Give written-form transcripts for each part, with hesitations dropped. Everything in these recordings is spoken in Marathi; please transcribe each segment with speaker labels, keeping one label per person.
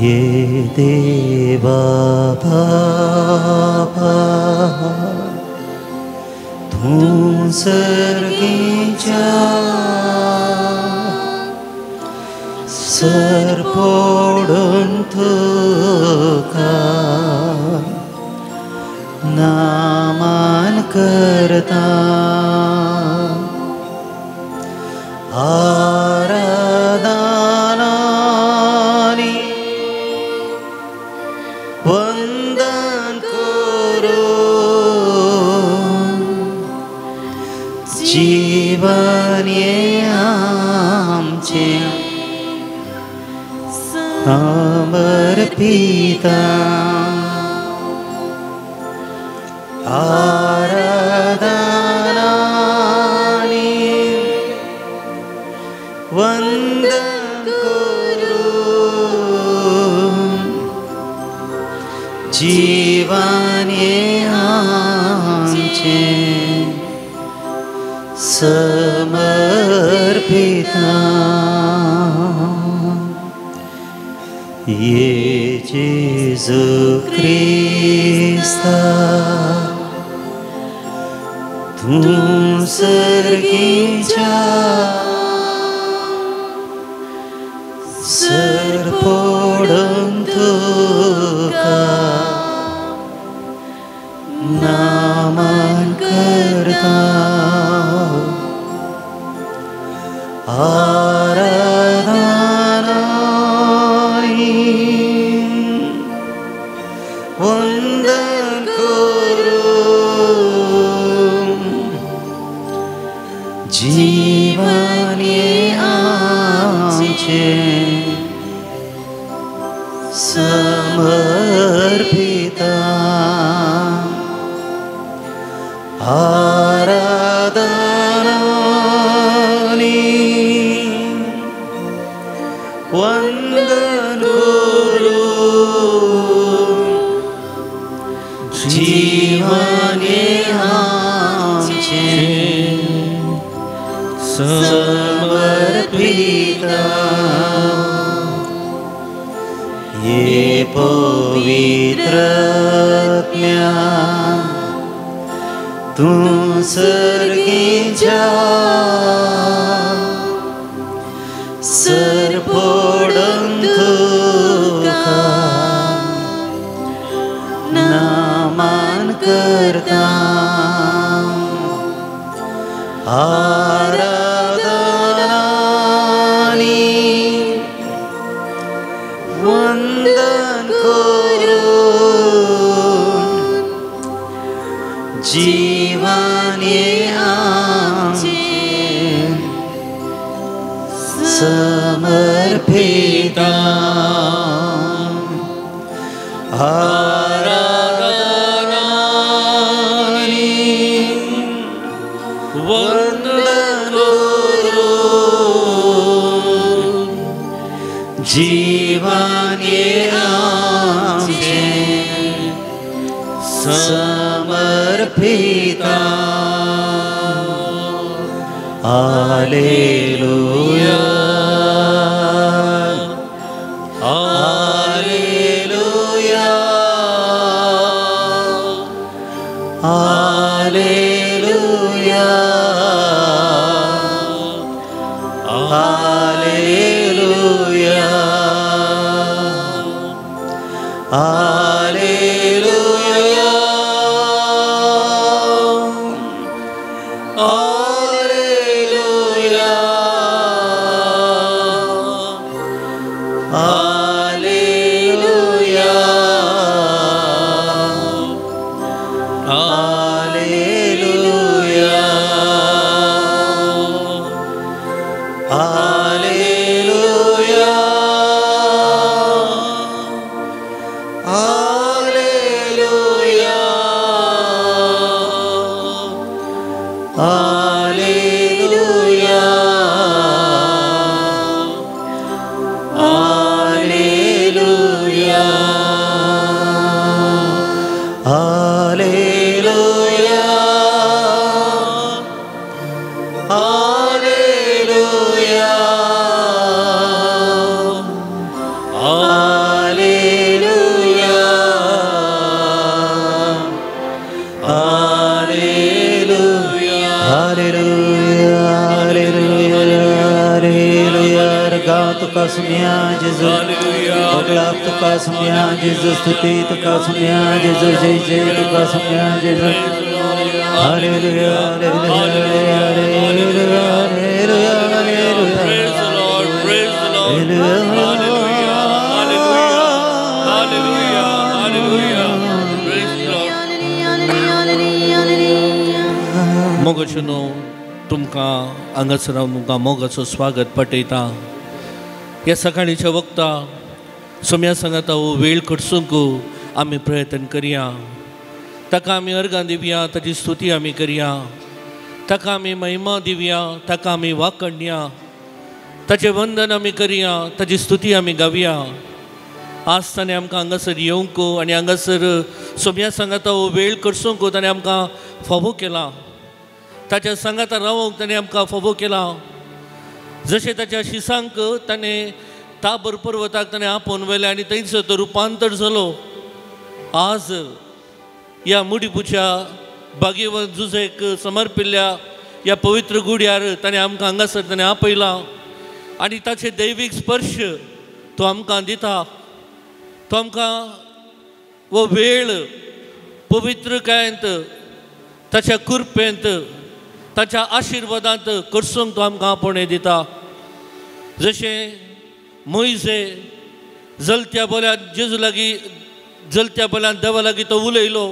Speaker 1: ये देवा बाबा तू सर्गीच्या सर फोडून तुका नामान करता आराधनानी वंदन करून जीवन ये आमचे समर्पिता आराधनानी वंदन करून जीवन ये आमचे समर्पिता ये जेजू ख्रिस्ता तू सर्गीच्या सर फोडून तुका नामान करता आराधनानी वंदन करून जीवन ये आमचे समर्पिता आराधनानी वंदन करून जीवन ये आमचे समर्पिता ये पवित्रज्ञा तू सर्गीच्या सर फोडून तुका नामान करता आराधनानी वंदन करून जीवन ये आमचे समर्पिता आराधनानी वंदन करून जीवन ये आमचे समर्पिता hallelujah hallelujah hallelujah hallelujah hallelujah Hallelujah. Hallelujah, hallelujah, hallelujah. Rega tuka sumya Jesus. Oglap tuka sumya Jesus. Stuti tuka sumya Jesus. Jai jai tuka sumya Jesus. Hallelujah, hallelujah, hallelujah, hallelujah, hallelujah.
Speaker 2: Praise the Lord, praise the Lord. Hallelujah, hallelujah, hallelujah, hallelujah. Praise the Lord. मोगाचनो तुमकां हांगासर हांव तुमकां मोगाचो स्वागत पटयता. ह्या सकाळीच्या वक्ता सोम्या सांगाता हो वेळ कडसूंक आमी प्रयत्न करया. ताका आमी अर्गां दिवया, ताची स्तुती आमी करया. ताका आमी महिमा दिवया, ताका आमी वाखणया, ताचें वंदन आमी करया, ताची स्तुती आमी गावया. आज ताणें आमकां हांगासर येवंक आनी हांगासर सोम्या सांगाता हो वेळ कडसूंक ताणें आमकां फावो केला. ताच्या सांगाता रावंक ताणें आमकां फावो केला. जशें ताच्या शिसांक ताणें ताबर पर्वताक ताणें आपोवन व्हेलें आनी थंयसर तो रुपांतर जालो. आज ह्या मुडीपूच्या बागेवर जुजेक समर्पिल्ल्या ह्या पवित्र गुड्यार ताणें आमकां हांगासर ताणें आपयला आनी ताचे दैवीक स्पर्श तो आमकां दिता. तो आमकां वो वेळ पवित्रकायेंत ताच्या कृपेंत ताच्या आशिर्वादांत कडसूंक तो आमकां आपणे दिता. जशें मोइजे जलत्या बोल्यान जेजू लागीं जलत्या बोल्यान देवा लागीं तो उलयलो,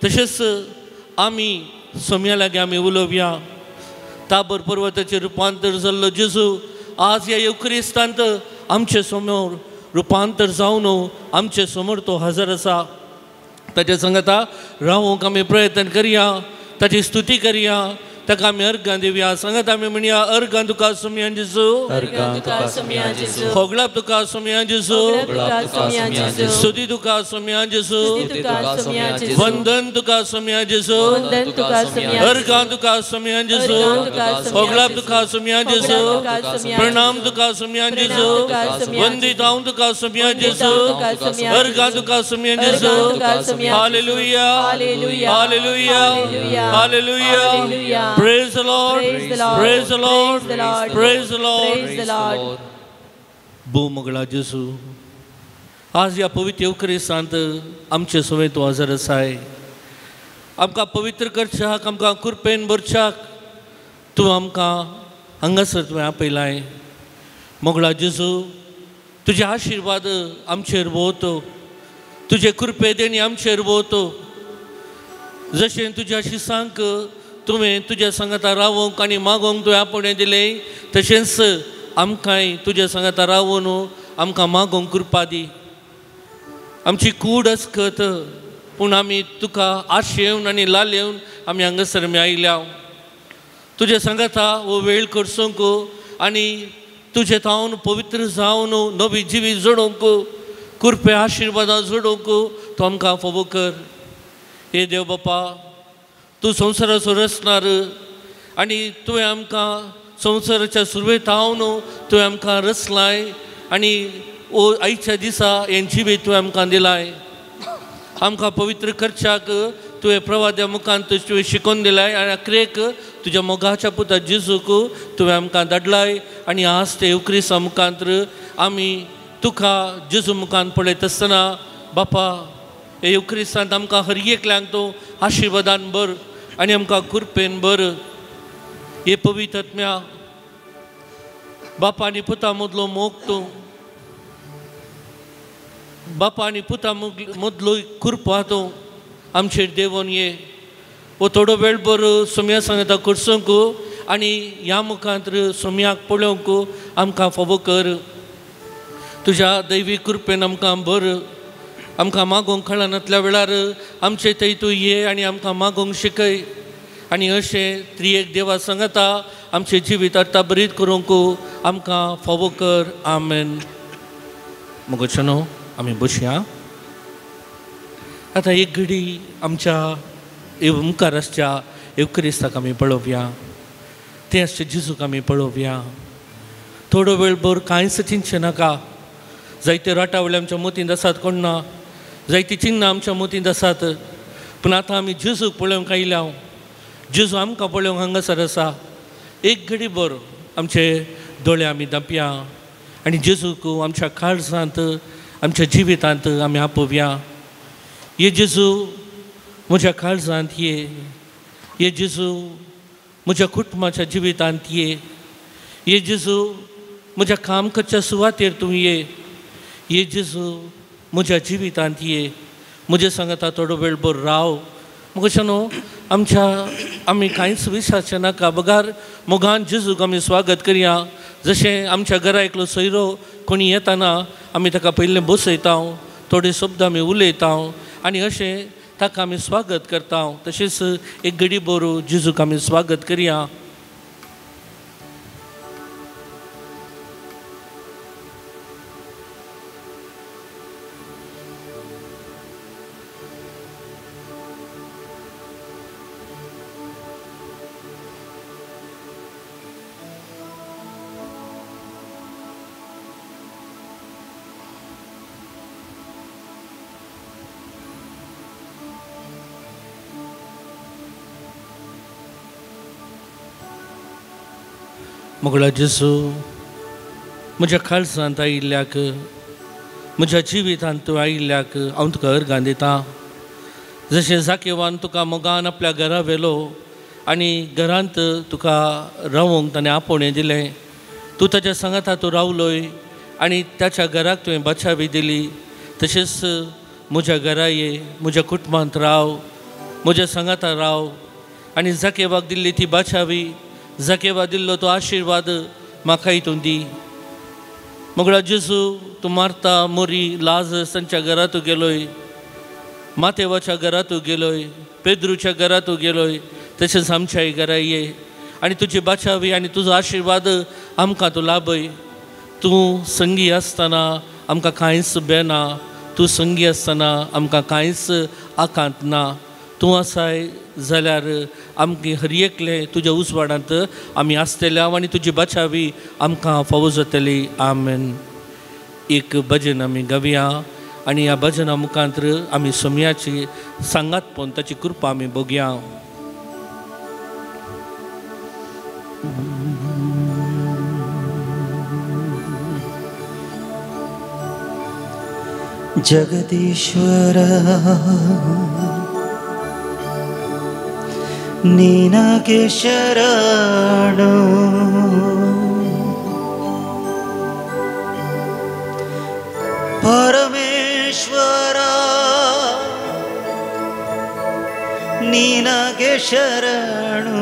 Speaker 2: तशेंच आमी सोम्या लागीं आमी उलोवया. ताबर पर्वताचेर रुपांतर जाल्लो जेजू आज ह्या युक्रिस्तांत आमचे समोर रुपांतर जावन आमचे समोर तो हजर आसा. ताच्या सांगाता रावूंक आमी प्रयत्न करया, ताची स्तुती करया, ताका आमी अर्गां दिवया. सांगात आमी म्हणया, अर्गां तुका सोम्या जेजू, होगलाप तुका सोम्या जेजू, स्तुती तुका सोम्या जेजू, वंदन तुका सोम्या जेजू, अर्गां तुका सोम्या जेजू, होगलाप तुका सोम्या जेजू, प्रणाम तुका सोम्या जेजू, वंदित हांव तुका सोम्या जेजू, अर्गां तुका सोम्या जेजू. Hallelujah, hallelujah, hallelujah. Praise the Lord, praise the Lord, praise the Lord. भूमगळा जेजू, आज ह्या पवित्र युक्रिस्तांत आमचे सुवें तूं हजर आसाय. आमकां पवित्र करच्याक, आमकां कृपेन भरच्याक तूं आमकां हांगासर तुवें आपयलाय. मोगळा जेजू, तुजे आशिर्वाद आमचेर भोंवतो, तुजे कृपेदेनी आमचेर भोंवतो. जशें तुज्या शिसांक तुवें तुज्या सांगाता रावोंक आनी मागोंक तुवें आपणे दिलें, तशेंच आमकांय तुज्या सांगाता रावून आमकां मागोंक कृपा दी. आमची कूड आसकत, पूण आमी तुका आशेवन आनी लालयेवन आमी हांगासर आमी आयल्या. तुज्या सांगाता हो वेळ कडसूंक आनी तुजे थावन पवित्र जावन नवी जिवी जोडोवंक, कृपे आशिर्वादां जोडोवंक तूं आमकां फावो कर. हे देव बापा, तूं संवसाराचो रचणार आनी तुवें आमकां संवसाराच्या सुरवेत हांवन तुवें आमकां रचलाय आनी आयच्या दिसा हें जिवीत तुवें आमकां दिलाय. आमकां पवित्र करच्याक तुवें प्रवाद्या मुखांत तुवें शिकोवन दिलाय आनी आखरेक तुज्या मोगाच्या पुता जेजूक तुवें आमकां धाडलाय. आनी आज ते युक्रिस्ता मुखांतर आमी तुका जेजू मुखांत पळयत आसतना बापा, हे युक्रिस्तांत आमकां हर एकल्यांक तूं आशिर्वादान भर आनी आमकां कृपेन भर. हे पवित्र आत्म्या, बापा आनी पुता मदलो मोग तूं, बापा आनी पुता मदलो कृपा तूं आमचेर देवोन ये. वो थोडो वेळ भर सोम्या सांगता कडसूंक आनी ह्या मुखांतर सोम्याक पळोवंक आमकां फावो कर. तुज्या दैवी कृपेन आमकां भर. आमकां मागोंक कळनातल्या वेळार आमचे थंय तूं ये आनी आमकां मागोंक शिकय. आनी अशें त्रिएक देवा सांगता आमचे जिवीत अर्थाभरीत करूंक आमकां फावो कर. आमेन. मोगोचनो आमी बसया. आतां एक घडी आमच्या मुखार आसच्या युक्रिस्ताक आमी पळोवया. ते आसचे जेजूक आमी पळोवया. थोडो वेळ भर कांयच चिंतचें नाका. जायते राटावले आमच्या मोतींत आसात कोण ना, जायतीं चिन्नां आमच्या मोतींत आसात, पूण आतां आमी जेजूक पळोवंक आयल्या जेजू आमकां पळोवंक हांगासर आसा. एक घडी भर आमचे दोळे आमी धांपया आनी जेजूक आमच्या काळजांत आमच्या जिवितांत आमी आपोवया. ये जेजू म्हज्या काळजांत ये जेजू म्हज्या कुटुंबाच्या जिवितांत ये जेजू म्हज्या काम करच्या सुवातेर तूं ये जेजू म्हज्या जिवितांत म्हजे सांगाता थोडो वेळ भर राव. मुखार न्हू आमी कांयच विचारचें नाका. बगार मोगान जेजूक आमी स्वागत करया. जशें आमच्या घरा एकलो सोयरो कोणी येताना आमी ताका पयलें बसयता, थोडे शब्द आमी उलयता आनी अशें ताका आमी स्वागत करता. तशेंच एक घडी भर जेजूक आमी स्वागत करया. मोगळा जेजू म्हज्या काळजांत आयिल्ल्याक म्हज्या जिवितांत तूं आयिल्ल्याक हांव तुका अर्गां दितां. जशें जाकेवान तुका मोगान आपल्या घरा व्हेलो आनी घरांत तुका रावूंक ताणें आपोवणें दिलें. तूं ताच्या सांगाता तूं रावलोय आनी ताच्या घराक तुवें बाचावी दिली. तशेंच म्हज्या घरा म्हज्या कुटुंबांत राव, म्हज्या सांगाता राव आनी जाकेवाक दिल्ली ती बाचावी, जाकेवा दिल्लो तो आशिर्वाद म्हाका हितून दी. मोगळा जेजू तूं मार्ता, मोरी, लाजरस तांच्या घरा तूं गेलोय, मातेवाच्या घरा तूं गेलोय, पेद्रूच्या घरा तूं गेलोय. तशेंच आमच्याय घरा आनी तुजी बाचावी आनी तुजो आशिर्वाद आमकां तूं लाभय. तूं संगी आसतना आमकां कांयच बेना, तूं संगी आसतना आमकां कांयच आकांत ना. तूं आसाय जाल्यार आमगे हर एकले तुज्या उजवाडांत आमी आसतले आनी तुजी बाचावी आमकां फावो जातली. आमेन. एक भजन आमी गावया आनी ह्या भजना मुखांतर आमी सोम्याची सांगात पोवन ताची कृपा आमी भोगया.
Speaker 1: जगदीश्वर निनगे शरणु, परमेश्वरा निनगे शरणु,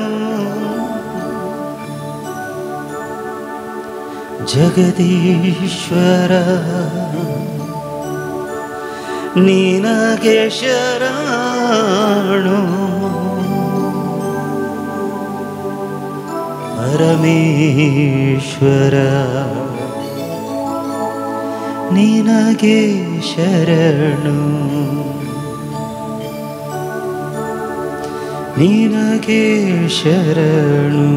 Speaker 1: जगदीश्वर निनगे शरणु, परमेश्वर निनगे शरणु, निनगे शरणु.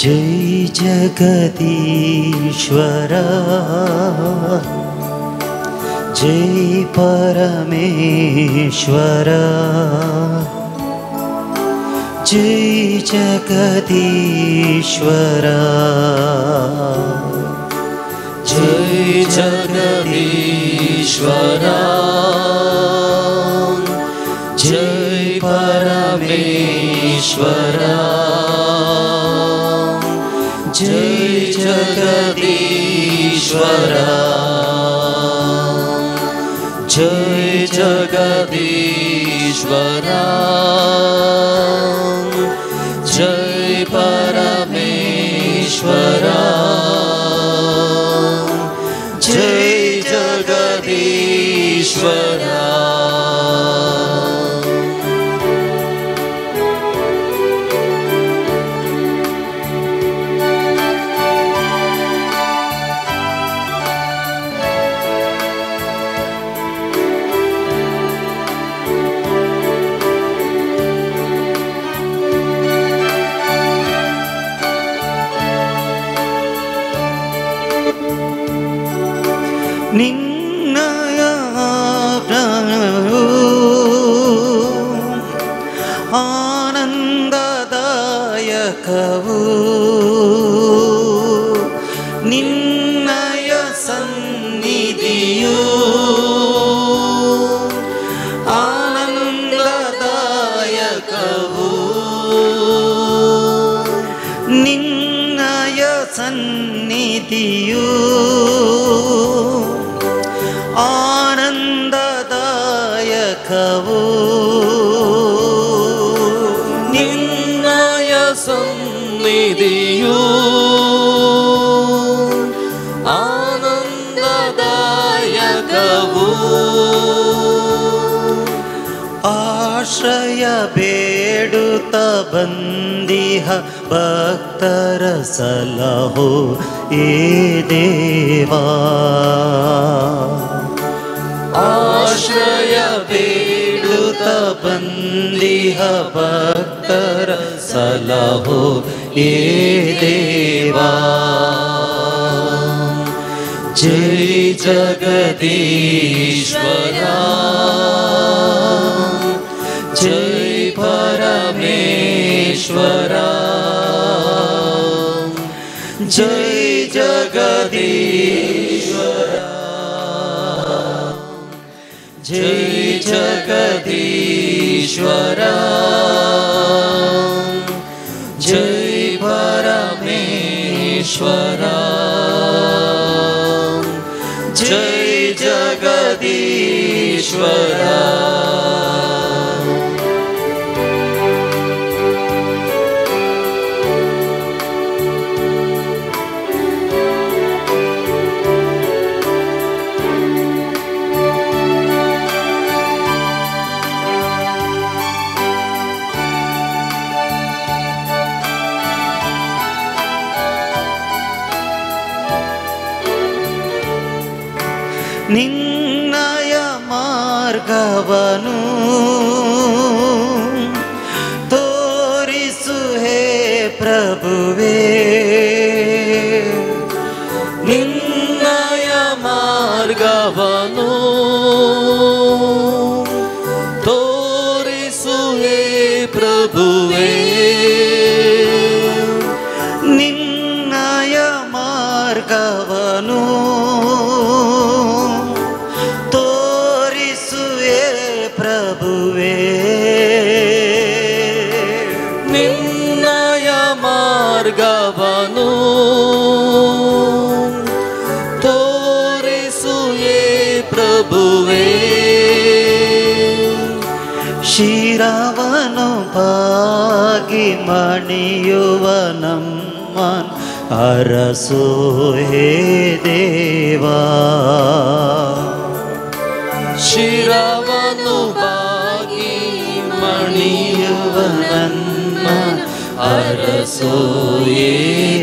Speaker 1: जय जगदीश्वर, जय परमेश्वर, जय जगदीश्वर, जय जगदीश्वर, जय परमेश्वर, जय जगदीश्वर, जय जगदीश्वर, जय परमेश्वर, जय जगदीश्वर. ನಿನ್ನಯ ಆನಂದದಾಯಕವು ನಿನ್ನಯ ಸನ್ನಿಧಿಯು ಆನಂದದಾಯಕವು ನಿನ್ನಯ ಸನ್ನಿಧಿಯು ಆನಂದದಾಯಕವು ನಿನ್ನಯ ಸನ್ನಿಧಿಯು ಆನಂದದಾಯಕವು ಆಶ್ರಯ ಬೇಡುತ್ತ ಬಂದಿಹ ಭಕ್ತರ ಸಲಹೋ ಏ ದೇವಾ ಆಶ್ರಯ ಬೇಡುತ್ತ ಬಂದಿಹ ಭಕ್ತರ ಸಲಹೋ ಏ ದೇವಾ ಜೈ ಜಗದೀಶ್ವರ ಜೈ ಪರಮೇಶ್ವರ ಜೈ ಜಗದೀಶ್ವರ ಜೈ ಜಗದೀಶ್ವರ ಜೈ ಪರಮೇಶ್ವರ ಜೈ ಜಗದೀಶ್ವರ ನಿನ್ನಯ ಮಾರ್ಗವನು ತೋರಿಸು ಹೇ ಪ್ರಭುವೇ ನಿನ್ನಯ ಮಾರ್ಗವನು ತೋರಿಸು ಹೇ ಪ್ರಭುವೇ ನಿನ್ನಯ ಮಾರ್ಗವನು ನಿನ್ನಯ ಮಾರ್ಗವನು ತೋರಿಸುವೆ ಪ್ರಭುವೇ ಶಿರವನು ಬಾಗಿ ಮಣಿಯುವ ನಮ್ಮ ಅರಸೋ ಹೇ ದೇವಾ ಶಿರವನು ಬಾಗಿ ಮಣಿಯುವ ನನ್ನ ಅರಸೋ ಹೇ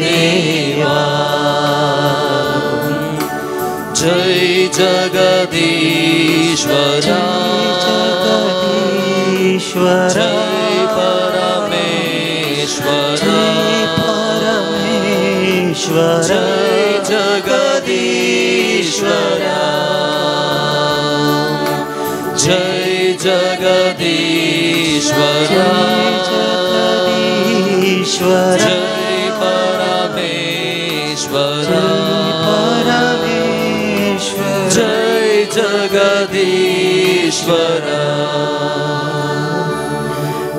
Speaker 1: ದೇವಾ ಜೈ ಜಗದೀಶ್ವರ ಜಗದೀಶ್ವರ ಜೈ ಪರಮೇಶ್ವರ ಪರಮೇಶ್ವರ ಜೈ ಜಗದೀಶ್ವರ ಜೈ ಜಗದೀಶ್ವರ ಜಗದೀಶ್ವರ ಜೈ ಪರಮೇಶ್ವರ ಪರಮೇಶ್ವರ ಜೈ ಜಗದೀಶ್ವರ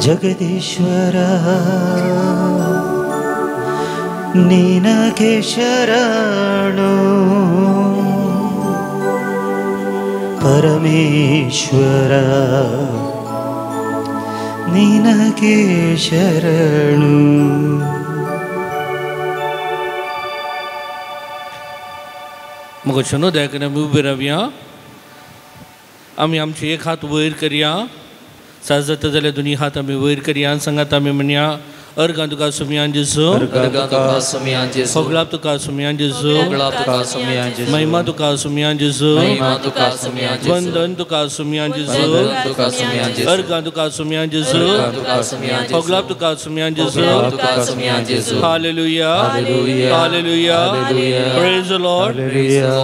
Speaker 1: ಜಗದೀಶ್ವರ ನಿನಗೆ ಶರಣು ಪರಮೇಶ್ವರ ನಿನಗೆ ಶರಣು
Speaker 2: मग शनो दयाकडे आम्ही उभे राहूया आम्ही आमचे एक हात वयर करया साजत जाल्यार दोन्ही हात आम्ही वयर करया आणि सांगात आम्ही म्हणया अर्गां तुका सुमयान जेजू
Speaker 3: अर्गां तुका सुमयान जेजू
Speaker 2: होगलाप तुका सुमयान जेजू
Speaker 3: होगलाप तुका सुमयान जेजू
Speaker 2: महिमा तुका सुमयान जेजू
Speaker 3: महिमा तुका सुमयान जेजू
Speaker 2: वंदन तुका सुमयान जेजू
Speaker 3: वंदन तुका सुमयान जेजू
Speaker 2: अर्गां तुका सुमयान जेजू
Speaker 3: अर्गां तुका सुमयान जेजू
Speaker 2: होगलाप तुका सुमयान जेजू
Speaker 3: होगलाप तुका सुमयान जेजू
Speaker 2: hallelujah
Speaker 3: hallelujah
Speaker 2: hallelujah
Speaker 3: hallelujah
Speaker 2: praise the Lord
Speaker 3: hallelujah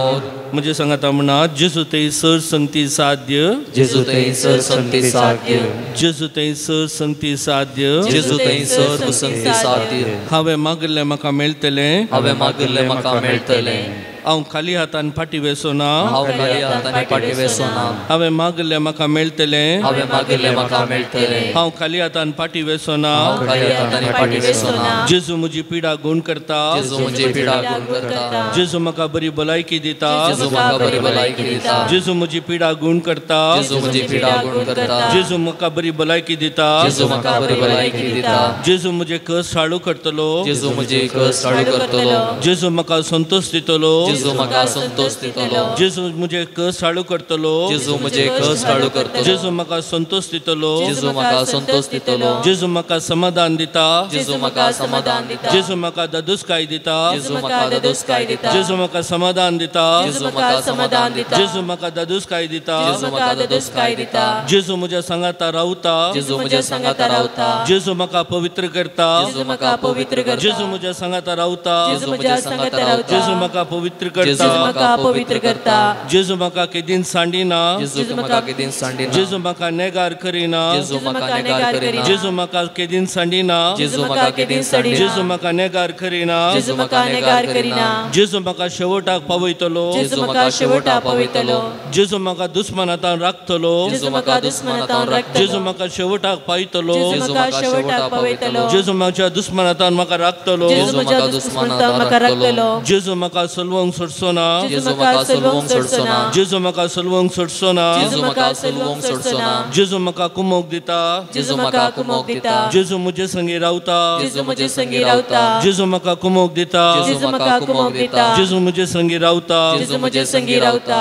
Speaker 2: म्हणजे सांगाता म्हणा जेजू थंयसर संगती साध्य
Speaker 3: जेजू थंयसर संगती साध्य
Speaker 2: जेजू थंयसर संगती साध्य
Speaker 3: जेजू थंयसर संगती साध्य
Speaker 2: हांवें मागिल्लें म्हाका मेळटलें
Speaker 3: हांवें मागिल्लें म्हाका मेळटलें
Speaker 2: हांव खाली हातान फाटी वेसोना
Speaker 3: हांव खाली हातांनी फाटी वेसोना
Speaker 2: हांवें मागिल्लें म्हाका मेळटलें
Speaker 3: हांवें मागिल्लें म्हाका मेळटलें
Speaker 2: हांव खाली हातान फाटी वेसोना
Speaker 3: हांव खाली हातांनी फाटी वेसोना
Speaker 2: जेजू म्हजी पिडा गुण करता
Speaker 3: जेजू म्हजी पिडा गुण करता
Speaker 2: जेजू म्हाका बरी भलायकी दिता
Speaker 3: जेजू म्हाका बरी भलायकी दिता
Speaker 2: जेजू म्हजी पिडा गुण करता
Speaker 3: जेजू म्हजी पिडा गुण करता
Speaker 2: जेजू म्हाका बरी भलायकी दिता
Speaker 3: जेजू म्हाका बरी भलायकी दिता
Speaker 2: जेजू म्हजे कस हाळू करतलो
Speaker 3: जेजू म्हजी कस हाळू करतलो
Speaker 2: जेजू म्हाका संतोष दितलो
Speaker 3: जेजू म्हाका संतोष दितलो
Speaker 2: जेजू म्हजे कस हाळू करतलो
Speaker 3: जेजू म्हजे कस हाळू करतलो
Speaker 2: जेजू म्हाका संतोष दितलो
Speaker 3: जेजू म्हाका संतोष दितलो
Speaker 2: जेजू म्हाका समाधान दिता
Speaker 3: जेजू म्हाका समाधान दिता
Speaker 2: जेजू म्हाका ददुसकाय दिता
Speaker 3: जेजू म्हाका ददुसकाय दिता
Speaker 2: जेजू म्हाका समाधान दिता
Speaker 3: जेजू म्हाका समाधान दिता
Speaker 2: जेजू म्हाका ददुसकाय दिता
Speaker 3: जेजू म्हाका ददुसकाय दिता
Speaker 2: जेजू म्हज्या संगाता रावता
Speaker 3: जेजू म्हज्या संगाता रावता
Speaker 2: जेजू म्हाका पवित्र करता
Speaker 3: जेजू म्हाका पवित्र करता
Speaker 2: जेजू म्हज्या संगाता रावता
Speaker 3: जेजू म्हज्या संगाता रावता
Speaker 2: जेजू म्हाका पवित्र
Speaker 3: जेजू
Speaker 2: करता
Speaker 3: म्हाका पवित्र करता
Speaker 2: जेजू म्हाका केदीन सांडिना
Speaker 3: जेजू म्हाका केदीन सांडिना
Speaker 2: जेजू म्हाका नेगार करिना
Speaker 3: जेजू म्हाका नेगार करिना
Speaker 2: जेजू म्हाका केदीन सांडिना
Speaker 3: जेजू म्हाका केदीन सांडिना
Speaker 2: जेजू म्हाका नेगार करिना
Speaker 3: जेजू म्हाका नेगार करिना
Speaker 2: जेजू म्हाका शेवटाक पावयतलो
Speaker 3: जेजू म्हाका शेवटा पावयतलो
Speaker 2: जेजू म्हाका दुस्मनातान राखतलो
Speaker 3: जेजू म्हाका दुस्मनातान राखतलो
Speaker 2: जेजू म्हाका शेवटाक पायतलो
Speaker 3: जेजू म्हाका शेवटाक पावयतलो
Speaker 2: जेजू म्हाज्या दुस्मनातान म्हाका राखतलो
Speaker 3: जेजू म्हाका दुस्मनातान म्हाका राखतलो
Speaker 2: जेजू म्हाका सलवंक सोडचोना
Speaker 3: जेजू म्हाका सलवंक सोडचोना
Speaker 2: जेजू म्हाका सलवंक सोडचोना
Speaker 3: जेजू म्हाका सलवंक सोडचोना
Speaker 2: जेजू म्हाका कुमोक दिता
Speaker 3: जेजू म्हाका कुमोक दिता
Speaker 2: जेजू म्हजे संगी रावता
Speaker 3: जेजू म्हजे संगी रावता
Speaker 2: जेजू म्हाका कुमोक दिता
Speaker 3: जेजू म्हाका कुमोक दिता
Speaker 2: जेजू म्हजे संगी रावता
Speaker 3: जेजू म्हजे संगी रावता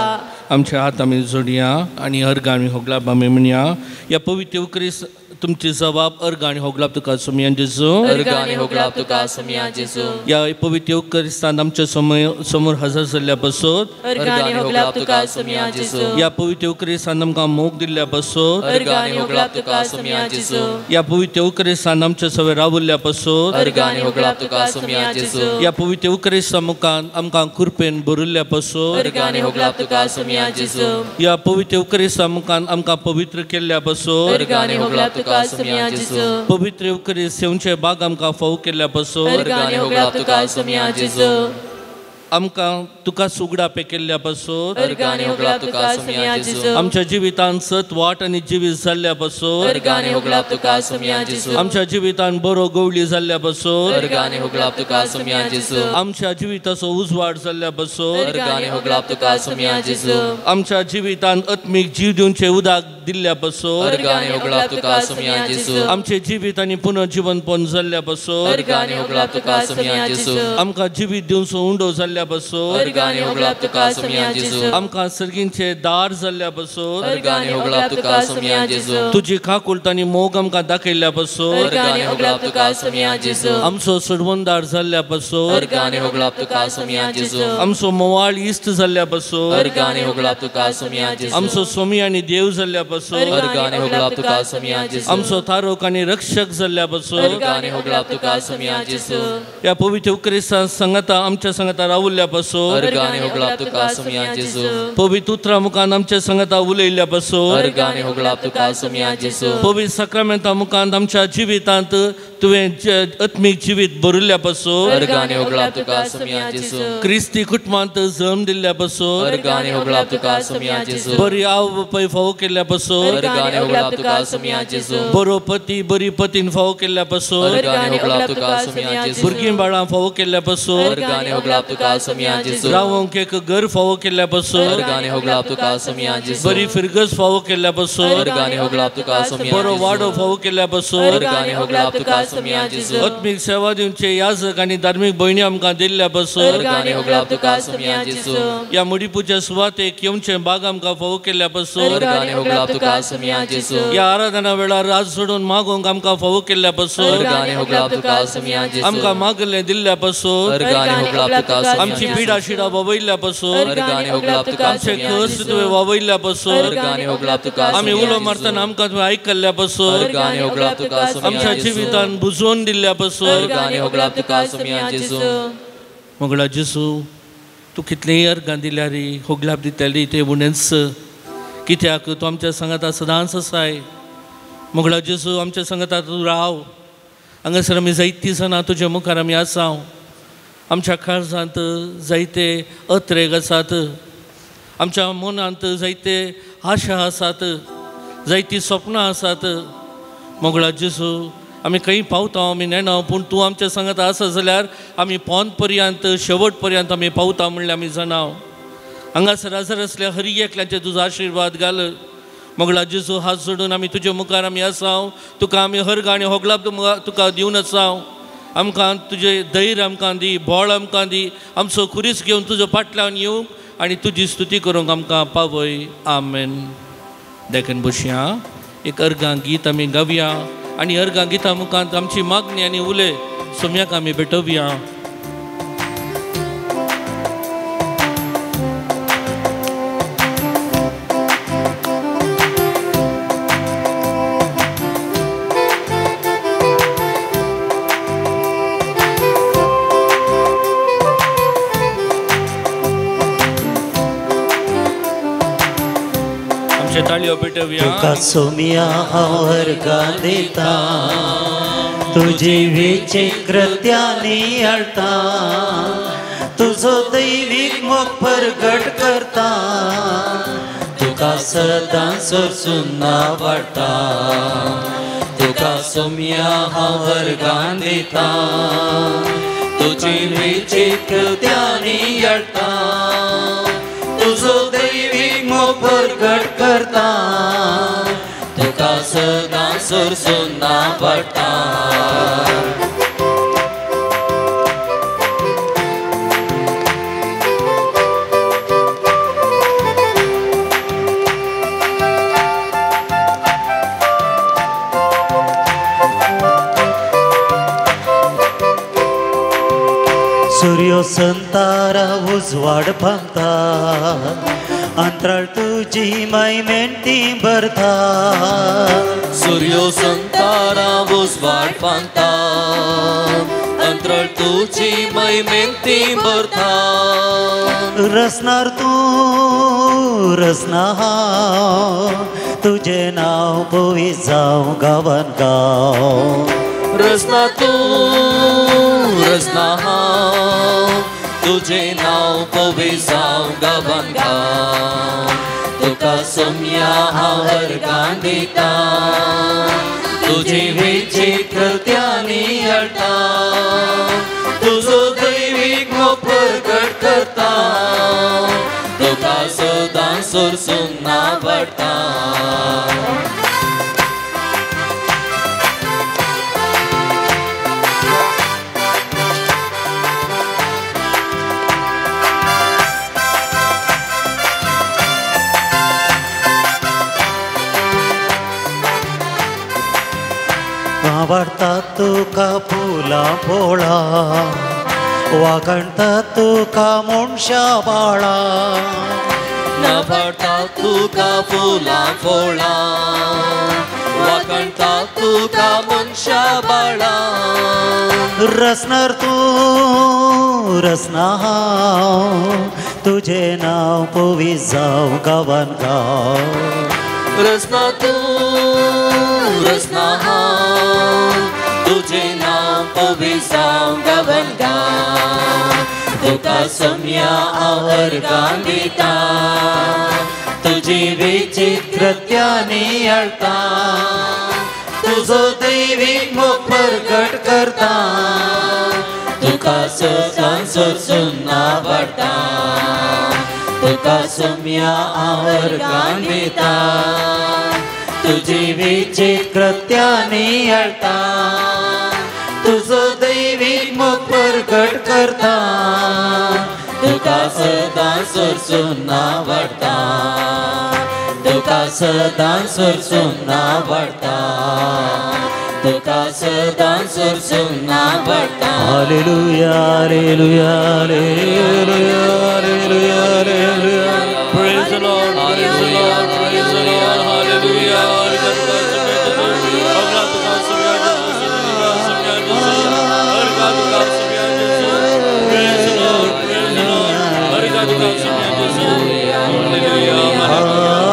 Speaker 2: आमचे हात आमी जोडया आनी अर्गां आमी होगलाप आमी म्हणया या पवित्र उकरीस तुमची जबाब अर्गां आनी होगलाप तुका सुमयान जेजू
Speaker 3: अर्गां आनी होगलाप तुका सुमयान जेजू
Speaker 2: या पवित्र उकरिस्तान आमच्या समोर हजर जाल्ल्या पासून
Speaker 3: अर्गां आनी होगलाप तुका सुमयान जेजू
Speaker 2: या पवित्र उकरिस्तान आमकां मोग दिल्ल्या पासून
Speaker 3: अर्गां आनी होगलाप तुका सुमयान जेजू
Speaker 2: या पवित्र उकरिस्तान आमच्या सवय रावल्ल्या पासून
Speaker 3: अर्गां आनी होगलाप तुका सुमयान जेजू
Speaker 2: या पवित्र उकरिस्तान मुखान आमकां कृपेन भरिल्ल्या पासून
Speaker 3: अर्गां आनी होगलाप तुका सुमयान जेजू
Speaker 2: या पवित्र उकरिस्तान मुखान आमकां पवित्र केल्ल्या पासून
Speaker 3: अर्गां आनी होगलाप तुका सुमयान जेजू
Speaker 2: पवित्र उकरीस सेवचे बाग आमकां फाव केल्ल्या पासून
Speaker 3: अर्गां आनी होगलाप तुका सुमयान जेजू
Speaker 2: आमकां तुका सुगडा पे केल्ल्या पासून
Speaker 3: अर्गां आनी होगलाप तुका सुमयान जेजू
Speaker 2: आमच्या जिवितान सत वाट आनी जिवीत जाल्ल्या पासून
Speaker 3: अर्गां आनी होगलाप तुका सुमयान जेजू
Speaker 2: आमच्या जिवितान बरो गवळी जाल्ल्या पासून
Speaker 3: अर्गां आनी होगलाप तुका सुमयान जेजू
Speaker 2: आमच्या जिविताचो उजवाड जाल्ल्या पासून
Speaker 3: अर्गां आनी होगलाप तुका सुमयान जेजू
Speaker 2: आमच्या जिवितान आत्मीक जीव दिवचे उदाक दिल्ल्या पासून
Speaker 3: अर्गां आनी होगलाप तुका सुमयान जेजू
Speaker 2: आमचे जिवीत आनी पुनर्जीवन पोन जाल्ल्या पासून
Speaker 3: अर्गां आनी होगलाप तुका सुमयान जेजू
Speaker 2: आमकां जिवीत दिवचो उंडो जाल्ल्या पासून
Speaker 3: अर्गां आनी होगलाप तुका सुमयान जेजू
Speaker 2: आमकां सर्गींचे दार जाल्ल्या पासून
Speaker 3: अर्गां आनी होगलाप तुका सुमयान जेजू
Speaker 2: तुजी काकुलत आनी मोग आमकां दाखयल्ल्या पासून
Speaker 3: अर्गां आनी होगलाप तुका सुमयान जेजू
Speaker 2: आमचो सोडवणदार जाल्ल्या पासून
Speaker 3: अर्गां आनी होगलाप तुका सुमयान जेजू
Speaker 2: आमचो मोवाळ इश्ट जाल्ल्या पासून
Speaker 3: अर्गां आनी होगलाप तुका सुमयान जेजू
Speaker 2: आमचो स्वामी आनी देव जाल्ल्या पासून
Speaker 3: अर्गां आनी होगलाप तुका सुमयान जेजू
Speaker 2: आमचो तारोक आनी रक्षक जाल्ल्या पासून
Speaker 3: अर्गां आनी होगलाप तुका सुमयान जेजू
Speaker 2: या पवित्र उकरिस्तान संगता आमच्या संगता रावल्ल्या पासून
Speaker 3: अर्गां आनी होगलाप तुका सुमयान जेजू
Speaker 2: पवित्र उतरा मुखान आमच्या संगता उलयल्ल्या पासून
Speaker 3: अर्गां आनी होगलाप तुका सुमयान जेजू
Speaker 2: पवित्र सक्रामेंता मुखान आमच्या जिवितांत तुवें आत्मीक जिवीत भरिल्ल्या पासून
Speaker 3: अर्गां आनी होगलाप तुका सुमयान जेजू
Speaker 2: क्रिस्ती कुटुंबांत जल्म दिल्ल्या पासून
Speaker 3: अर्गां आनी होगलाप तुका सुमयान जेजू
Speaker 2: बरी आव पै फाव केल्ल्या पासून
Speaker 3: अर्गां आनी होगलाप तुका सुमयान जेजू
Speaker 2: बरो पती बरी पतीन फाव केल्ल्या पासून
Speaker 3: अर्गां आनी होगलाप तुका सुमयान जेजू
Speaker 2: भुरगीं बाळां फाव केल्ल्या पासून
Speaker 3: अर्गां आनी होगलाप तुका सोम्या जेजू
Speaker 2: रावोंक एक घर फावो केल्ल्या पासून
Speaker 3: अर्गाने होगलाप तुका सोम्या जेजू
Speaker 2: बरी फिरगस फावो केल्ल्या पासून
Speaker 3: अर्गाने होगलाप तुका सोम्या
Speaker 2: बरो वाडो फावो केल्ल्या पासून
Speaker 3: अर्गाने होगलाप तुका सोम्या जेजू
Speaker 2: आत्मीक सेवा दिवचे याजक आनी धार्मीक भयणी आमकां दिल्ल्या पासून
Speaker 3: अर्गाने होगलाप तुका सोम्या जेजू
Speaker 2: या मुडीपूच्या सुवातेक येवचे बाग आमकां फावो केल्ल्या पासून
Speaker 3: अर्गाने होगलाप तुका सोम्या जेजू
Speaker 2: या आराधना वेळार राज सोडून मागोंक आमकां फावो केल्ल्या पासून
Speaker 3: अर्गाने होगलाप तुका सोम्या जेजू
Speaker 2: आमकां मागले दिल्ल्या पासून
Speaker 3: अर्गाने होगलाप तुका सोम्या
Speaker 2: आमची पिडा शिडा ववयल्ल्या पासून
Speaker 3: अर्गाने होगलाप तुका
Speaker 2: आमचे
Speaker 3: सोम्या
Speaker 2: कस तुवें ववयल्ल्या पासून
Speaker 3: अर्गाने होगलाप तुका
Speaker 2: आमी उलो मारतना आमकां तुवें आयकल्ल्या पासून
Speaker 3: अर्गाने होगलाप तुका सोम्या
Speaker 2: आमच्या
Speaker 3: जेजू
Speaker 2: जिवितान बुजोवन दिल्ल्या पासून
Speaker 3: अर्गाने होगलाप तुका सोम्या जेजू
Speaker 2: मोगळा जेजू तूं कितलेंय अर्गां दिल्या रे होगलाप दितली ते उणेंच कित्याक तूं आमच्या संगता सदांच आसाय मोगळा जेजू आमच्या संगता तूं राव हांगासर आमी जायतीं जाणां तुज्या मुखार आमी आसाव आमच्या काळजांत जायते अत्रेग आसात आमच्या मनांत जायते आशा आसात जायतीं स्वप्नां आसात मोगळा जेजू आमी खंय पावता आमी नेणा पूण तूं आमच्या सांगात आसा जाल्यार आमी पोंद पर्यंत शेवट पर्यंत आमी पावता म्हणल्यार आमी जाणाव हांगासर हजर असल्या हर एकल्याचेर तुजो आशिर्वाद घाल मोगळा जेजू हात जोडून आमी तुजे मुखार आमी आसाव तुका आमी हर गाणी होगलाप तुका दिवन आसाव आमकां तुजे धैर्य आमकां दी बोळ आमकां दी आमचो खुरीस घेवन तुजो फाटल्यान येवंक आनी तुजी स्तुती करूंक आमकां पावय आमेन देखून बसया एक अर्गां गीत आमी गावया आनी अर्गां गितां मुखांत आमची मागणी आनी उले सोम्याक आमी भेटोवया ताळयो पेटवया
Speaker 1: तुका सोम्या हांव अर्गां दिता तुजी वेचे कृत्यांनी हाडटा तुजो दैवीक मोग प्रगट करता तुका सदां सरसून वाडटा तुका सोम्या हांव अर्गां दिता तुजी वेचे कृत्यांनी हाडटा तुजो दैवीक मोग प्रगट करता तुका सदां सरसून वाडटा सूर्यो संतारा उजवाड पामता अंतराळ तुजी महिमेन ती भरता
Speaker 3: सूर्यो संतारा उजवाड पामता अंतराळ तुजी महिमेन ती भरता
Speaker 1: रसनार तूं रसना हांव तुजें नांव पवित्र जावं गांवान गांव
Speaker 3: रसना तूं रसना हांव तुजें नांव पवित्र जावं गांवान गांव तुका सोम्या हांव अर्गां दिता तुजी वेची कृत्यांनी हाडटा तुजो दैवीक मोग प्रगट करता तुका सदां सरसून वाडटा
Speaker 1: वाडटा तुका फुलां पोळा वागणटा तुका मनशां बाळां
Speaker 3: नाभारता तुका फुलां फोळां वागणटा तुका मनशां बाळां
Speaker 1: रसनार तूं रसना हांव तुजें नांव पवित्र जावं गांवान गांव
Speaker 3: रसना तूं रसना हांव तुजें नांव पवित्र जावं गांवान गांव तुका सोम्या हांव अर्गां दिता तुजी वेची कृत्यांनी हाडटा तुजो दैवीक मोग प्रगट करता तुका सदां सोसून आवडटा तुका सोम्या आवर्गां दिता तुजी विचित्र कृत्यांनी हळटा तुजो दैवीक मोग प्रकट करता तुका सदां सोसून आवडटा तुका सदां सोसून आवडटा तुका सदां सोसून आवडटा
Speaker 1: hallelujah hallelujah hallelujah hallelujah hallelujah
Speaker 2: Praise the Lord, praise the Lord, praise the Lord, hallelujah. Praise the Lord, praise the Lord, hallelujah, hallelujah.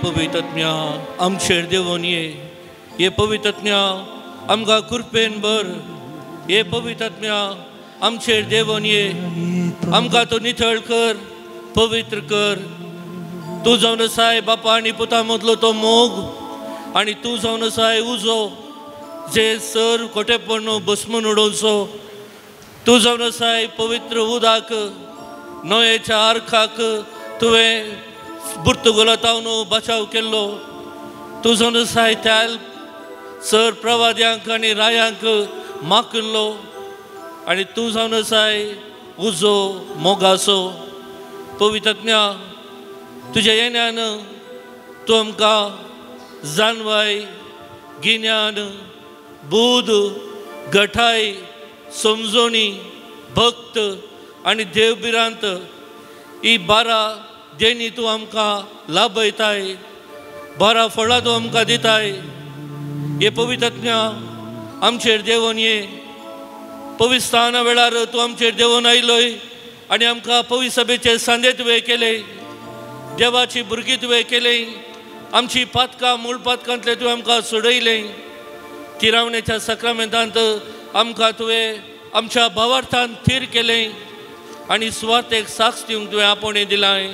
Speaker 2: पवित्रत्म्या आमचेर देवून ये पवित्रत्म्या आमकां कृपेन भर ये पवित्रत्म्या आमचेर देवून ये आमकां तूं नितळ कर पवित्र कर तूं जावन आसाय बापा आनी पुता मदलो तो मोग आनी तूं जावन आसाय उजो जे सर खोटेपण भस्मून उडोवचो तूं जावन आसाय पवित्र उदक नोयेच्या आर्खाक तुवें पुर्तुगालांतावन बचाव केल्लो तूं जावन आसाय त्या सर प्रवाद्यांक आनी रायांक माकिल्लो आनी तूं जावन आसाय उजो मोगाचो पवित्रत्म्या तुज्या येण्यान तूं आमकां जानवाय गिन्यान बुध घटाय समजोणी भक्त आनी देवबिरांत ही 12 देणी तूं आमकां लाभयताय 12 फळां तूं आमकां दिताय हे पवित्रत्म्या आमचेर देवून ये पवित्रस्थाना वेळार तूं आमचेर देवून आयलोय आनी आमकां पवित्र सभेचे सांदे तुवें केले देवाची भुरगीं तुवें केली आमची पातकां मूळ पातकांतले तुवें आमकां सोडयलें तिरावणेच्या सक्रामेंतांत आमकां तुवें आमच्या भावार्थान थीर केलें आनी सुवातेक साक्ष दिवंक तुवें आपोणे दिलाय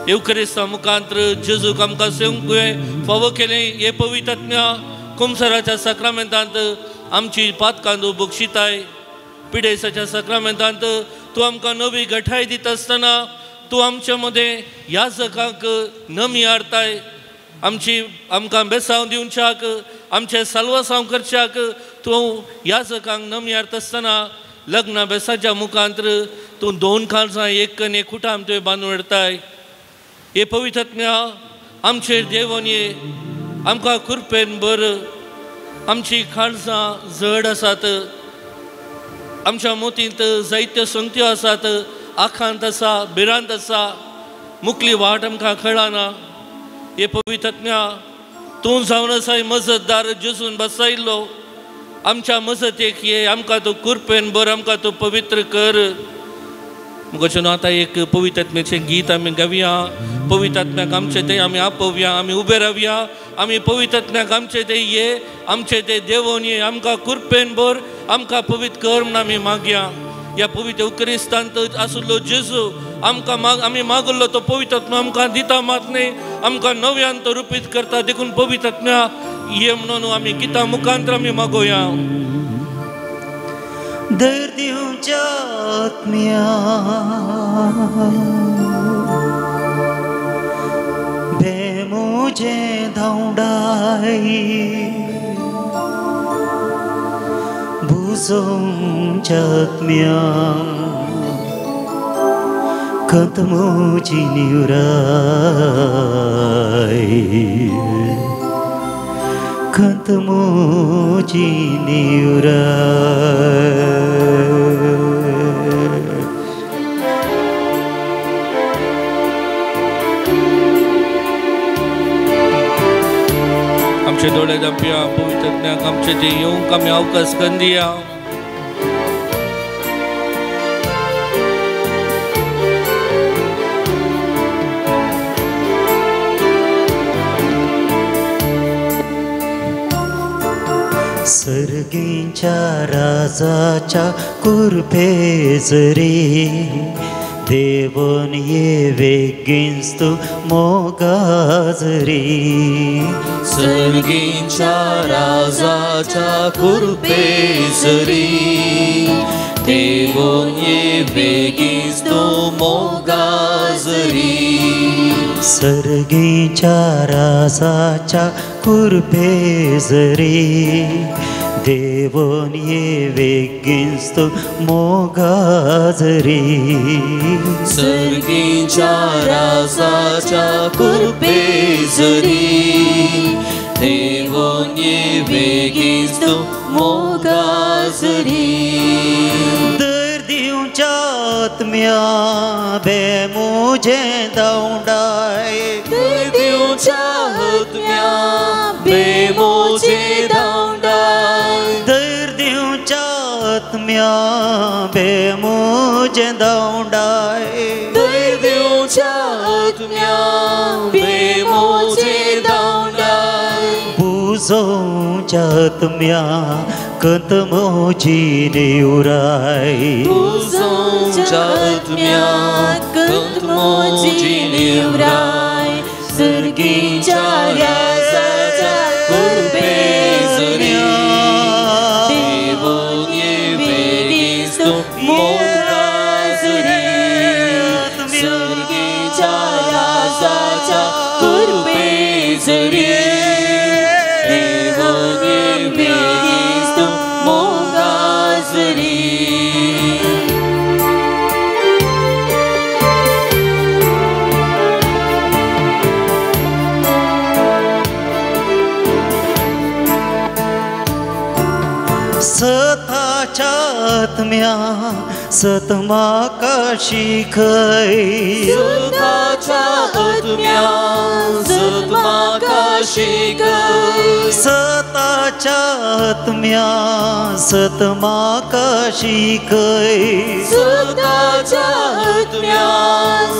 Speaker 2: युक्रिस्ता मुखांतर जेजूक आमकां सेवंक तुवें फावो केलें हे पवित्रत्म्या कुमसराच्या सक्रामेंतांत आमची पातकां तूं बक्षिताय पिडेसाच्या सक्रामेंतांत तूं आमकां नवी घटाय दिता आसतना तूं आमचे मदें याजकांक नमी हाडताय आमकां बेसांव दिवच्याक आमचे साल्वासांव करच्याक तूं याजकांक नमी हाडटा आसतना लग्न बेसाच्या मुखांतर तूं 2 काळजां एक कणे खुटाम तुवें बांदून हाडताय हे पवित्रत्म्या आमचेर देवून ये आमकां कृपेन भर आमची काळजां जड आसात आमच्या मोतींत जायत्यो संगत्यो आसात आखांत आसा बिरांत आसा मुखली वाट आमकां कळना हे पवित्रत्म्या तूं जावन आसाय मजतदार जेजून बसयल्लो आमच्या मजतेक ये आमकां तूं कृपेन भर आमकां तूं पवित्र कर मुगोचें आतां एक पवित्रत्म्याचें गीत आमी गावया पवित्रत्म्याक आमचे ते आमी आपोवया आमी उबे रावया आमी पवित्रत्म्याक आमचे ते ये आमचे ते देवून ये आमकां कृपेन भर आमकां पवित्र कर म्हूण आमी मागया या पवित्र उक्रिस्तांत आसलो जेजू आमकां आमी मागलो तो पवित्रत्म्या आमकां दिता मात न्ही आमकां नव्यान तो रुपीत करता देखून पवित्रत्म्या ये म्हणून आमी गितां मुखांतर आमी मागोया
Speaker 1: धैर्य दिवच्या आत्म्या भेमुजे धांवडाय Buzonjatmya Kantamoji niurai Kantamoji niurai
Speaker 2: आमचे डोळे दांपिया पवित्रज्ञाक आमचे ते येवंक आमी अवकाश करून दिया
Speaker 1: सर्गींच्या राजाच्या कुरपेजरी देवोन ये वेगिंस्तु मोगाजरी
Speaker 3: सर्गींच्या राजाच्या कुरपेजरी देवोन ये वेगिंस्तु मोगाजरी
Speaker 1: सर्गींच्या राजाच्या कुरपेजरी देवोन ये वेगिंस्तु मोगाजरी
Speaker 3: सर्गींच्या राजाच्या कुरपेजरी देवोन ये वेगिंस्तु मोगाजरी
Speaker 1: दर्दींच्या आत्म्या बेमुजे दावडाय
Speaker 3: दर्दींच्या आत्म्या बेमोजे दावडाय
Speaker 1: दर्दींच्या आत्म्या बेमुजे दावडाय
Speaker 3: दर्दींच्या आत्म्या बेमोजे दावडाय
Speaker 1: बुजोंच्या आत्म्या कंतमोजी निवराय
Speaker 3: बुजोंच्या आत्म्या कंतमोजी निवराय सर्गींच्या राजाच्या कुरपेजरी देवोन ये वेगिंस्तु मोगाजरी सर्गींच्या राजाच्या कुरपेजरी देवोन ये वेगिंस्तु मोगाजरी
Speaker 1: सताच्या आत्म्या सतमा काशी खै
Speaker 3: सताच्या आत्म्या सतमा काशी खै
Speaker 1: सताच्या आत्म्या सतमा काशी खै
Speaker 3: सताच्या आत्म्या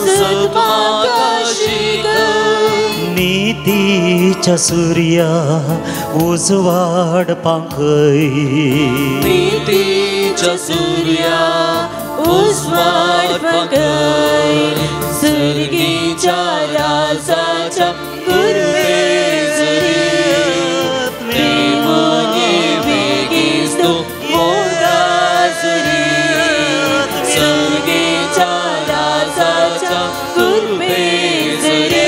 Speaker 3: सतमा काशी खै
Speaker 1: नीतीच्या सूर्या उजवाड पांखय
Speaker 3: नीतीच्या सूर्या उजवाड पांखय सर्गीच्या राजाच्या कुरपेजरी देवोन ये वेगिंस्तु मोगाजरी सर्गीच्या राजाच्या कुरपेजरी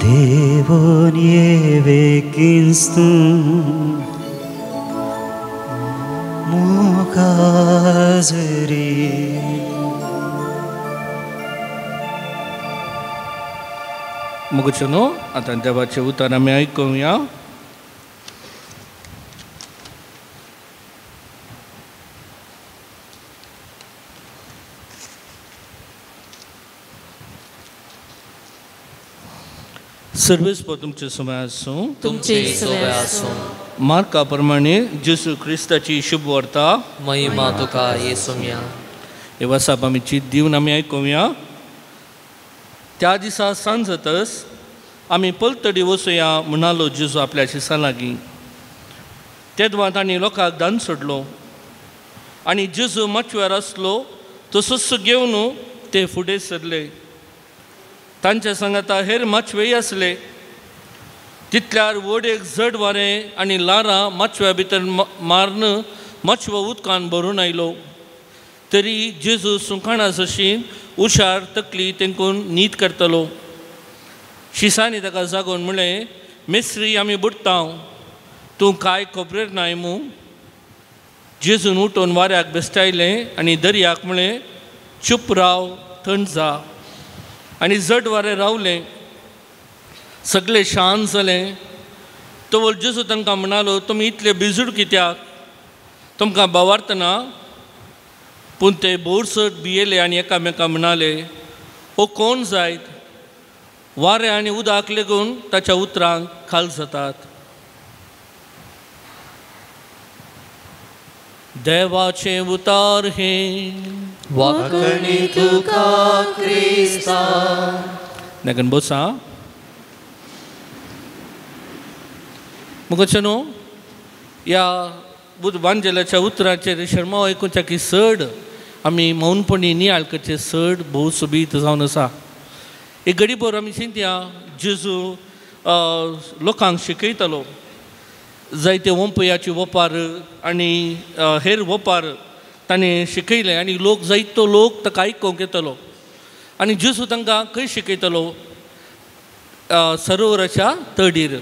Speaker 1: देवोन ये वेगिंस्तु मोगाजरी
Speaker 2: मुगचनो आता देवाचे उतार आमी ऐकूया सर्वेस्पर तुमचे समय आसूं
Speaker 3: तुमचे सवय आसूं
Speaker 2: मार्का प्रमाणे जेसू क्रिस्ताची शुभ वार्ता
Speaker 3: महिमा तुका येसुम्या
Speaker 2: हे वसाप आमी चीत दिवन आमी ऐकूया त्या दिसा सांजतस आमी पलतडी वचुया म्हणालो जेजू आपल्या शिसां लागीं तेदवा तांणी लोकांक दान सोडलो आनी जेजू मचव्यार आसलो तसोच घेवन ते फुडें सरले. तांच्या सांगाता हेर मचवेय आसले. तितल्यार वोडेक जड वारें आनी लारां मचव्या भितर मारन मचवो उदकान भरून आयलो. तरी जेजू सुकाणा जशीं हुशार तकली तेंकून न्हीद करतलो. शिसांनी ताका जागोवन म्हणलें, मेस्त्री आमी बुडटा, तूं कांय खबरेर नाय मू. जेजून उठून वाऱ्याक बेस्टायलें आनी दर्याक म्हणलें, चूप राव, थंड जा. आनी जड वारें रावलें. सगळें शांत जालें. तोवर जेजू तांकां म्हणालो, तुमी इतले बिजूड कित्याक? तुमकां बावारतना? पूण ते बोरसट भियेले आनी एकामेकां म्हणाले, ओ कोण जायत? वारें आनी उदक लेगून ताच्या उतरांक खाल जातात. देवाचे उतार हे
Speaker 3: वाकणी तुका क्रिस्ता.
Speaker 2: नेगन बोसा मुगोचनो या बुध बांजेलाच्या उतराचेर शर्मा ऐकूच्या की सड आमी मौनपणी नियाळ करचे सड भोव सोबीत जावन आसा. एक घडीभर आमी चिंतया जेजू लोकांक शिकयतालो. जायते वंपयाचे वपार आनी हेर वपार ताणें शिकयले आनी लोक जायतो लोक ताका आयकोंक येतालो. आनी जेजू तांकां खंय शिकयतालो? सरोवराच्या तडीर.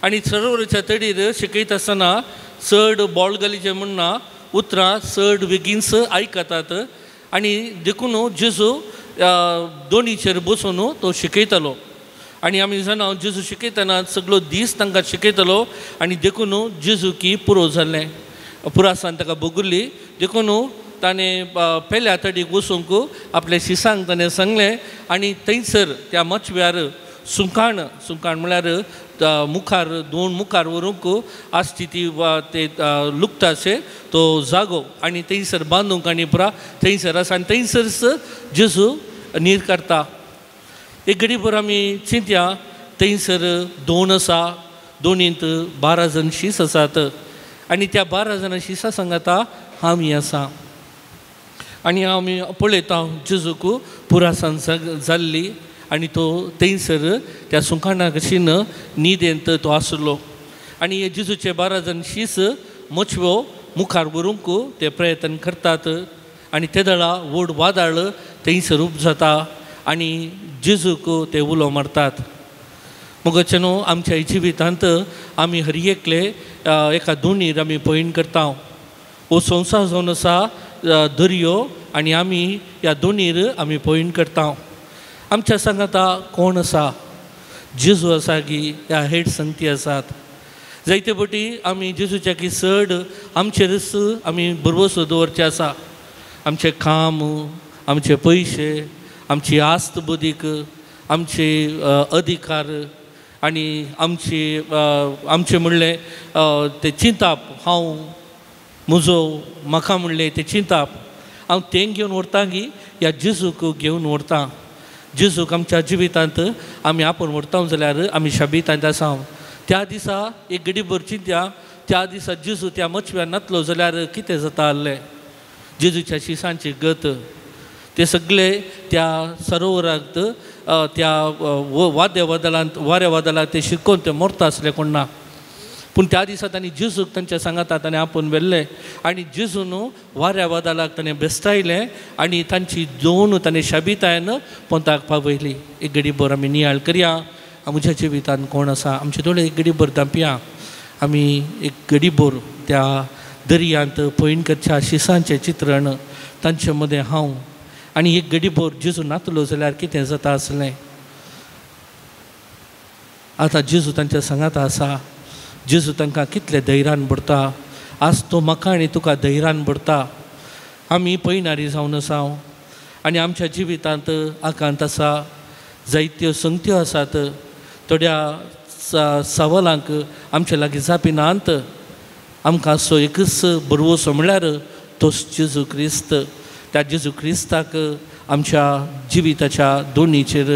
Speaker 2: आनी सरोवराच्या तडीर शिकयता आसतना चड बोळ घालीचें म्हणना, उतरां चड बेगीनच आयकतात. आनी देखून जेजू दोनीचेर बसून तो शिकयतालो. आनी आमी जाणा जेजू शिकयतना सगळो दीस तांकां शिकयतालो. आनी देखून जेजू की पुरो जाल्लें. पुरासान ताका भोगुल्ली. देखून ताणें पेल्या तडीक वचूंक आपल्या शिसांक ताणें सांगलें. आनी थंयसर त्या मचव्यार सुकाण म्हळ्यार मुखार दोन मुखार व्हरूंक आसची ती ते लुकताशे तो जागो आनी थंयसर बांदूंक आनी पुरा थंयसर आसा. आनी थंयसरच जेजू न्हीद करता. एक घडीभर आमी चिंतया थंयसर दोन आसा. दोनींत 12 जण शीस आसात. आनी त्या 12 जाणां शिसा सांगाता आमी आसा. आनी आमी पळयता जेजूक पुरासान जाल्ली आनी तो थंयसर त्या सुकाणा कशीन न्हिदेंत तो आसलो. आनी हे जेजूचे 12 जण शीस मचवो मुखार व्हरूंक ते प्रयत्न करतात. आनी ते दळा व्हड वादळ थंयसर जाता आनी जेजूक ते उलो मारतात. मुगोचनो आमच्या जिवितांत आमी हर एकले एका दोनीर आमी पयण करता. हो संवसार जावन आसा दर्यो आनी आमी ह्या दोनीर आमी पयण करता. आमच्या सांगाता कोण आसा? जेजू आसा की ह्या हेड संगती आसात. जायते फावटी आमी जेजूच्या की चड आमचेरच आमी भरवसो दवरचे आसा. आमचे काम, आमचे पयशे, आमची आस्त बुदीक, आमचे अधिकार आनी आमचे म्हणलें ते चिंताप. हांव म्हजो म्हाका म्हणलें तें चिंताप हांव तें घेवन व्हरतां की ह्या जेजूक घेवन व्हरतां. जेजूक आमच्या जिवितांत आमी आपूण व्हरता जाल्यार आमी शाबितांत आसा. त्या दिसा एक घडीभर चिंतया त्या दिसा जेजू त्या मचव्यान नातलो जाल्यार कितें जाता आसलें? जेजूच्या शिसांची गत ते सगळे त्या सरोवरांत त्या वाऱ्या वादळांत ते शिकोवन ते मरता आसले कोण ना. पूण त्या दिसा तांणी जेजूक तांच्या सांगाता ताणें आपूण व्हेल्लें आनी जेजून वाऱ्या वादळाक ताणें बेस्तायलें आनी तांची दोन ताणें शाबितायन पोंताक पावयली. एक घडीभर आमी नियाळ करया म्हज्या जिवितांत कोण आसा. आमचे दोळे एक घडीभर धांपया. आमी एक घडीभर त्या दर्यांत पयण करच्या शिसांचें चित्रण तांचे मदें हांव आनी एक घडीभर जेजू नातलो जाल्यार कितें जाता आसलें. आतां जेजू तांच्या सांगाता आसा. जेजू तांकां कितले धैर्यान भरता. आज तो म्हाका आनी तुका धैर्यान भरता. आमी पयणारी जावन आसा आनी आमच्या जिवितांत आकांत आसा. जायत्यो संगत्यो आसात. थोड्या सवालांक आमचे लागीं जापिनांत आमकां असो एकच बरवसो म्हळ्यार तोच जेजू क्रिस्त. त्या जेजू क्रिस्ताक आमच्या जिविताच्या दोनीचेर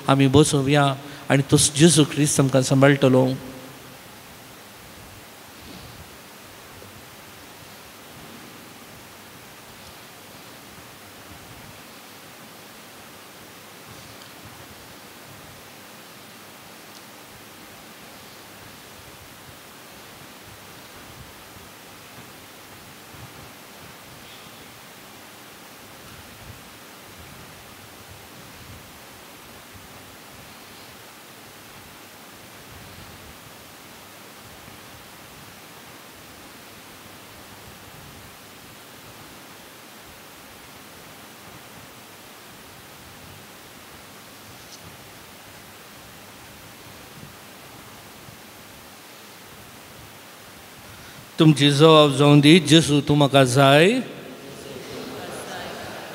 Speaker 2: आमी बसोवया आनी तोच जेजू क्रिस्त आमकां सांबाळटलो. तुमची जबाब जावन दी जेसू तूं म्हाका जाय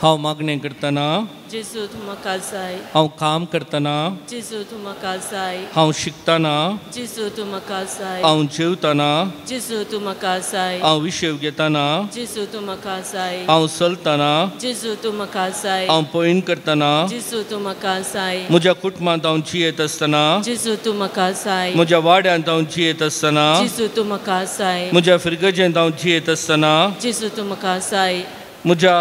Speaker 2: हांव मागणें करतना
Speaker 4: जेसू तूं म्हाका जाय
Speaker 2: हांव काम करतना
Speaker 4: जेसू तूं म्हाका जाय
Speaker 2: हांव शिकतना
Speaker 4: जेसू तूं म्हाका जाय
Speaker 2: हांव जेवतना
Speaker 4: जेसू तूं म्हाका जाय
Speaker 2: हांव विशेव घेतना
Speaker 4: जेसू तूं म्हाका जाय
Speaker 2: हांव चलतना
Speaker 4: जेसू तूं म्हाका जाय
Speaker 2: हांव पळीन करतना
Speaker 4: जेसू तूं म्हाका जाय
Speaker 2: म्हज्या कुटुंबांत हांव जियेत आसतना
Speaker 4: जेसू तूं म्हाका जाय
Speaker 2: म्हज्या वाड्यांत हांव जियेत आसतना
Speaker 4: जेसू तूं म्हाका जाय
Speaker 2: म्हज्या फिरगजेंत हांव जियेत आसतना
Speaker 4: जेसू तूं म्हाका जाय
Speaker 2: म्हज्या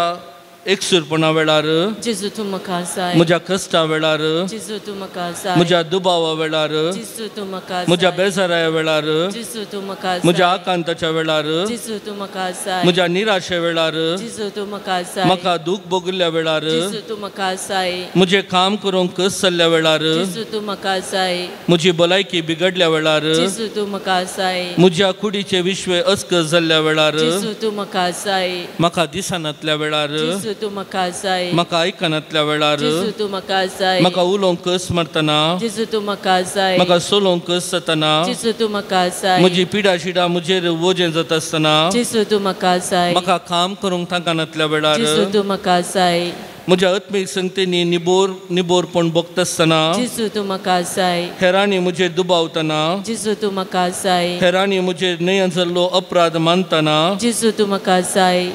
Speaker 2: एकसुरपणा वेळार
Speaker 4: जेसू तूं म्हाका जाय
Speaker 2: म्हज्या कश्टा वेळार
Speaker 4: जेसू तूं म्हाका जाय
Speaker 2: म्हज्या दुबावा वेळार
Speaker 4: जेसू तूं म्हाका
Speaker 2: म्हज्या
Speaker 4: जाय
Speaker 2: बेजाराया वेळार
Speaker 4: जेसू तूं म्हाका
Speaker 2: म्हज्या
Speaker 4: जाय
Speaker 2: आकांताच्या वेळार
Speaker 4: जेसू तूं म्हाका जाय
Speaker 2: म्हज्या निराशे वेळार
Speaker 4: जेसू तूं म्हाका जाय
Speaker 2: म्हाका दूख भोगिल्ल्या वेळार
Speaker 4: जेसू तूं म्हाका जाय
Speaker 2: म्हजें काम करूंक कस जाल्ल्या वेळार
Speaker 4: जेसू तूं म्हाका जाय
Speaker 2: म्हजी भलायकी बिगडल्या वेळार
Speaker 4: जेसू तूं म्हाका जाय
Speaker 2: म्हज्या कुडीचे विश्वे अस्कस जाल्ल्या वेळार
Speaker 4: जेसू तूं म्हाका जाय
Speaker 2: म्हाका दिसनातल्या वेळार
Speaker 4: जेसू तूं म्हाका जाय
Speaker 2: म्हाका आयकनातल्या वेळार
Speaker 4: जेसू तूं म्हाका जाय
Speaker 2: म्हाका उलोवंक कस मारतना
Speaker 4: जेसू तूं म्हाका जाय
Speaker 2: म्हाका सोलोवंक कस जातना
Speaker 4: जेसू तूं म्हाका जाय
Speaker 2: म्हजी पिडा शिडा म्हजेर वोजें जाता आसतना
Speaker 4: जेसू तूं म्हाका जाय
Speaker 2: म्हाका काम करूंक तांकानातल्या वेळार
Speaker 4: जेसू तूं म्हाका जाय
Speaker 2: म्हज्या आत्मीक संगतींनी निबोरपण भोगता आसतना
Speaker 4: जेसू तूं म्हाका जाय
Speaker 2: हेरांनी म्हजेर दुबावतना
Speaker 4: जेसू तूं म्हाका जाय
Speaker 2: हेरांनी म्हजेर न्हय जाल्लो अपराध मानतना
Speaker 4: जेसू तूं म्हाका जाय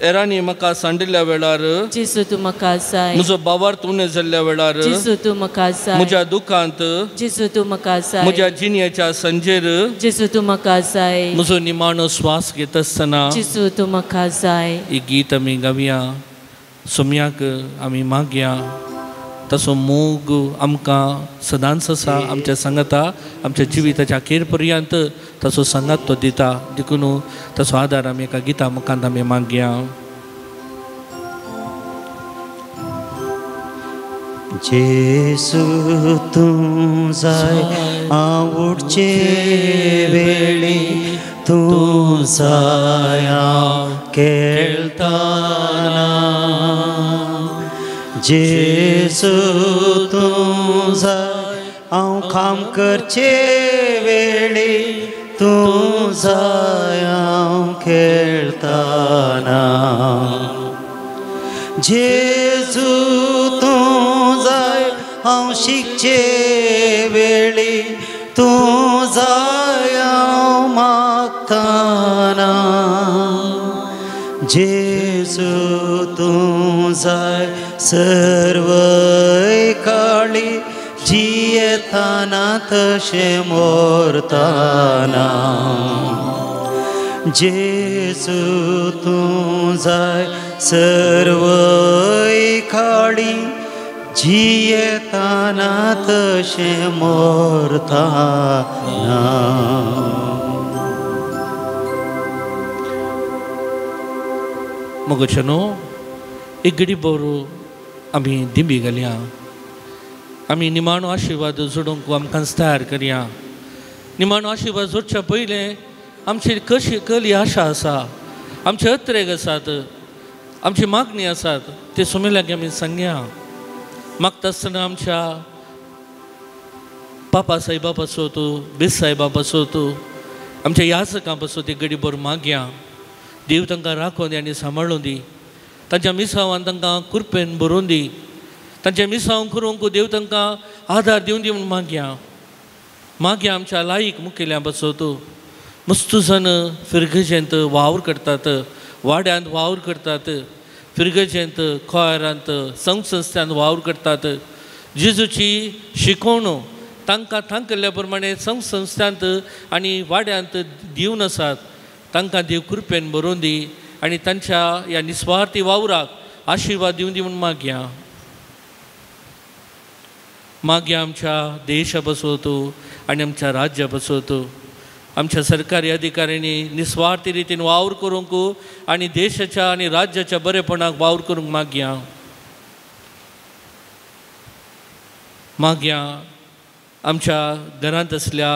Speaker 2: हेरांनी म्हाका सांडिल्ल्या वेळार
Speaker 4: जेसू तूं म्हाका जाय
Speaker 2: म्हजो बावार्थ उणें जाल्ल्या वेळार
Speaker 4: जेसू तूं म्हाका जाय
Speaker 2: म्हज्या दुखांत
Speaker 4: जेसू तूं म्हाका जाय
Speaker 2: म्हज्या जिणेच्या संजेर
Speaker 4: जेसू तूं म्हाका जाय
Speaker 2: म्हजो निमाणो स्वास घेत आसतना
Speaker 4: जेसू तूं म्हाका जाय
Speaker 2: ही गीत आमी गावया सोम्याक आमी मागया तसो मोग आमकां सदांच आसा आमच्या सांगाता आमच्या जिविताच्या अखेर पर्यंत तसो सांगात तो दिता देखून तसो आदार आमी एका गिता मुखांत आमी मागया
Speaker 1: जेसू तूं जाय हांव उठचे वेळी तूं जाय हांव खेळटाना जेसू तूं जाय हांव काम करचे वेळी तूं जाय हांव खेळटाना जेसू तूं जाय हांव शिकचे वेळी तूं जाय हांव मागताना जेसू तूं जाय सर्व काळी जियेताना तशें मोरताना जेसू तूं जाय सर्व काळी जियेताना तशें मोरताना
Speaker 2: मोगोचनो एक घडी बरो आमी दिंबी घालया आमी निमाणो आशिर्वाद जोडूंक आमकां तयार करया निमाणो आशिर्वाद जोडच्या पयलें आमची कसली आशा आसा आमचे अत्रेक आसात आमची मागणी आसात ते सोमेल्याक आमी सांगया मागता आसतना आमच्या पापा साहेबा पासो तूं बेस साहेबा पासो तूं आमच्या याचकां पासो ती घडी बरो मागया देव तांकां राखून दी आनी सांबाळून दी तांच्या मिसांवान तांकां कुरपेन भरोवन दी तांचे मिसांव करूंक देव तांकां आदार दिवन दी म्हूण मागया आमच्या लायक मुखेल्या पासो तूं मस्त जण फिरगजेंत वावर करतात वाड्यांत वावर करतात फिरगजेंत खोयरांत संस्थांत वावर करतात जेजूची शिकवण तांकां केल्ल्या प्रमाणे संस्थांत आनी वाड्यांत दिवन आसात तांकां देव कृपेन बरोवन दी आनी तांच्या ह्या निस्वार्थी वावराक आशिर्वाद दिवन दी म्हूण मागया आमच्या देशा पासो तूं आनी आमच्या राज्या पासो तूं आमच्या सरकारी अधिकाऱ्यांनी निस्वार्थी रितीन वावर करूंक आनी देशाच्या आनी राज्याच्या बरेपणाक वावर करूंक मागया आमच्या घरांत असल्या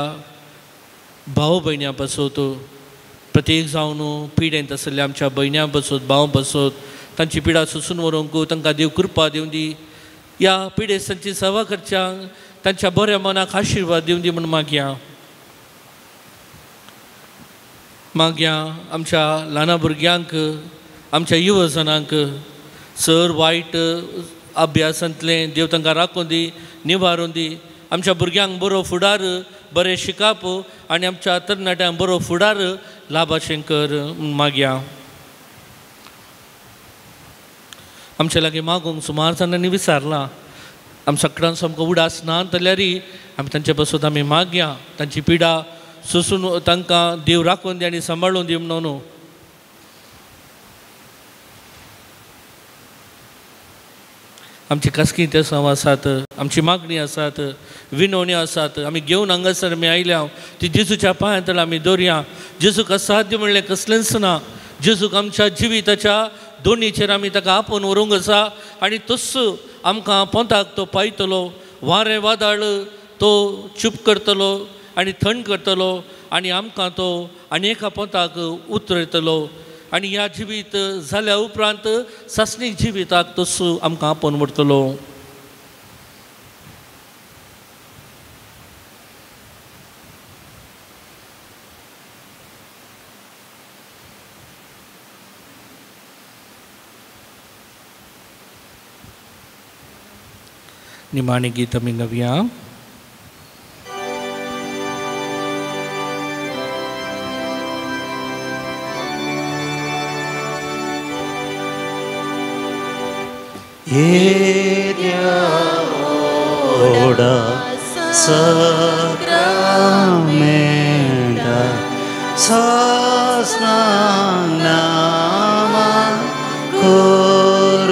Speaker 2: भाव भयण्यां पासो तूं प्रत्येक जावन पिडेंत आसलेल्या आमच्या भयण्यां पासोत भाव पासोत तांची पिडा सुसून व्हरूंक तांकां देव कृपा दिवन दी ह्या पिडेस तांची सेवा करच्यांक तांच्या बऱ्या मनाक आशिर्वाद दिवन दी म्हूण मागया आमच्या ल्हान भुरग्यांक आमच्या युवजनांक सर वायट अभ्यासांतले देव तांकां राखून दी निवारून दी आमच्या भुरग्यांक बरो फुडार बरें शिकाप आनी आमच्या तरणाट्यांक बरो फुडार लाभाशें कर मागया आमचे लागीं मागूंक सुमार जाणांनी विचारलां आमी सकाळान सामको उडास ना जाल्यारय आमी तांचे पासून आमी मागया तांची पिडा सोसून तांकां देव राखून दी आनी सांबाळून दी म्हणून आमची कसकी ते सव आसात आमची मागणी आसात विनवणी आसात आमी घेवन हांगासर आमी आयल्या ती जेजूच्या पांयां आमी दवरया जेजूक असाध्य म्हणलें कसलेंच ना जेजूक आमच्या जिविताच्या दोनीचेर आमी ताका आपोवन व्हरूंक आसा आनी तस आमकां पोंताक तो पायतलो वारें वादळ तो चूप करतलो आनी थंड करतलो आनी आमकां तो आनी एका पोंताक उतरयतलो आनी ह्या जिवीत जाल्या उपरांत सासणीक जिविताक तसो आमकां आपोवन व्हरतलो निमाणी गीत आमी गावया
Speaker 1: Oda Sacramenta Sasnama Koroya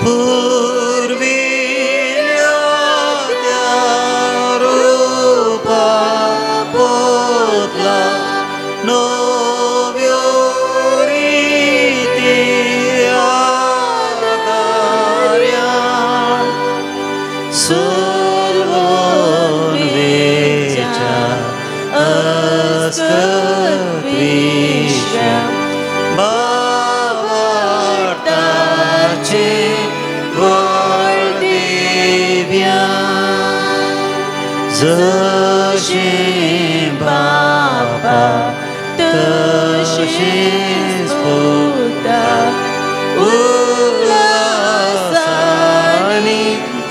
Speaker 1: Purvilya Rupa Potla No Zashem Baba Tashem Sputa Ulasani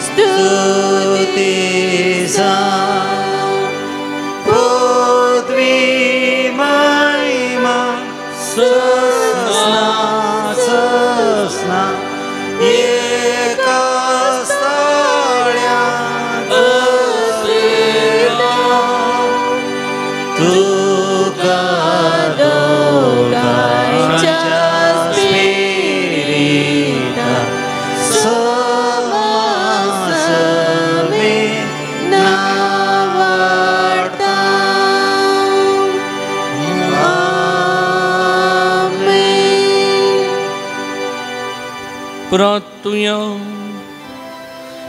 Speaker 1: Stutisa Podvi Maima Sasna Sasna
Speaker 2: तुया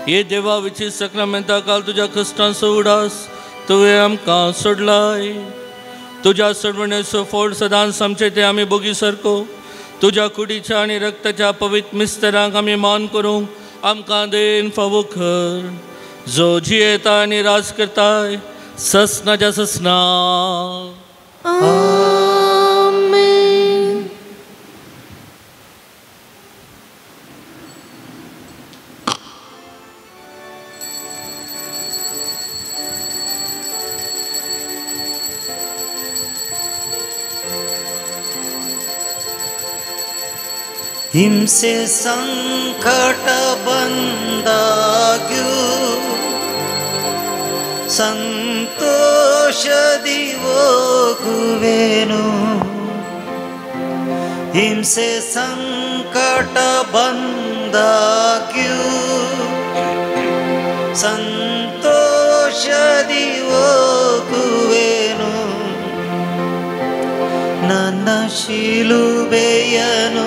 Speaker 2: ये देवा विची सक्रामेंता काल तुझ्या कष्टांचो उडास तुवें आमकां सोडलाय तुझ्या सोडवणेचो फोड सदांच आमचे ते आमी बोगी सारको तुझ्या कुडीच्या आनी रक्ताच्या पवित्र मिस्तरांक आमी मान करूंक आमकां देन फावो कर जो जियेता आनी राज करताय ससनाच्या ससना हिंसे संकट बंदाग्यू संतोष दिवो गुवेनु हिंसे संकट बंदाग्यू संतोष दिवो गुवेनु ನನ್ನ ಶಿಲುಬೆಯನು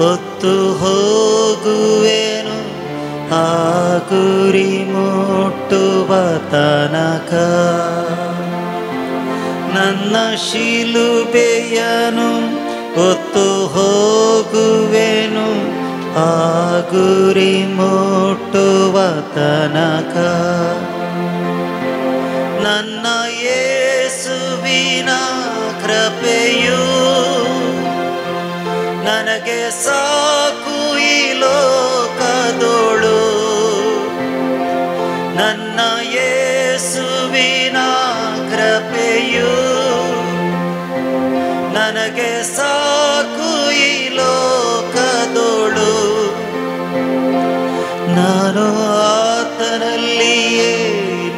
Speaker 2: ಹೊತ್ತು ಹೋಗುವೆನು ಆ ಗುರಿ ಮುಟ್ಟುವ ತನಕ ನನ್ನ ಶಿಲುಬೆಯನು ಹೊತ್ತು ಹೋಗುವೆನು ಆ ಗುರಿ ಮುಟ್ಟುವ ತನಕ ನನ್ನ ಯೇಸು
Speaker 1: ಯೇಸುವಿನ ಕೃಪೆಯು ನನಗೆ ಸಾಕು ಈ ಲೋಕದೋಳು. ನನ್ನ ಯೇಸುವಿನ ಕೃಪೆಯು ನನಗೆ ಸಾಕು ಈ ಲೋಕದೋಳು. ನಾನು ಆತನಲ್ಲಿಯೇ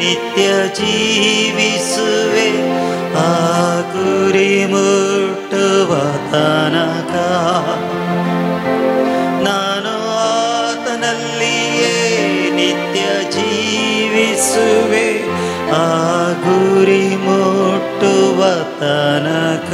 Speaker 1: ನಿತ್ಯ ಜೀವಿಸುವೆ, ಆ ಗುರಿ ಮುಟ್ಟುವ ತನಕ. ನಾನು ಆತನಲ್ಲಿಯೇ ನಿತ್ಯ ಜೀವಿಸುವೆ, ಆ ಗುರಿ ಮುಟ್ಟುವ ತನಕ.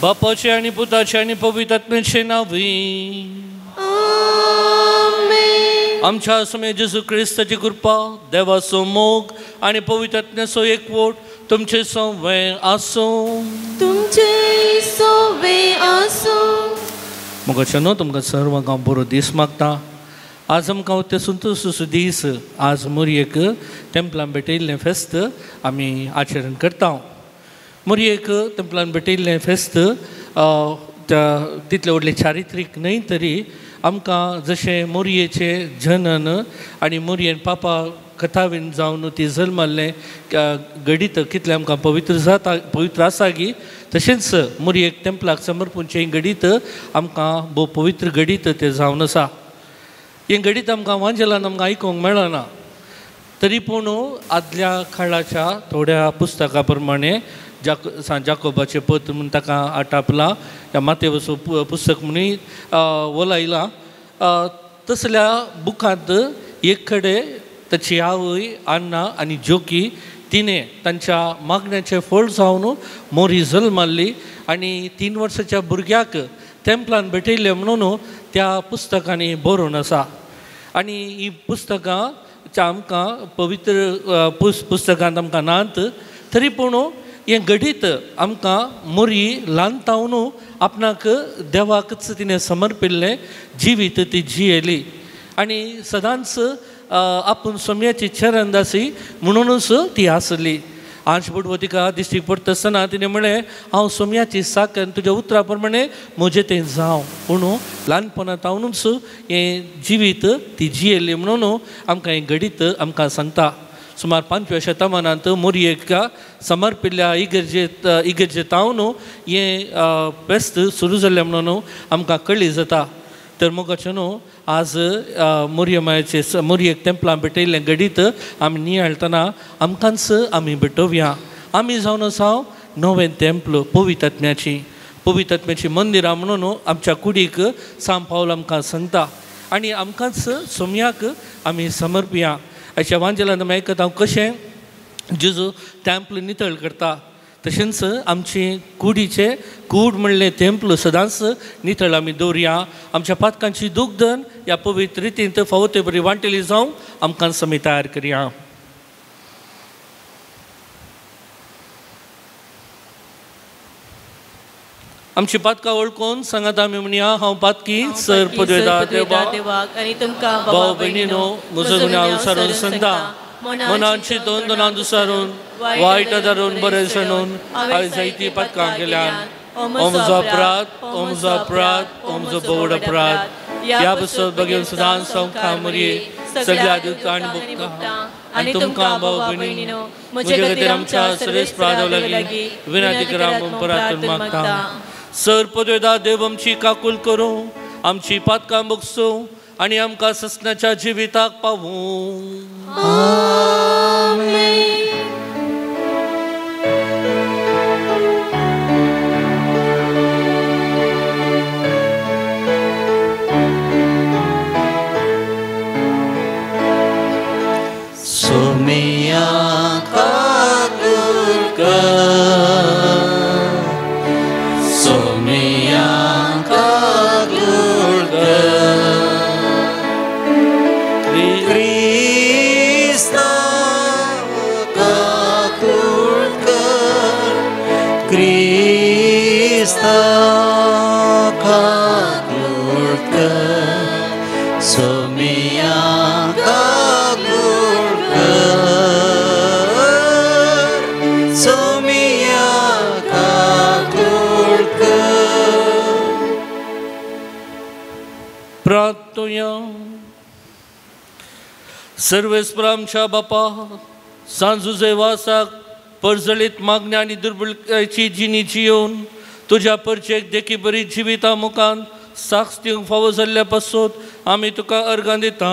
Speaker 2: बापाचे आणि पुताचे आणि पवित्र आत्म्याचे नावी आमच्या समय जेजू ख्रिस्ताची कृपा, देवाचो मोग आणि पवित्र आत्म्याचो एकवट तुमचे सवे आसो. मोगाच्यानो तुमकां सर्वांक हांव बरो दीस मागता. आज आमकां ते संतोष दीस, आज मोरयेक टेंपलान भेटयिल्लें फेस्त आमी आचरण करता. मोरयेक टेंपलान भेटयिल्लें फेस्त तितले व्हडले चारित्रीक न्हय, तरी आमकां जशें मोरयेचे जनन आनी मोरयेन पापा कथावीन जावन ती जल्माल्लें घडीत कितलें आमकां पवित्र आसा गी, तशेंच मोरयेक टेंपलाक समर्पूनचें घडीत आमकां भोव पवित्र घडीत तें जावन आसा. हें घडीत आमकां वांजेलान आमकां आयकूंक मेळना, तरी पूण आदल्या काळाच्या थोड्या पुस्तकां प्रमाणे जाकोबाचें पत्र म्हूण ताका आटापला, ह्या मातेवचो पुस्तक म्हणून वलायला. तसल्या बुकांत एक कडेन ताची आवय आन्ना आनी जोकी तिणें तांच्या मागण्याचें फळ जावन मोरी जल्माल्ली आनी 3 वर्साच्या भुरग्याक टेंपलान भेटयलें म्हणून त्या पुस्तकांनी बरोवन आसा. आनी ही पुस्तकां आमकां पवित्र पुस्तकांत आमकां नात, तरी पूण हें घडीत आमकां मोरी ल्हानतावन आपणाक देवाकच तिणें समर्पिल्लें जिवीत ती जियेली आनी सदांच आपूण सोम्याची चरणदासी म्हणूनच ती आसली. आज बुडवो तिका दिश्टी पडटा आसतना तिणें म्हळें, हांव सोम्याची साकन तुज्या उतरा प्रमाणे म्हजें तें जावं. पूण ल्हानपणांतावनूच हें जिवीत ती जियेली म्हणून आमकां हें घडीत आमकां सांगता. सुमार 5व्या शतमानांत मोरयेक समर्पिल्ल्या इगर्जेतावन हें फेस्त सुरू जाल्लें म्हणून आमकां कळ्ळी जाता. तर मोगाच्यानो आज मोरयेक टेंपलान भेटयल्लें घडीत आमी नियाळतना आमकांच आमी भेटोवया. आमी जावन आसा नवें तेंपल पवित्र आत्म्याची मंदिरां म्हणून आमच्या कुडीक सांत पावल आमकां सांगता आनी आमकांच सोम्याक आमी समर्पया. आयच्या वांजेलांत आमी आयकता कशें जेजू तेंपल नितळ करता तशेंच आमची कुडीचे कूड म्हणलें तेंपल सदांच नितळ आमी दवरया. आमच्या पातकांची दुग्धन ह्या पवित्र रितींत फावो ते बरी वांटेली जावं आमकां आमी तयार करया. आमची पातकां वळखून सांगात आमी म्हणया हांव पातकी सर पदवेदार देवाक
Speaker 4: आनी तुमकां
Speaker 2: भाव भयणीनो म्हजो गुन्यांव विसरून सांगता. मनान चिंतून दोनांत विसरून वायट धरून बरें सणून हांवें जायतीं पातकां केल्यान ओ म्हजो अपराध ओ म्हजो बोड अपराध ह्या बसत बगेन सदांच संवखां मरये सगळ्या दुखां आनी भुक्तां आनी तुमकां भाव भयणीनो म्हजे खातीर आमच्या सर्वेस्पराधो लागीं विनंती करा म्हूण परातून मागता. सर पदवेदार देव आमची काकूल करूं आमची पातकां बगसूं आनी आमकां ससनाच्या जिविताक पावूं.
Speaker 1: सोम्या काकूल कर सोम्या काकूल कर क्रिस्ता काकूल कर क्रिस्ता काकूल कर सोम्या
Speaker 2: प्रार्थना. सर्वेस्पर आमच्या बापा सांजुजे वासाक परजळीत मागण्या आनी दुर्बळाची जिणी जियोवन तुज्या परचेक देखी बरी जिविता मुखान साक्ष दिवंक फावो जाल्ल्या पासून आमी तुका अर्गां दिता.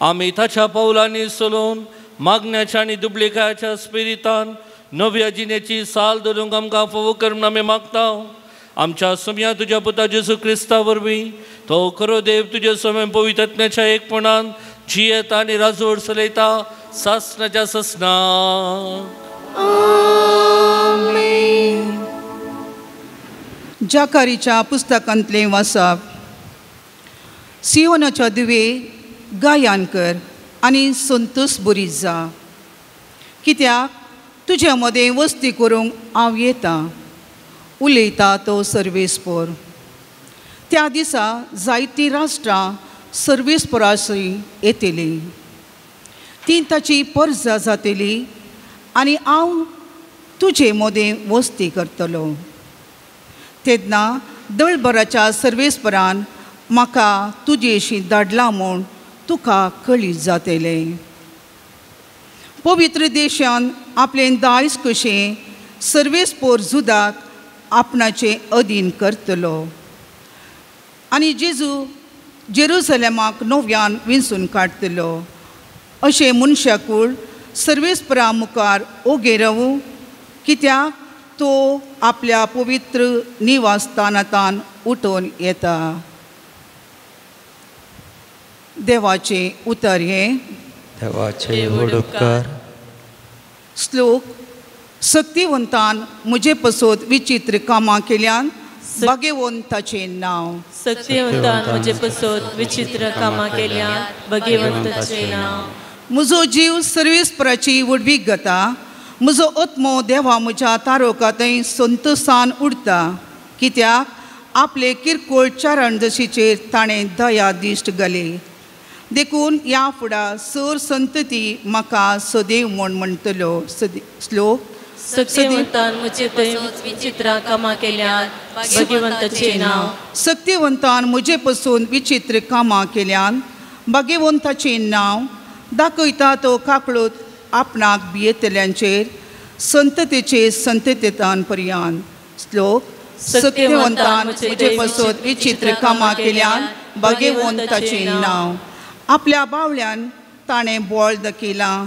Speaker 2: आमी ताच्या पावलांनी चलोवन मागण्याच्या आनी दुबळिकाच्या स्पिरितान नव्या जिणेची साल धरूंक आमकां फावो कर म्हूण आमी मागता. आमच्या सोम्या तुज्या पुता जेजू क्रिस्ता वरवीं तो खरो देव तुजे सोम्या पवित्र आत्म्याच्या एकपणान जियेता आनी राजवड चलयता सासनाच्या ससना.
Speaker 5: जाकारीच्या पुस्तकांतलें वाचप. सियोनाच्या दुवे गायन कर आनी संतोश बरी जा कित्याक तुज्या मदें वस्ती करूंक हांव येता उलयता तो सर्वेस्पर. त्या दिसा जायतीं राष्ट्रां सर्वेस्पराशी येतलीं ती ताची परजा जातली आनी हांव तुजे मदें वस्ती करतलो. तेन्ना दळभराच्या सर्वेस्परान म्हाका तुजेशी धाडलां म्हूण तुका कळीत जातलें. पवित्र देशान आपलें दायज कशें सर्वेस्पर जुदाक आपणाचे अधीन करतलो आनी जेजू जेरुसलेमाक नव्यान विंचून काडटलो अशें मनशाकूळ सर्वेस्परा मुखार ओगे रावूं कित्याक तो आपल्या पवित्र निवासस्थानांतल्यान उठून येता. देवाचे उतर हे
Speaker 1: देवाचे उपकार.
Speaker 5: श्लोक. शक्तिवंतान म्हजे पसोत विचित्र कामां केल्यान भाग्यवंताचें नांव.
Speaker 4: शक्तिवंतान म्हजे पसोत विचित्र कामां केल्यान भाग्यवंताचें नांव.
Speaker 5: म्हजो जीव सर्वेस्पराची वडवीक घाता म्हजो आत्मो देवा म्हज्या तारोकांतय संतोशान उरता कित्याक आपले किरकोळ चारणदशीचेर ताणें दया दिश्ट घाली. देखून ह्या फुडां सर संतती म्हाका सदैव म्हूण म्हणटलो. श्लोक.
Speaker 4: शक्तिवंतान म्हजे पसोत विचित्र कामां केल्यान भाग्यवंताचें नांव.
Speaker 5: शक्तिवंतान म्हजे पसून विचित्र कामां केल्यान भाग्यवंताचें नांव दाखयता तो काकळूत आपणाक भियेतल्यांचेर संततेचे संततेतान पर्यंत. श्लोक. सत्यवंतान म्हजे पसोत विचित्र कामां केल्यान भाग्यवंताचें नांव. आपल्या बावल्यान ताणें बोळ दाखयलां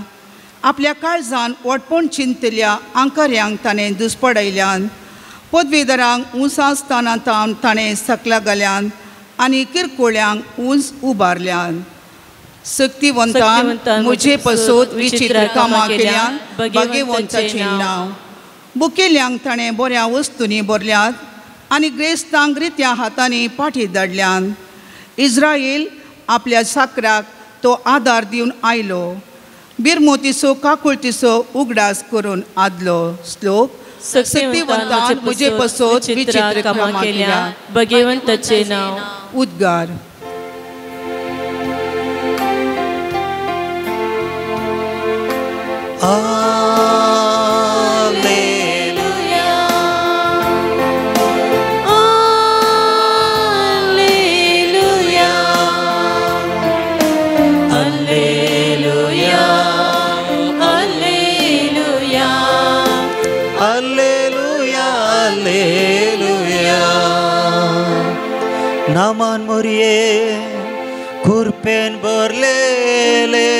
Speaker 5: आपल्या काळजान ओटपण चिंतल्या आंकार्यांक ताणें दुस्पडयल्यान पदवीधरांक उंचा आसतना ताणें सकला घाल्यान आनी किरकोळ्यांक उंच उबारल्यान सक्तिवंतान म्हजे पसोत विचित्र कामां केल्यान भाग्यवंताचें नांव बुकेल्यांक ताणें बऱ्या वस्तूंनी भरल्यात आनी ग्रेस्तांक रित्या हातांनी पाठी धाडल्यान इस्रायल आपल्या साकराक तो आदार दिवन आयलो बिरमोतीचो काकुळतीचो उगडास करून आदलो श्लोक सक्तिवंतान म्हजे पसोत विचित्र कामां केल्यान
Speaker 4: भाग्यवंताचें नांव
Speaker 5: उद्गार
Speaker 1: नामान मोरये खुरपेन भरलेले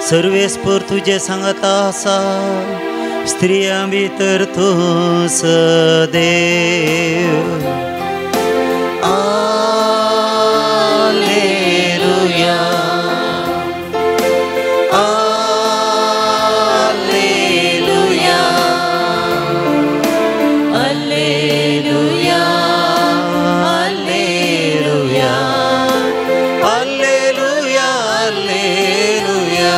Speaker 1: सर्वेस्पर तुझे सांगता आसा स्त्रियां भितर तूंच देव आलेलुया आलेलुया आलेलुया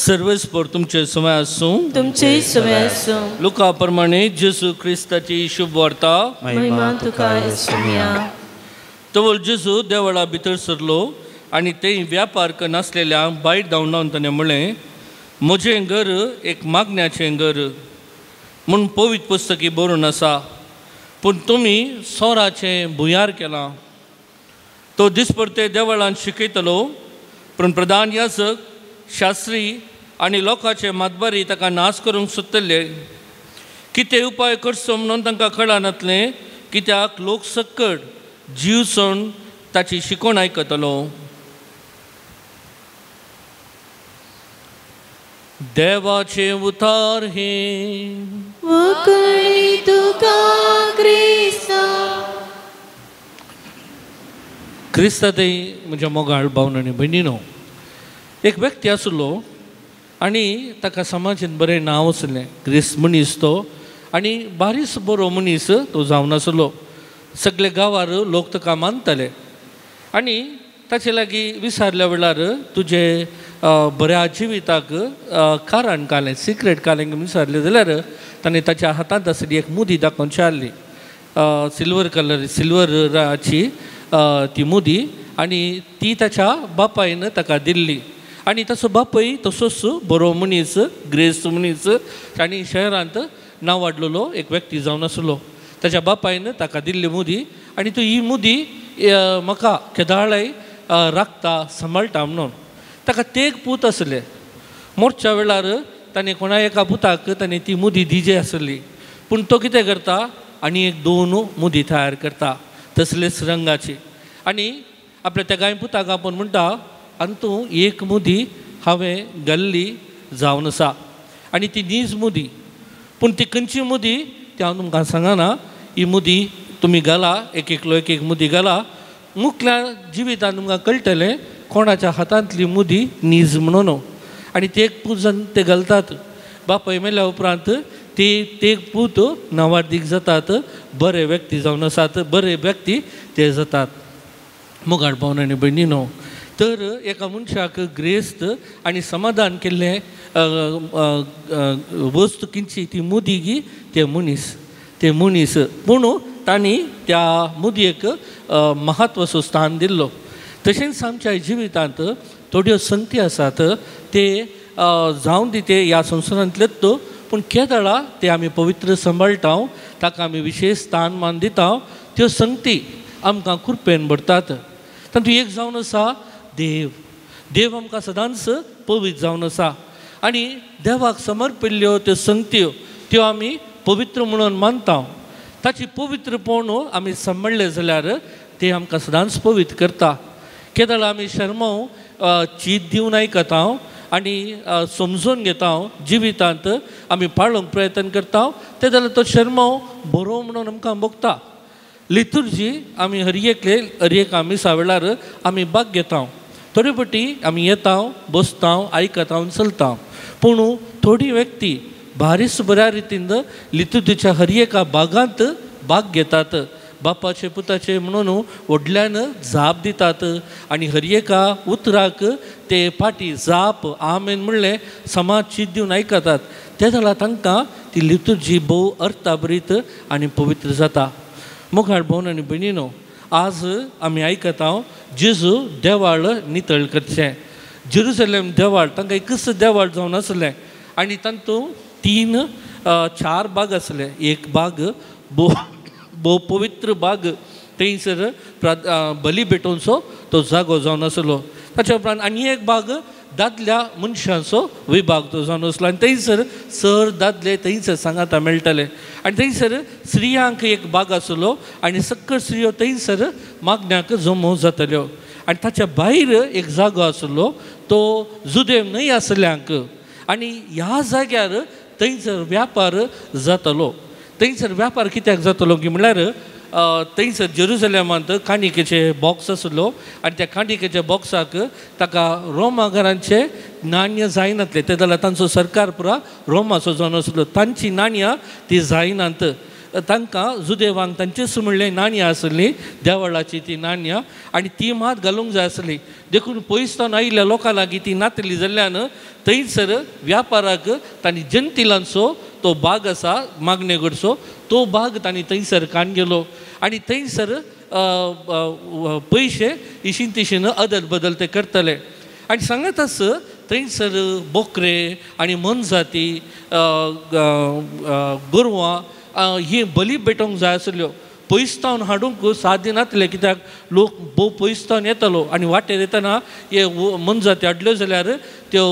Speaker 2: सर्वेस्पर तुमचे समय आसूं
Speaker 4: तुमचे समय आसूं
Speaker 2: लुका प्रमाणे जेजू क्रिस्ताची शुभ वार्ता
Speaker 4: महिमा तुका येसुया
Speaker 2: तवल जेजू देवळा भितर सरलो आनी ते व्यापार करनासलेल्यांक भायर धांवून ताणें म्हणलें म्हजें घर एक मागण्याचें घर म्हूण पवित्र पुस्तकी बरोवन आसा पूण तुमी सोराचें भुयार केलां तो दिसपरते देवळांत शिकयतलो पूण प्रधान याजक शास्त्री आनी लोकांचे मातबारी ताका नाश करूंक सोदतले कितें उपाय करचो म्हणून तांकां कळनातलें कित्याक लोक सकट जीव सोडून ताची शिकवण आयकतलो देवाचे उतार हे
Speaker 4: वखणी तुका क्रिस्ता
Speaker 2: क्रिस्तातय म्हज्या मोगाळ भावन आनी भयणीनो एक व्यक्ती आसलो आनी ताका समाजान बरें नांव आसलें ग्रेस मनीस तो आनी बारीस बरो मनीस तो जावन आसलो सगळे गांवार लोक ताका मानताले आनी ताचे लागीं विचारल्या वेळार तुजे बऱ्या जिविताक कारण कालें सिक्रेट कालें विचारलें जाल्यार ताणें ताच्या हातांत आसली एक मुदी दाखोवन चारली सिल्वराची ती मुदी आनी ती ताच्या बापायन ताका दिल्ली आनी ताचो बापूय तसोच बरो मनीस ग्रेस मनीस आनी शहरांत नांव वाडलेलो एक व्यक्ती जावन आसलो ताच्या बापायन ताका दिल्ली मुदी आनी तूं ही मुदी म्हाका केदाळाय राखता सांबाळटा म्हणून ताका तेग पूत आसले मोरच्या वेळार ताणें कोणा एका पुताक ताणें ती मुदी दिजे आसली पूण तो कितें करता आनी एक 2 मुदी तयार करता तसलेच रंगाची आनी आपल्या त्या गाय पुताक आपूण म्हणटा आनी तूं एक मुदी हांवें घाल्ली जावन आसा आनी ती नीज मुदी पूण ती खंयची मुदी ती हांव तुमकां सांगना ही मुदी तुमी घाला एक मुदी घाला मुखल्या जिवितांत तुमकां कळटलें कोणाच्या हातांतली मुदी नीज म्हणून आनी ते एक पूजन ते घालतात बापाय मेल्या उपरांत ते एक पूत नवार्दीक जातात बरे व्यक्ती जावन आसात बरे व्यक्ती ते जातात मोगाळ भावन आनी भयणीनो तर एका मनशाक ग्रेस्त आनी समाधान केल्लें वस्त खंयची ती मुदी गी ते मनीस पूण तांणी त्या मुदयेक महत्वाचो स्थान दिल्लो तशेंच आमच्या जिवितांत थोड्यो संगती आसात ते जावन दिते ह्या संवसारांतलेच पूण केदाळा ते आमी पवित्र सांबाळटा ताका आमी विशेश स्थान मान दिता त्यो संगती आमकां कृपेन भरतात तातूंत एक जावन आसा देव आमकां सदांच पवित्र जावन आसा आनी देवाक समर्पिल्ल्यो त्यो संगत्यो त्यो आमी पवित्र म्हणून मानता ताची पवित्रपण आमी सांबाळ्ळे जाल्यार ते आमकां सदांच पवित्र करता केदळ आमी शर्माव चीत दिवन आयकता आनी समजून घेता जिवितांत आमी पाळूंक प्रयत्न करता ते जाल्यार तो शर्माव बरो म्हणून आमकां भोगता. लितुर्जी आमी हर एक मिसा वेळार आमी भाग घेता. थोडे फावटी आमी येता बसता आयकता चलता. पूण थोडी व्यक्ती भारीच बऱ्या रितीन लितुर्जीच्या हर एका भागांत भाग घेतात. बापाचे पुताचे म्हणून व्हडल्यान जाप दितात आनी हर एका उतराक ते फाटी जाप आमेन म्हणलें समाज चीत दिवन आयकतात. ते जाल्यार तांकां ती लितुर्जी भोव अर्थाभरीत आनी पवित्र जाता. मुखार भोवन आनी भयणीनो, आज आमी आयकता जेजू देवाळ नितळ करचें. जेरुसलेम देवाळ तांकां एकच देवाळ जावन आसलें आनी तातूंत 4 भाग आसले. एक भाग भोव पवित्र भाग, थंयसर बली भेटोवचो तो जागो जावन आसलो. ताच्या उपरांत आनी एक भाग दादल्या मनशांचो विभाग तो जावन आसलो आनी थंयसर सर दादले थंयसर सांगाता मेळटाले. आनी थंयसर स्त्रियांक एक भाग आसलो आनी सकयल स्त्रियो थंयसर मागण्याक जमो जातल्यो. आनी ताच्या भायर एक जागो आसलो तो जुदेव न्हय आसल्यांक. आनी ह्या जाग्यार थंयसर व्यापार जातालो. थंयसर व्यापार कित्याक जातालो की म्हळ्यार थंयसर जेरुसलेमांत काणिकेचे बॉक्स आसलो आनी त्या काणिकेच्या बॉक्साक ताका रोमाघरांचे नाण्य जायनातले. ते जाल्यार तांचो सरकार पुरा रोमाचो जावन आसलो. तांची नाण्यां ती जायनात. तांकां जुदेवांक तांचेच म्हणलें नाण्यां आसलीं देवाळाची ती नाण्यां आनी ती मात घालूंक जाय आसली. देखून पयसतान आयिल्ल्या लोकां लागीं ती नातली जाल्ल्यान थंयसर व्यापाराक तांणी जंतिलांचो तो भाग आसा मागणे कडचो तो भाग तांणी थंयसर काण गेलो आनी थंयसर पयशे इशीन तिशीन अदल बदल ते करतले. आनी सांगत आस थंयसर बोकरे आनी मनजाती गोरवां ही बली भेटोवंक जाय आसल्यो. पयसतावन हाडूंक सादी नासले कित्याक लोक भोव पयसतावन येतालो आनी वाटेर येतना हे मनजाती हाडल्यो जाल्यार त्यो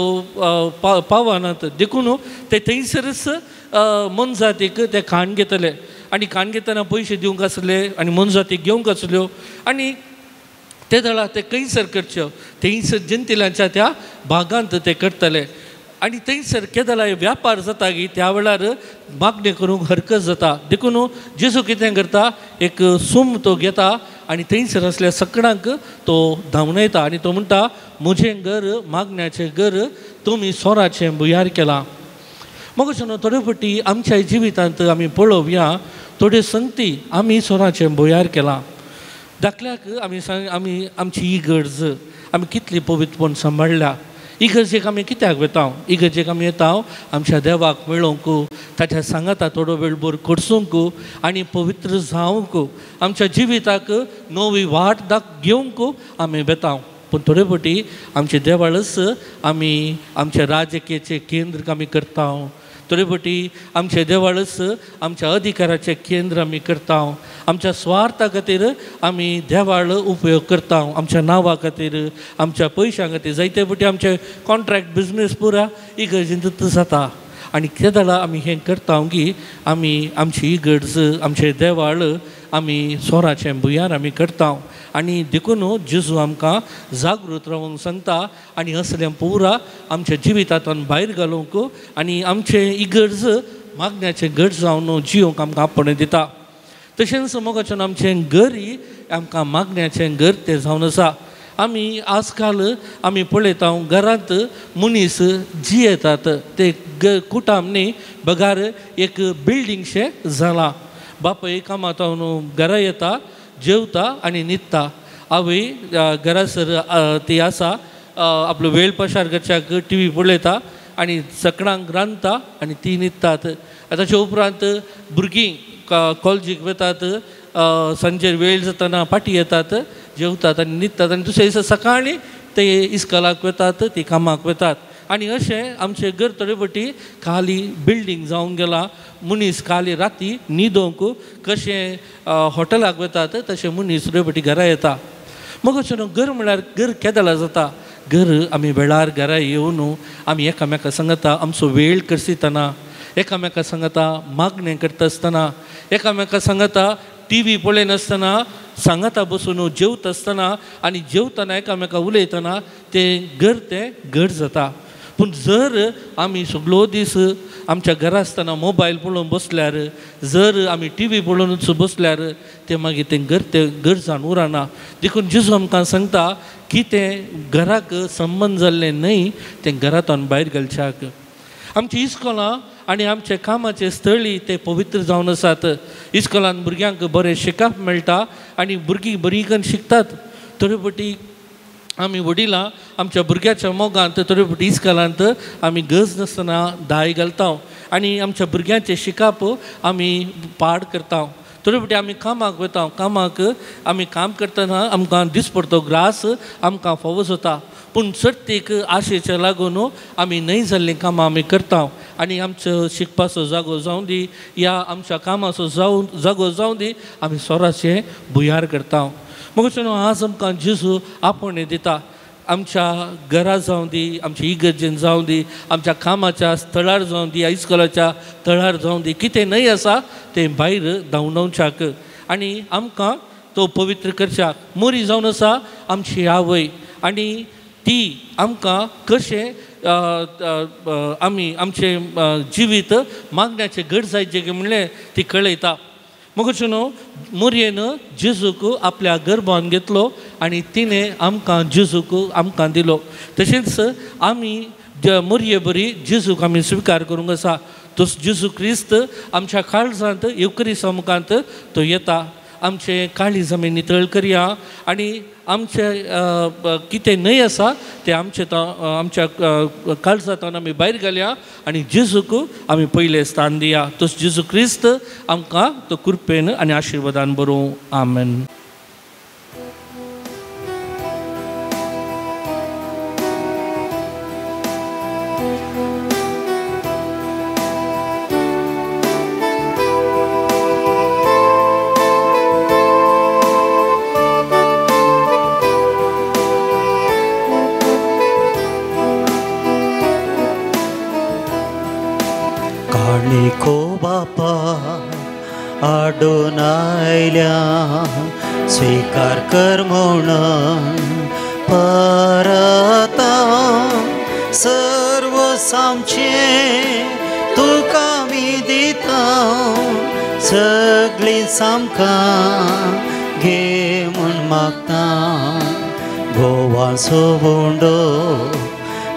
Speaker 2: पावनात. देखून ते थंयसरच मनजातीक ते खाण घेतले आनी खाण घेतना पयशे दिवंक आसले आनी मनजातीक घेवंक आसल्यो आनी ते जाल्यार ते खंयसर करच्यो थंयसर जंतिलांच्या त्या भागांत ते करतले. आनी थंयसर केदला व्यापार जाता की त्या वेळार मागणी करूंक हरकत जाता. देखून जेजू कितें करता एक सूम तो घेता आनी थंयसर असल्या सगळ्यांक तो धांवनयता आनी तो म्हणटा म्हजें घर मागण्याचें घर तुमी सोराचें बुयार केलां. मगो थोडे फावटी आमच्या जिवितांत आमी पळोवया थोड्यो संगती आमी सोराचें बुयार केलां. दाखल्याक आमी आमची इगर्ज आमी कितली पवित्रपण सांबाळल्या. इगर्जेक आमी कित्याक वता? इगर्जेक आमी येता आमच्या देवाक मेळोवंक, ताच्या सांगाता थोडो वेळ भर करसूंक आनी पवित्र जावंक, आमच्या जिविताक नवी वाट घेवंक आमी वेता. पूण थोडे फावटी आमचे देवाळच आमी आमच्या राजकीयेचें केंद्र आमी करता. थोडे फावटी आमचे देवाळच आमच्या अधिकाराचें केंद्र आमी करता. आमच्या स्वार्था खातीर आमी देवाळ उपयोग करता. आमच्या नांवा खातीर, आमच्या पयशां खातीर. जायते फावटी आमचे कॉन्ट्रॅक्ट बिजनेस पुरा इगर्जेंत जाता. आनी ते जाल्यार आमी हें करता की आमी आमची इगर्ज आमचें देवाळ आमी सोराचें बुयार आमी करता. आनी देखून जेजू आमकां जागृत रावंक सांगता आनी असलें पुरा आमच्या जिवितांतल्यान भायर घालूंक आनी आमचें इगर्ज मागण्याचें घर जावन जियोंक आमकां आपण दिता. तशेंच मोगाच्यान आमचें घरय आमकां मागण्याचें घर तें जावन आसा. आमी आजकाल आमी पळयता घरांत मनीस जियेतात ते कुटाम न्ही बगार एक बिल्डींगशें जालां. बापाय कामांत घरा येता, जेवता आनी न्हिदता. आवय घरासर ती आसा आपलो वेळ पसार करच्याक टी व्ही पळयता आनी सकाळांक रांदता आनी ती न्हिदतात. ताच्या उपरांत भुरगीं कॉलेजीक वतात, सांजेर वेळ जातना फाटी येतात, जेवतात आनी न्हिदतात आनी दुसरे दिसा सकाळीं ते इस्कॉलाक वतात, ती कामाक वतात. आनी अशें आमचें घर थोडे फावटी खाली बिल्डींग जावन गेलां. मनीस खाली राती न्हिदोंक कशें हॉटेलाक वतात तशें मनीस थोडे फावटी घरा येता. मग अशें घर म्हळ्यार घर केदला जाता. घर आमी वेळार घरा येवन आमी एकामेका सांगता आमचो वेळ करसितना, एकामेका सांगता मागणें करता आसतना, एकामेका सांगता टी व्ही पळयनासतना सांगाता बसून जेवत आसतना आनी जेवतना एकामेका उलयतना तें घट जाता. पूण जर आमी सगळो दीस आमच्या घरा आसतना मोबायल पळोवन बसल्यार, जर आमी टी व्ही पळोवनूच बसल्यार तें मागीर तें घर जावन उरना. देखून जेजू आमकां सांगता की तें घराक संबंद जाल्लें न्हय, तें घरांतून भायर घालच्याक. आमची इस्कॉलां आनी आमचे कामाचे स्थळी ते पवित्र जावन आसात. इस्कॉलांत भुरग्यांक बरें शिकप मेळटा आनी भुरगीं बरीं करून शिकतात. तरेपटी आमी वडिलां आमच्या भुरग्याच्या मोगांत तरेपटी इस्कॉलांत आमी गरज नासतना दाय घालता आनी आमच्या भुरग्यांचे शिकप आमी पाड करता. तरेपटी आमी कामाक वता, कामाक आमी काम करतना आमकां दिसपडतो ग्रास आमकां फावो जाता. पूण सर्तीक आशेचे लागून आमी न्हय जाल्लीं कामां आमी करता आनी आमचो शिकपाचो जागो जावं दी या आमच्या कामाचो जागो जावं दी आमी सोराचें बुयार करता. मग आज आमकां जेजू आपण दिता. आमच्या घरा जावं दी, आमच्या इगर्जेन जावं दी, आमच्या कामाच्या स्थळार जावं दी, इस्कॉलाच्या थळार जावं दी, कितें न्हय आसा तें भायर धांवडावच्याक आनी आमकां तो पवित्र करच्याक. मोरी जावन आसा आमची आवय आनी ती आमकां कशें आमी आमचें जिवीत मागण्याचें घट जायचें म्हणलें ती कळयता. मगोचनो मोरयेन जेजूक आपल्या गर्भान घेतलो आनी तिणें आमकां जेजूक आमकां दिलो. तशेंच आमी मोरये बरी जेजूक आमी स्विकार करूंक आसा. तो जेजू क्रिस्त आमच्या काळजांत येवकरीसा मुखांत तो येता. आमचे काळीज आमी नितळ करया आनी आमचे कितें न्हय आसा तें आमच्या काळजांतल्यान आमी भायर घालया आनी जेजूक आमी पयलें स्थान दिया. तो जेजू क्रिस्त आमकां तो कृपेन आनी आशिर्वादान बरोवं. आमेन.
Speaker 1: काळिको बापा आडून आयल्या स्वीकार कर म्हणून परत सर्व सामचे तुका मी दिता. सगळी सामकां घे म्हूण मागता. गोवाचो बोंडो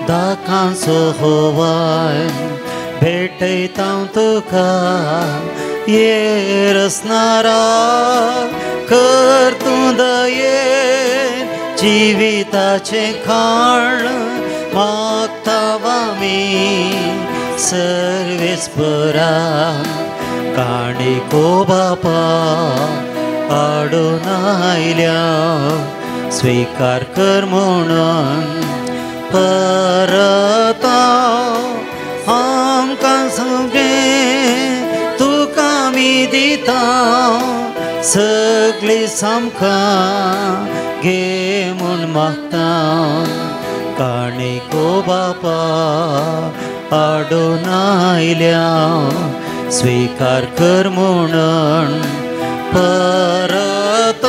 Speaker 1: दाकांचो होवाय भेटयता तुका येर असणारा. कर तूं दयेन जिविताचे खाण मागता आमी सर्वेस्परा. काणिको बापा आडून आयल्या स्वीकार कर म्हणून परत आमकां सगळें तुका मी दिता. सगळी सामकां घे म्हूण मागता. काणिको बापा आडून आयल्या स्वीकार कर म्हणून परत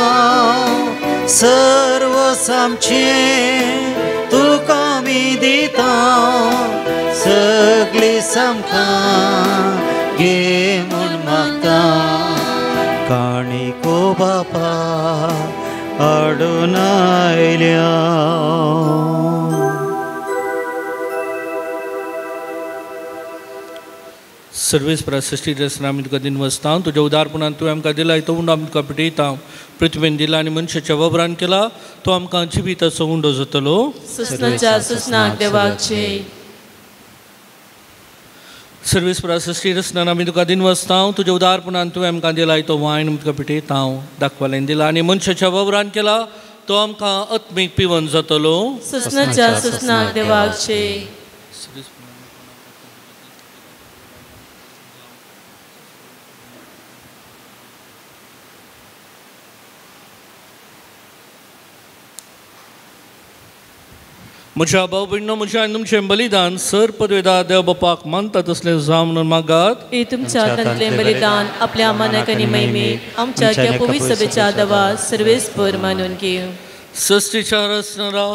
Speaker 1: सर्व सामचें तुका मी दिता. सगळी सामकां घे म्हूण मागता. काणिको बापा आडून आयल्या.
Speaker 2: सर्वेस्परा सृष्टी रचना आमी तुका दिन वसता. तुज्या उदारपणान तुवें आमकां दिला तो उंडो आमी तुका पिटयता. पृथ्वीन दिला आनी मनशाच्या वापरान केला तो आमकां जिविताचो उंडो जातलो.
Speaker 4: सुसनाच्या सुसनाक देवाक जय.
Speaker 2: सर्वेस्परा सृष्टी रचना आमी तुका दिन वसता. तुज्या उदारपणान तुवें आमकां दिला तो वायन आमी तुका पिटयता. दाखवालें दिला आनी मनशाच्या वापरान केला तो आमकां आत्मीक पिवण जातलो.
Speaker 4: सुसनाच्या सुसनाक देवाक जय.
Speaker 2: म्हज्या भाऊ भयणीनो, म्हजें आनी तुमचें बलिदान सर पदवेदार देव बापाक मानता तसलें जावं म्हणून मागात.
Speaker 4: हे तुमच्या तंतलें बलिदान आपल्या मनाक आनी मैमेक आमच्या त्या पवित्र सभेच्या दवा सर्वेस्पर मानून घेव.
Speaker 2: सृष्टीच्या रचणारा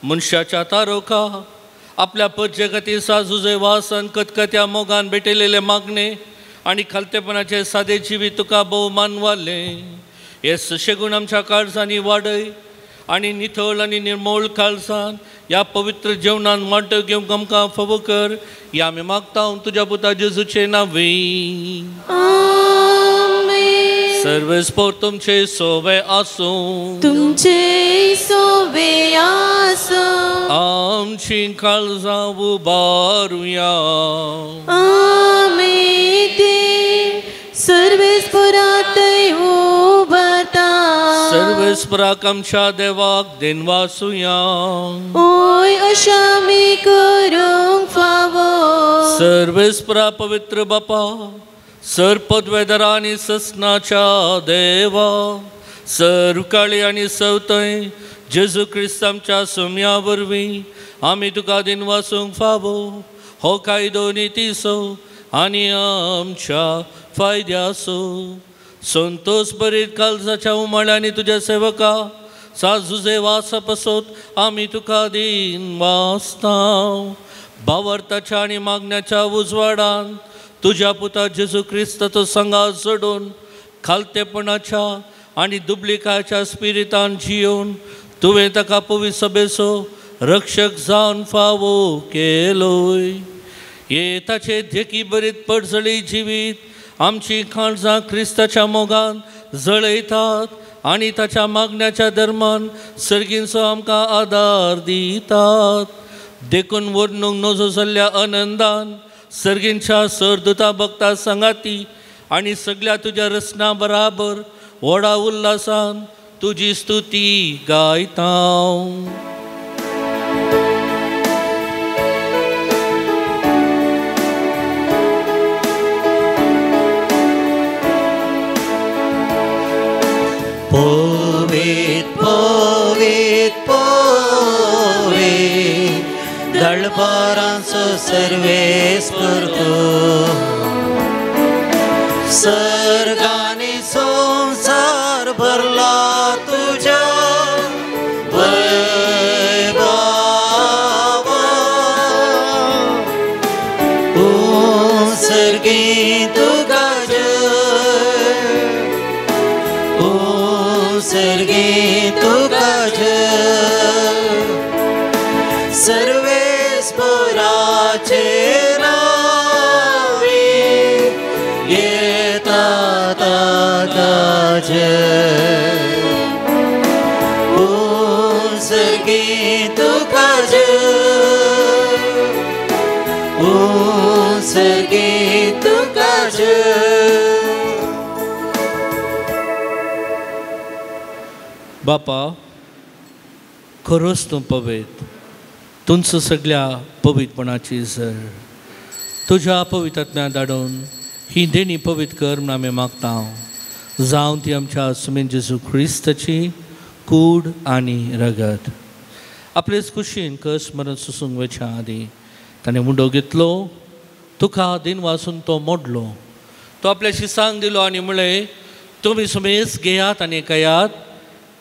Speaker 2: मनशाच्या तारोका आपल्या पद्ये खातीर साजुजे वासन कतकत्या मोगान भेटलेले मागणे आनी खालतेपणाचे सादे जिवीत तुका भोवमान वाडले. हे सशे गुण आमच्या काळजांनी वाडय आनी नितळ आनी निर्मळ काळजान ह्या पवित्र जेवणान वांटो घेवंक आमकां फावो कर. हे आमी मागता तुज्या पुता जेजूचे नांवे. सर्वेस्पर तुमचे सोवे आसूं,
Speaker 4: तुमचे सोवे आसूं,
Speaker 2: आमची काळजां उबारुया.
Speaker 4: आमी ते सर्वेस्परांतय उबारता.
Speaker 2: सर्वेस्पराक आमच्या देवाक देन वासुया.
Speaker 4: ओय अशें आमी करूंक फावो.
Speaker 2: सर्वेस्परा पवित्र बापा, सर पदवेदारा आनी ससनाच्या देवा, सर उकाळी आनी सवतय जेजू क्रिस्त आमच्या सुम्या वरवीं आमी तुका दिन वासूंक फावो. हो कायदो नितीसो आनी आमच्या फायद्यासो. संतोष बरीत काळजाच्या उमाळ्यांनी तुज्या सेवका साजुजे वासा पसोत आमी तुका दिन वासता. भावार्थाच्या आनी मागण्याच्या उजवाडान तुज्या पुता जेजू क्रिस्ताचो संगात सोडून खालतेपणाच्या आनी दुबलिकाच्या स्पिरितान जियोवन तुवें ताका पवित्र सभेचो रक्षक जावन फावो केलोय. हे ताचे देखी बरीत पडजळी जिवीत आमची काळजां क्रिस्ताच्या मोगान जळयतात आनी ताच्या मागण्याच्या धर्मान सर्गींचो आमकां आदार दितात. देखून वर्णूंक नजो जाल्ल्या आनंदान सर्गींच्या सरदुता भक्ता संगाती आनी सगळ्या तुज्या रचना बराबर व्हडा उल्हासान तुजी स्तुती गायता.
Speaker 1: पोवेत पोवेत पोवेत दळपारांचो सर्वेस्पर तूं. सर्गांनी संसार भरला तुज्या वैभवान. सर्गी तुका सर्गी तुका सर्वेस्पराचे नावी येता ताका सर्गी तुका सर्गी तुका.
Speaker 2: बापा, खरोच तूं पवित्र, तुमचो सगळ्या पवित्रपणाची झर तुज्या पवित्रात्म्या धाडून ही देणी पवित्र कर म्हूण आमी मागता. जावं ती आमच्या सुमेन जेजू क्रिस्ताची कूड आनी रगत. आपलेच कुशीन कस मरण सुसूंक वयच्या आदी ताणें मुंडो घेतलो, तुका दिन वासून तो मोडलो. तो आपल्या शिसांक दिलो आनी म्हळें, तुमी सुमेस घेयात आनी कयात,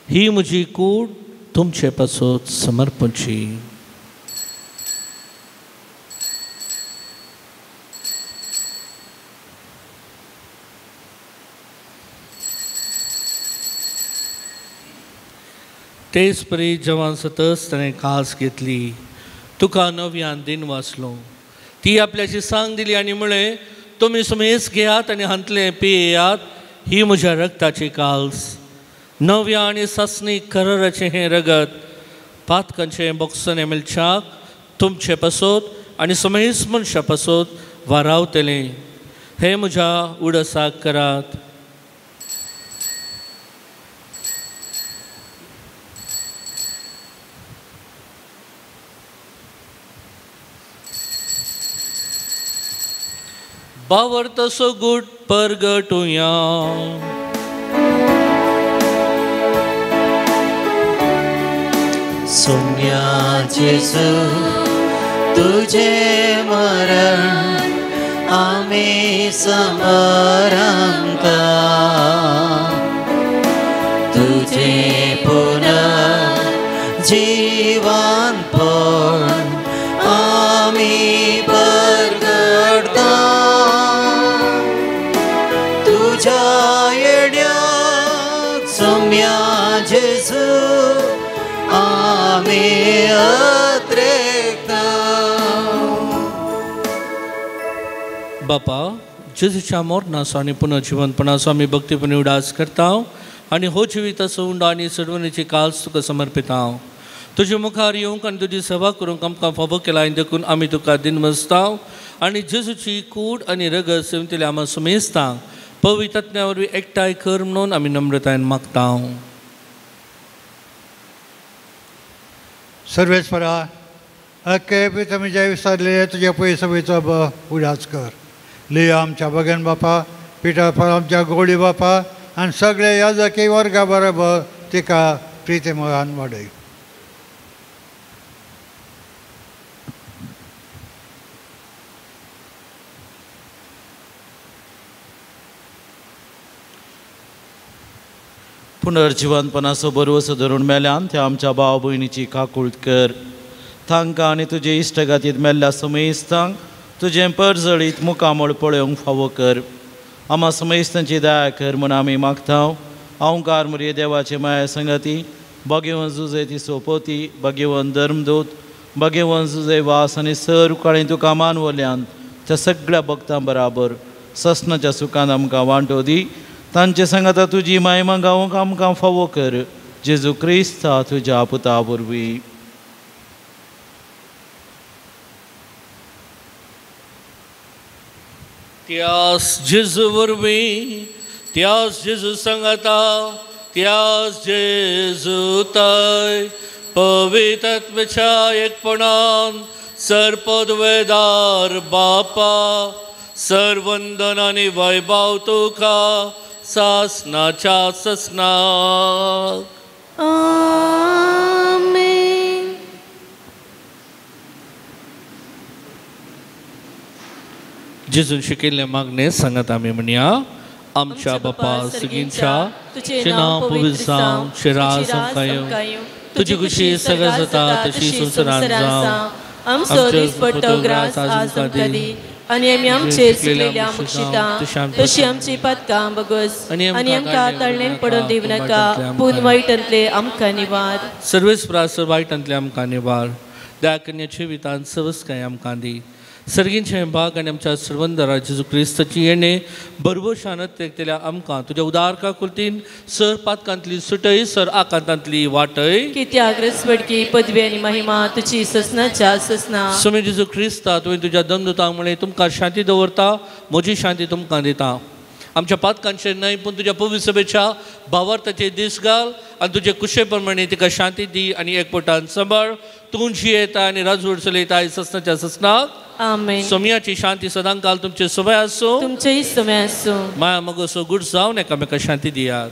Speaker 2: ही म्हजी कूड तुमचे पासत समर्पणची. तेच परी जेव्हा सतत ताणें कास घेतली, तुका नव्यान दिन वाचलो. ती आपल्याची सांग दिली आनी म्हळें, तुमी सुमेस घेयात आनी हांतले पियेयात, ही म्हज्या रगताची काल्स. नव्या आनी सासणीक कराराचें हें रगत पातकांचें बोक्सन मेलच्याक तुमचे पासत आनी समेस मनशा पासत वारावतलें. हें म्हज्या उडसाक करात. बावर तसो गुट परगटुया.
Speaker 1: सोम्या जेजू तुझे मरण आम्ही समरंता तुझे पुनर्जीवनपण आम्ही परगडता तुझ्या येड्याक सोम्या जेजू आम्ही अत्रेकता.
Speaker 2: बापा जेजूच्या मरणाचो आनी पुनर्जीवनपणाचो आमी भक्तीपणी उडास करता आनी हो जिविताचो उंडो आनी सडवणीची काल्स तुका समर्पिता. तुजे मुखार येवंक आनी तुजी सेवा करूंक आमकां फावो केला आनी देखून आमी तुका दिनमसता आनी जेजूची कूड आनी रगत सेवितली आमी सुमेजता. पवित्र आत्म्या वरवीं एकठांय कर म्हणून आमी नम्रतायेन मागता.
Speaker 6: सर्वेस्परा अख्खे पितमीच्या विसरलेले तुझ्या पयसवेचो उडाच कर. लिया आमच्या भगन बापा पिठा आमच्या गोडी बापा आनी सगळे याजकी वर्गा बरोबर तिका प्रितीमोगान वाडय.
Speaker 1: पुनर्जीवनपणाचो बरवसो धरून मेल्यान त्या आमच्या भाव भयणीची काकूळट कर. तांकां आनी तुजे इश्टगातीत मेल्ल्या समेस्तांक तुजें परजळीत मुखामळ पळोवंक फावो कर. आम्हा समेस्तांची दया कर म्हूण आमी मागता. अवंकार मुरये देवाचे माया संगती भगवंत जुजे ती सोपोती भगवंत धर्मदूत भगवंत जुजे वास आनी सर उकाळी तुका मानवल्यान त्या सगळ्या भक्तां बराबर ससनाच्या सुखान आमकां वांटो दी. तांचे सांगाता तुजी महिमा गावूंक आमकां फावो कर. जेजू क्रिस्ता तुज्या पुता वरवीं.
Speaker 2: त्यास जेजू वरवीं त्यास जेजू सांगाता त्यास जेजू तय पवित्र आत्म्याच्या एकपणान सरपदवेदार बापा सर्वंदन आनी वैभव तुका सासनाच्या ससनाक.
Speaker 4: आमेन.
Speaker 2: जेजून शिकयल्ले मागणे सांगात आमी म्हणया. आमच्या बापा सगळींच्या तुझे नांव पवित्र जावं तुझे राज आमकां येवं तुजी खुशी सगळ्या जाता तशी संवसारांत जावं.
Speaker 4: आमचो दिसपट्टो ग्रास आज आमकां दी आनी आमी आमचेर चुकलेल्या मुक्षिता तशी आमची पदकां बगस आनी आमकां तळणेन पडोवन दिवं नाका पूण वायटांतले आमकां निवार.
Speaker 2: सर्वेस प्रासर वायटांतले आमकां निवार. दया कन्याचे वितान सवस्काय आमकां दी. सर्गींचे भाग आनी आमच्या सर्वंदरा जेजू क्रिस्ताची येणे बरवशानत तेगतेल्या आमकां तुज्या उदार काकुलतीन सर पातकांतली सुटय सर आकांतांतली वाटय.
Speaker 4: कित्याक रसवडकी पदवी आनी महिमा तुजी ससनाच्या ससना.
Speaker 2: सुमे जेजू क्रिस्ता तुवें तुज्या दमदूतांक म्हळें तुमकां शांती दवरता म्हजी शांती तुमकां दिता. आमच्या पातकांचेर न्हय पूण तुज्या पवित्र सभेच्या भावार्थाचेर दीस घाल आनी तुजे कुशे प्रमाणे तिका शांती दी आनी एकपटान सांबाळ. तूं जियेता आनी राजवट चलयता ससनाच्या ससनाक.
Speaker 4: आमेन.
Speaker 2: सोम्याची शांती सदां काल तुमचे सवय आसूं
Speaker 4: तुमचेय समय आसूं.
Speaker 2: माया मगोसो गुड जावन एकामेका शांती दियात.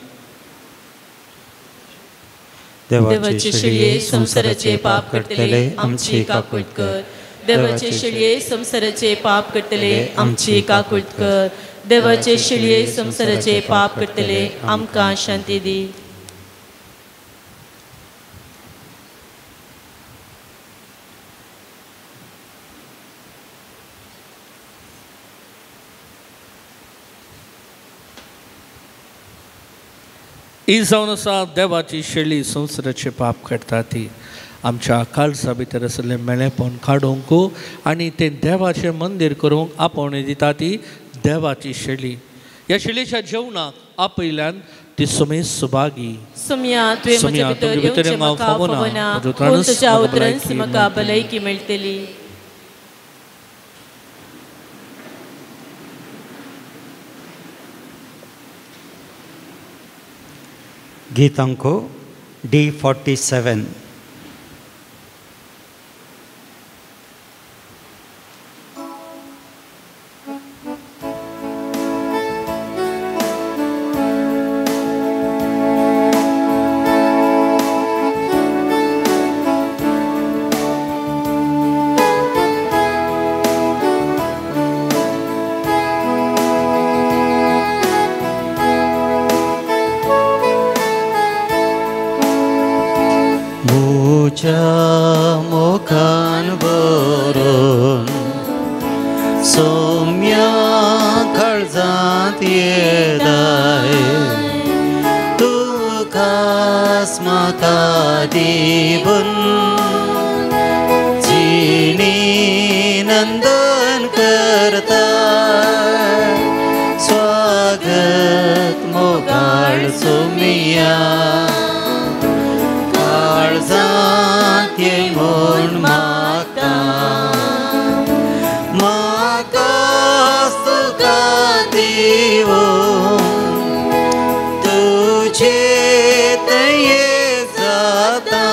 Speaker 4: देवाचे शिळये संसाराचे पाप करतले आमची काकुळट कर. देवाचे शिळये संसाराचे पाप करतले आमची काकुळट कर. देवाचे शिळये संसाराचे पाप करतले आमकां शांती दी.
Speaker 2: ही जावन आसा देवाची शेळी संसाराचे पाप करता ती. आमच्या काळजा भितर आसलें मेळेपण काडूंक आनी तें देवाचें मंदीर करूंक आपोवणी दिता ती देवाची शेळी. ह्या शेळयेच्या जेवणाक आपयल्यान ती सुमेज सुभागी.
Speaker 4: सोम्या तुवें म्हज्या भितर येवचें म्हाका फावना पूण तुज्या उतरांत म्हाका भलायकी मेळटली.
Speaker 3: गीतांको D47. तुझ्या मोखान बरोवन सौम्या काळजांत येताय तू खास म्हाका दिवन जिणी नंदन करता स्वागत मोगाळ सोमिया काळजांत ये म्हूण मागता म्हाका तुका दिवून तुजे दयेक जाता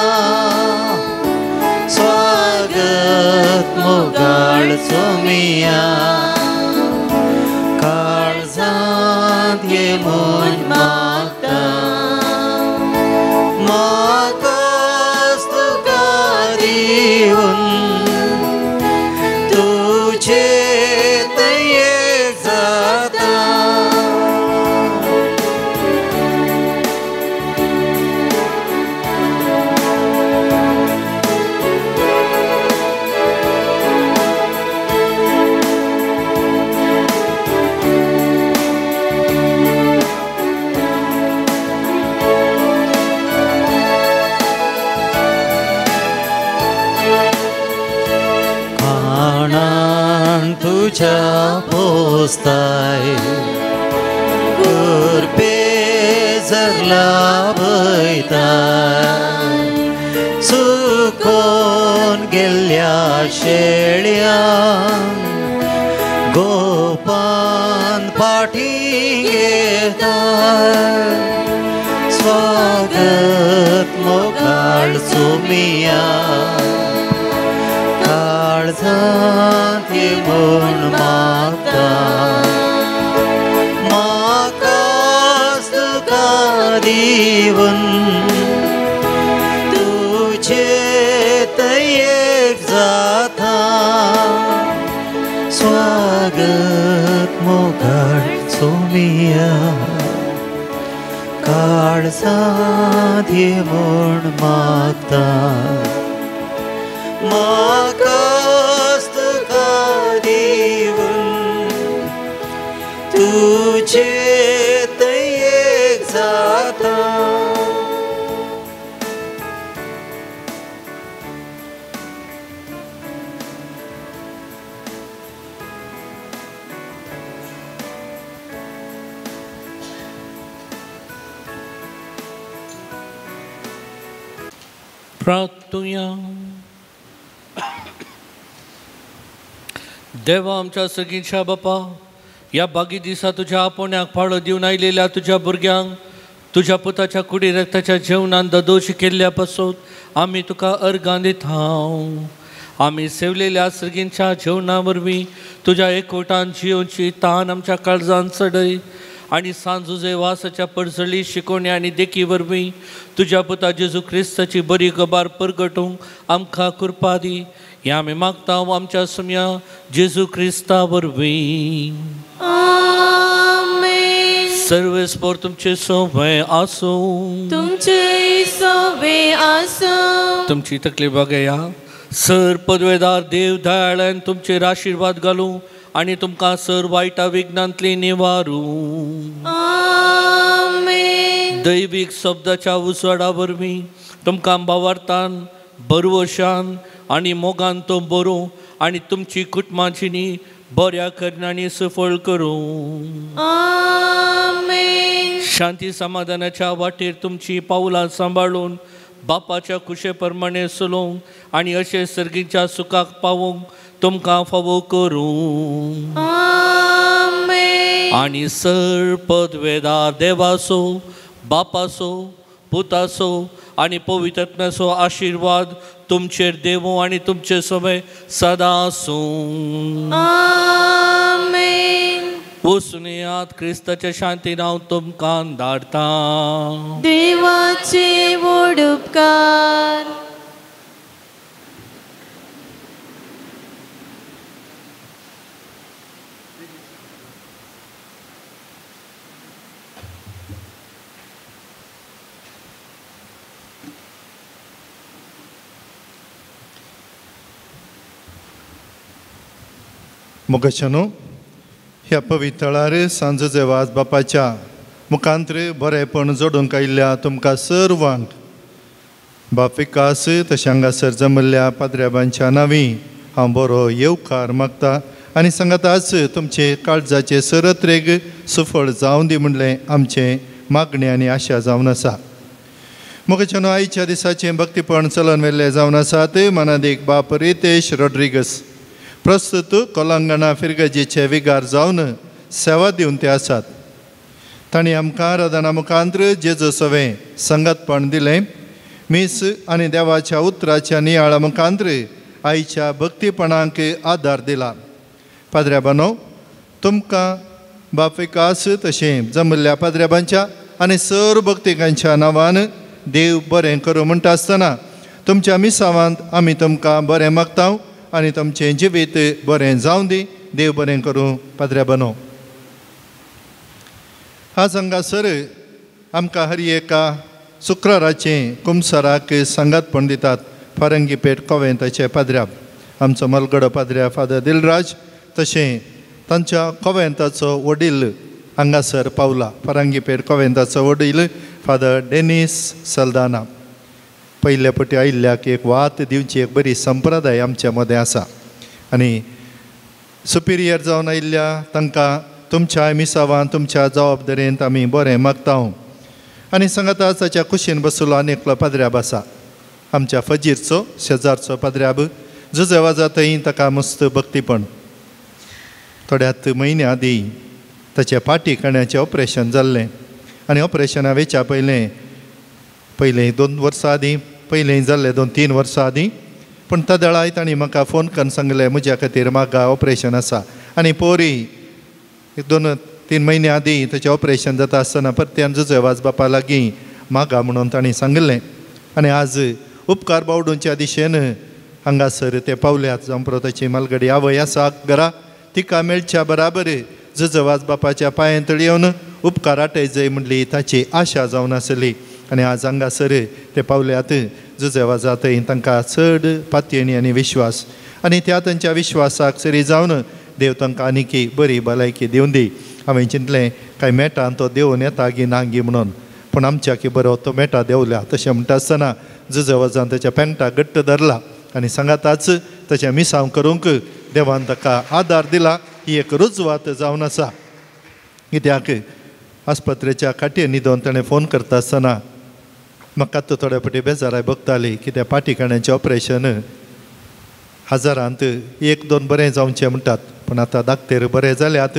Speaker 3: स्वागत मोगाळ सोमिया काळजांत ये म्हूण मागता म्हाका तुका दिवून तुजे दयेक जाता तुझ्या पोस्ताय कुरपे जरला भयताय सुकोन गेल्ल्या शेळ्या गोपान फाटी घेताय स्वागत मोगाळ सोमिया काळजांत ये म्हूण मागता म्हाका तुका दिवून तुजे दयेक जाता स्वागत मोगाळ सोमिया काळजांत ये म्हूण मागता म्हाका तुका दिवून तुजे दयेक जाता
Speaker 2: प्रार्थुया. देवा आमच्या सगळींच्या बापा या बागी दिसा तुझ्या आपोण्याक फाळो दिवन आयलेल्या तुझ्या भुरग्यांक तुझ्या पुताच्या कुडी रक्ताच्या जेवणान दोश केल्ल्या पासून आमी तुका अर्गां दिता. आमी सेवलेल्या सगळींच्या जेवणा वरवीं तुझ्या एकवटान जियोची तान आमच्या काळजान चडय आनी सांजुजे वासाच्या पडसळी शिकोवणी आनी देखी वरवीं तुझ्या पुता जेजू क्रिस्ताची बरी गबार परगटूंक आमकां कृपा दी. हें आमी मागता आमच्या सुम्या जेजू क्रिस्ता वरवीं. सर्वेस्पोर तुमचे सोवे आसूं
Speaker 4: तुमचे सोवे आसूं
Speaker 2: तुमची तकली बघया सर पदवेदार देव दयाळान तुमचेर आशिर्वाद घालूं आनी तुमकां सर वायटा विघ्नांतली निवारूं. दैवीक शब्दाच्या उसवाडा वरवीं तुमकां भावार्थान बरवशान आनी मोगान तो बरो आनी तुमची कुटुंबाची बऱ्या करणांनी सफळ करूं. शांती समाधानाच्या वाटेर तुमची पावलां सांबाळून बापाच्या कुशे प्रमाणे चलोवंक आनी अशे सर्गीच्या सुखाक पावोवंक तुमकां फावो करूं. आनी सर पदवेदार देवाचो बापाचो पुताचो आनी पवित्रात्म्याचो आशिर्वाद तुमचेर देवो आनी तुमचे सवय सदां आसूं. वचून येयात क्रिस्ताच्या शांतीन हांव तुमकां धाडटा.
Speaker 4: देवाचे व्हड उपकार.
Speaker 7: मोगशनो ह्या पवित्रार सांजेचे वाज बापाच्या मुखांत्र बरेपण जोडूंक आयिल्ल्या तुमकां सर्वांक बाप विकास तशें हांगासर जमल्ल्या पाद्र्याबांच्या नांवी हांव बरो येवकार मागता आनी सांगाताच तुमचे काळजाचे सरत्रेक सुफळ जावं दी म्हणलें आमचें मागणी आनी आशा जावन आसा. मोगचनो आयच्या दिसाचें भक्तीपण चलन वेल्लें जावन आसात. मनादेक बाप रितेश रॉड्रिगस प्रस्तुत कोलांगणा फिरगजेचे विगार जावन सेवा दिवन ते आसात. तांणी आमकां रदाना मुखांत्र जेजू सवें संगतपण दिलें. मीस आनी देवाच्या उतराच्या नियाळा मुखांत्र आयच्या भक्तीपणाक आदार दिला. पाद्र्याबानो तुमकां बाप विकास तशें जमल्ल्या पाद्र्याबांच्या आनी सर भक्तिकांच्या नांवान देव बरें करूं म्हणटा आसतना तुमच्या मिसावांत आमी तुमकां बरें मागता आनी तुमचें जिवीत बरें जावं दी. देव बरें करूं. पाद्र्याबानो आज हांगासर आमकां हर एका शुक्राराचें कुमसाराक सांगातपण दितात. फारंगी पेट कॉवेंताचे पाद्र्याब आमचो मलगडो पाद्र्या फादर दिलराज तशें तांच्या कॉवेंताचो वडील हांगासर पावला. फारंगी पेट कॉवेंताचो वडील फादर डेनिस सल्दाना. पयल्या पटी आयिल्ल्याक एक वात दिवची एक बरी संप्रदाय आमच्या मदें आसा आनी सुपिरियर जावन आयिल्ल्या तांकां तुमच्या मिसावान तुमच्या जबाबदारेंत आमी बरें मागता आनी सांगाताच ताच्या कुशीन बसलो आनी एकलो पाद्र्याब आसा. आमच्या फजीरचो शेजारचो पाद्र्याब जुजेवाजा थंय ताका मस्त भक्तीपण. थोड्यात म्हयन्या आदीं ताच्या पाटी कण्याचें ऑपरेशन जाल्लें आनी ऑपरेशना वेच्या पयलें 2 वर्सां आदीं पयलें जाल्लें 2-3 वर्सां आदीं. पूण तादळाय तांणी म्हाका फोन करून सांगलें म्हज्या खातीर म्हाका ऑपरेशन आसा आनी पोरी 2-3 म्हयने आदीं ताचें ऑपरेशन जाता आसतना परत्यान जुजेवाज बापा लागीं मागा म्हणून तांणी सांगलें. आनी आज उपकार बावडूंच्या दिशेन हांगासर ते पावल्यात. जावं ताची मालगडी आवय आसा घरा तिका मेळच्या बराबर जुजेवाज बापाच्या पांयां तळी येवन उपकार आटय जाय म्हणली ताची आशा जावन आसली. आनी आज हांगासर ते पावल्यात. जुजेवाजा थंय तांकां चड पातयेणी आनी विश्वास आनी त्या तांच्या विश्वासाक सरी जावन देव तांकां आनीक बरी भलायकी दिवन दी. हांवें चिंतलें काय मेटान तो देंवन येता गी ना गी म्हणून पूण आमच्या बरो तो मेटा देंवल्या. तशें म्हणटा आसतना जुजेवाजान ताच्या पेंटाक घट्ट धरला आनी सांगाताच ताच्या मिसांव करूंक देवान ताका आदार दिला. ही एक रुजवात जावन आसा. कित्याक आस्पत्रेच्या खाटयेर न्हिदोवन ताणें फोन करता आसतना म्हाका तो थोड्या फावटी बेजाराय भोगताली. कित्याक पाटी काण्याचें ऑपरेशन हजारांत 1-2 बरें जावचें म्हणटात पूण आतां धाकटेर बरें जाल्यात.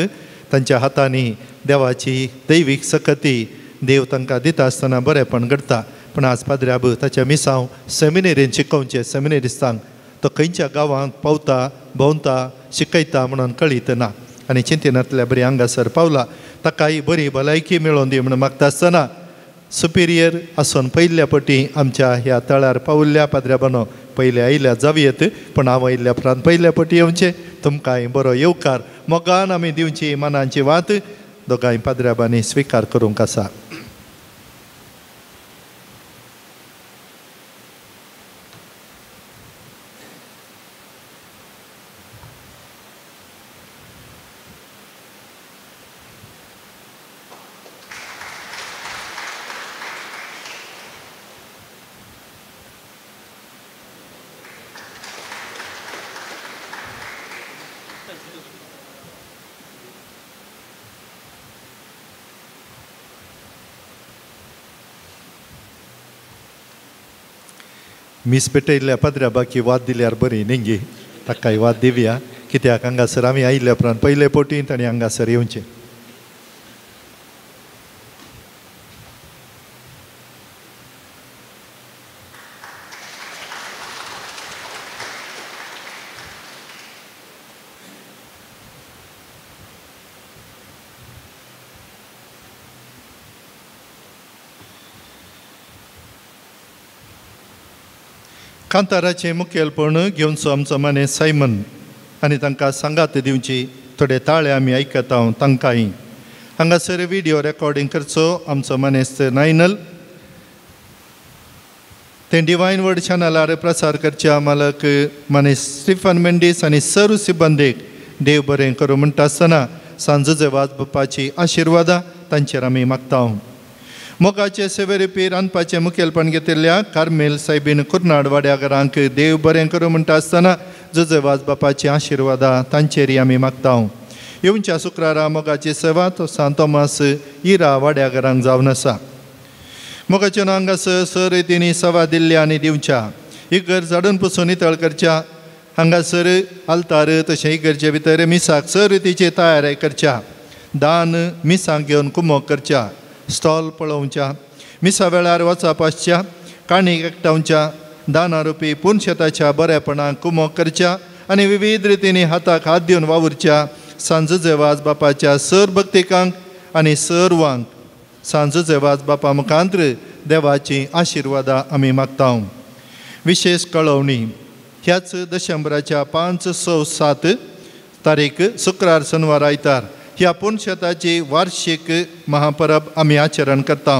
Speaker 7: तांच्या हातांनी देवाची दैवीक सकती देव तांकां दिता आसतना बरेंपण घडटा. पूण आज पाद्र्याब ताच्या मिसांव सेमिनेरीन शिकोवचें सेमिनेरिस्तांक तो खंयच्या गांवांत पावता भोंवता शिकयता म्हणून कळीत ना आनी चिंतनांतल्या बरी हांगासर पावला. ताकाय बरी भलायकी मेळोवन दी म्हणून मागता आसतना सुपिरियर आसून पयल्या पटी आमच्या ह्या तळार पावल्ल्या पाद्र्याबानो पयले आयल्या जावयेत पूण हांव आयिल्ल्या उपरांत पयल्या पटी येवचें. तुमकांय बरो येवकार मोगान आमी दिवची मनाची वात दोगांय पाद्र्याबांनी स्विकार करूंक आसा. मीस पेटयल्ल्या पाद्र्याबाकी वाद दिल्यार बरी न्ही ताकाय वाद दिवया. कित्याक हांगासर आमी आयिल्ल्या उपरांत पयले पोटी तांणी हांगासर येवचें. कांताराचें मुखेलपण घेवनचो आमचो माने सायमन आनी तांकां सांगात दिवची. थोडे ताळे आमी आयकता तांकांय. हांगासर व्हिडिओ रेकॉर्डिंग करचो आमचो मनेस्त नायनल. ते डिवायन वर्ड चॅनलार प्रसार करच्या मालक मनेस स्टिफन मेंडीस आनी सर्व सिब्बंदीक देव बरें करूं म्हणटा आसतना सांजेचे वाजपाची आशिर्वादा तांचेर आमी मागता. मोगाचे सेवेरेपी रांदपाचें मुखेलपण घेतिल्ल्या कार्मेल सायबीन कुर्नाड वाड्याकारांक देव बरें करूं म्हणटा आसतना झुजे वाजपाची आशिर्वादा तांचेरय आमी मागता. येवच्या शुक्रारा मोगाची सेवा तो सांत तोमास इरा वाड्याकारांक जावन आसा. मोगाच्या हांगासर स रितींनी सेवा दिल्ल्या आनी दिवच्या. इगर झाडून पुसून नितळ करच्या. हांगासर आल्तार तशें इगर्जे भितर मिसाक स रितीची तयारी करच्या. दान मिसांक घेवन कुमोक करच्या. स्टॉल पळोवच्या. मिसा वेळार वचप आसच्या. काणीक एकठांवच्या. दानारुपी पुणशेताच्या बरेपणाक कुमोक करच्या आनी विविध रितींनी हाताक हात दिवन वावुरच्या. सांजेचे वाजबापाच्या सर भक्तिकांक आनी सर्वांक सांजेचे वाजबापा मुखांत्र देवाची आशिर्वादा आमी मागता. विशेष कळवणी. ह्याच डिसेंबराच्या 5, 6, 7 तारीख शुक्रार शनिवार आयतार ह्या पुणशेताची वार्षिक महापरब आमी आचरण करता.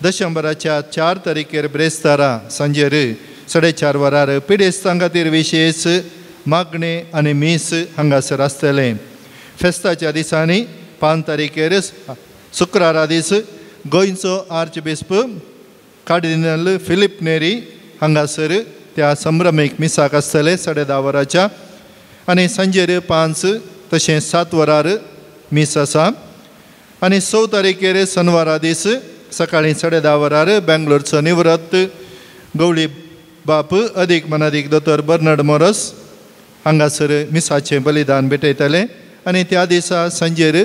Speaker 7: डिसेंबराच्या 4 तारीखेर ब्रेस्तारा सांजेर 4:30 वरार पिडेस्तां खातीर विशेष मागणे आनी मीस हांगासर आसतले. फेस्ताच्या दिसांनी 5 तारीखेर शुक्रारा दीस गोंयचो आर्चबिस्प कार्डिनल फिलीप नेरी हांगासर त्या संभ्रमीक मिसाक आसतले 10:30 वरांच्या. आनी सांजेर 5 तशेंच 7 वरार मीस आसा. आनी 6 तारीखेर शनिवारा दीस सकाळीं 10:30 वरार बेंगलोरचो निवृत्त गवळी बाप अदीक मनादीक दोतोर बर्नार्ड मोरस हांगासर मिसाचें बलिदान भेटयतले. आनी त्या दिसा सांजेर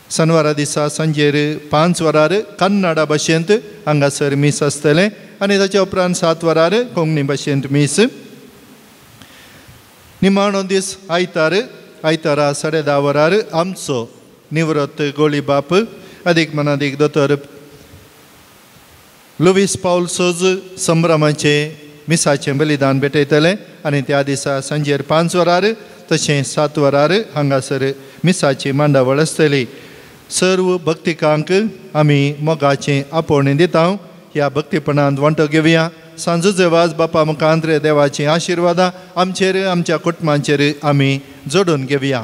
Speaker 7: शनिवारा दिसा सांजेर 5 वरार कन्नडा भाशेंत हांगासर मीस आसतले. आनी ताच्या उपरांत 7 वरार कोंकणी भाशेंत मीस. निमाणो दीस आयतारा 10:30 वरार आमचो निवृत्त गोळी बाप अदीक मनादीक दोतोर लुईस पाऊल सोज संभ्रमाचे मिसाचें बलिदान भेटयतले. आनी त्या दिसा सांजेर 5 वरार तशेंच 7 वरार हांगासर मिसाची मांडावळ आसतली. सर्व भक्तिकांक आमी मोगाचें आपोवणें दिता. ह्या भक्तीपणांत वांटो घेवया. सांजेचे वाजबापा मुखांत्र देवाची आशिर्वादा आमचेर आमच्या कुटुंबांचेर आमी जोडून घेवया.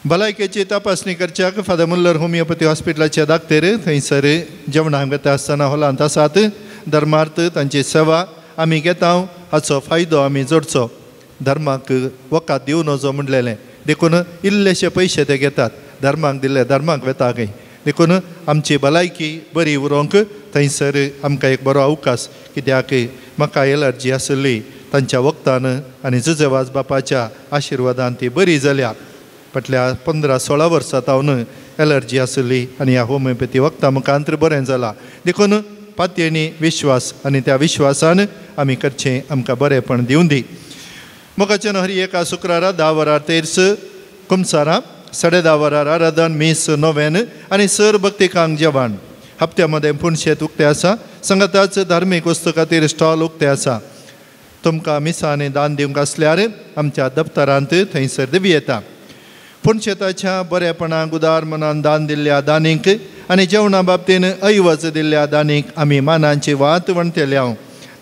Speaker 7: भलायकेची तपासणी करच्याक फादर मुल्लर होमिओपॅथी हॉस्पिटलाचे धाकटेर थंयसर जेवणाक वता आसतना हॉलांत आसात. धर्मार्थ तांची सेवा आमी घेता. हाचो फायदो आमी जोडचो. धर्माक वकात दिवं नजो म्हणलेलें देखून इल्लेशे पयशे ते घेतात. धर्माक दिल्ले धर्माक वेता खंय. देखून आमची भलायकी बरी उरोवंक थंयसर आमकां एक बरो अवकाश. कित्याक म्हाका एलर्जी आसली तांच्या वखदान आनी झुजे वाजबापाच्या आशिर्वादान ती बरी जाल्या. फाटल्या 15-16 वर्सां तावन एलर्जी आसली आनी ह्या होमिओपॅथी वखदां मुखांत्र बरें जालां. देखून पातयेनी विश्वास आनी त्या विश्वासान आमी करचें आमकां बरेंपण दिवं दी. मोगाच्या हरी एका शुक्रारा 10 वरार तेर्स कुमसारा 10:30 वरार आराधन मीस नोवेन आनी सर भक्तिकांक जेवण. हप्त्यामध्ये पुणशेत उक्ते आसा. संगताच धार्मीक वस्तू खातीर स्टॉल उक्ते आसा. तुमकां मिसांनी दान दिवंक आसल्यार आमच्या दफ्तरांत थंयसर दिवी येता. पुणशेताच्या बरेपणाक उदार मनान दान दिल्ल्या दानीक आनी जेवणा बाबतीन ऐवज दिल्ल्या दानीक आमी मानांची वात वणटेल्या.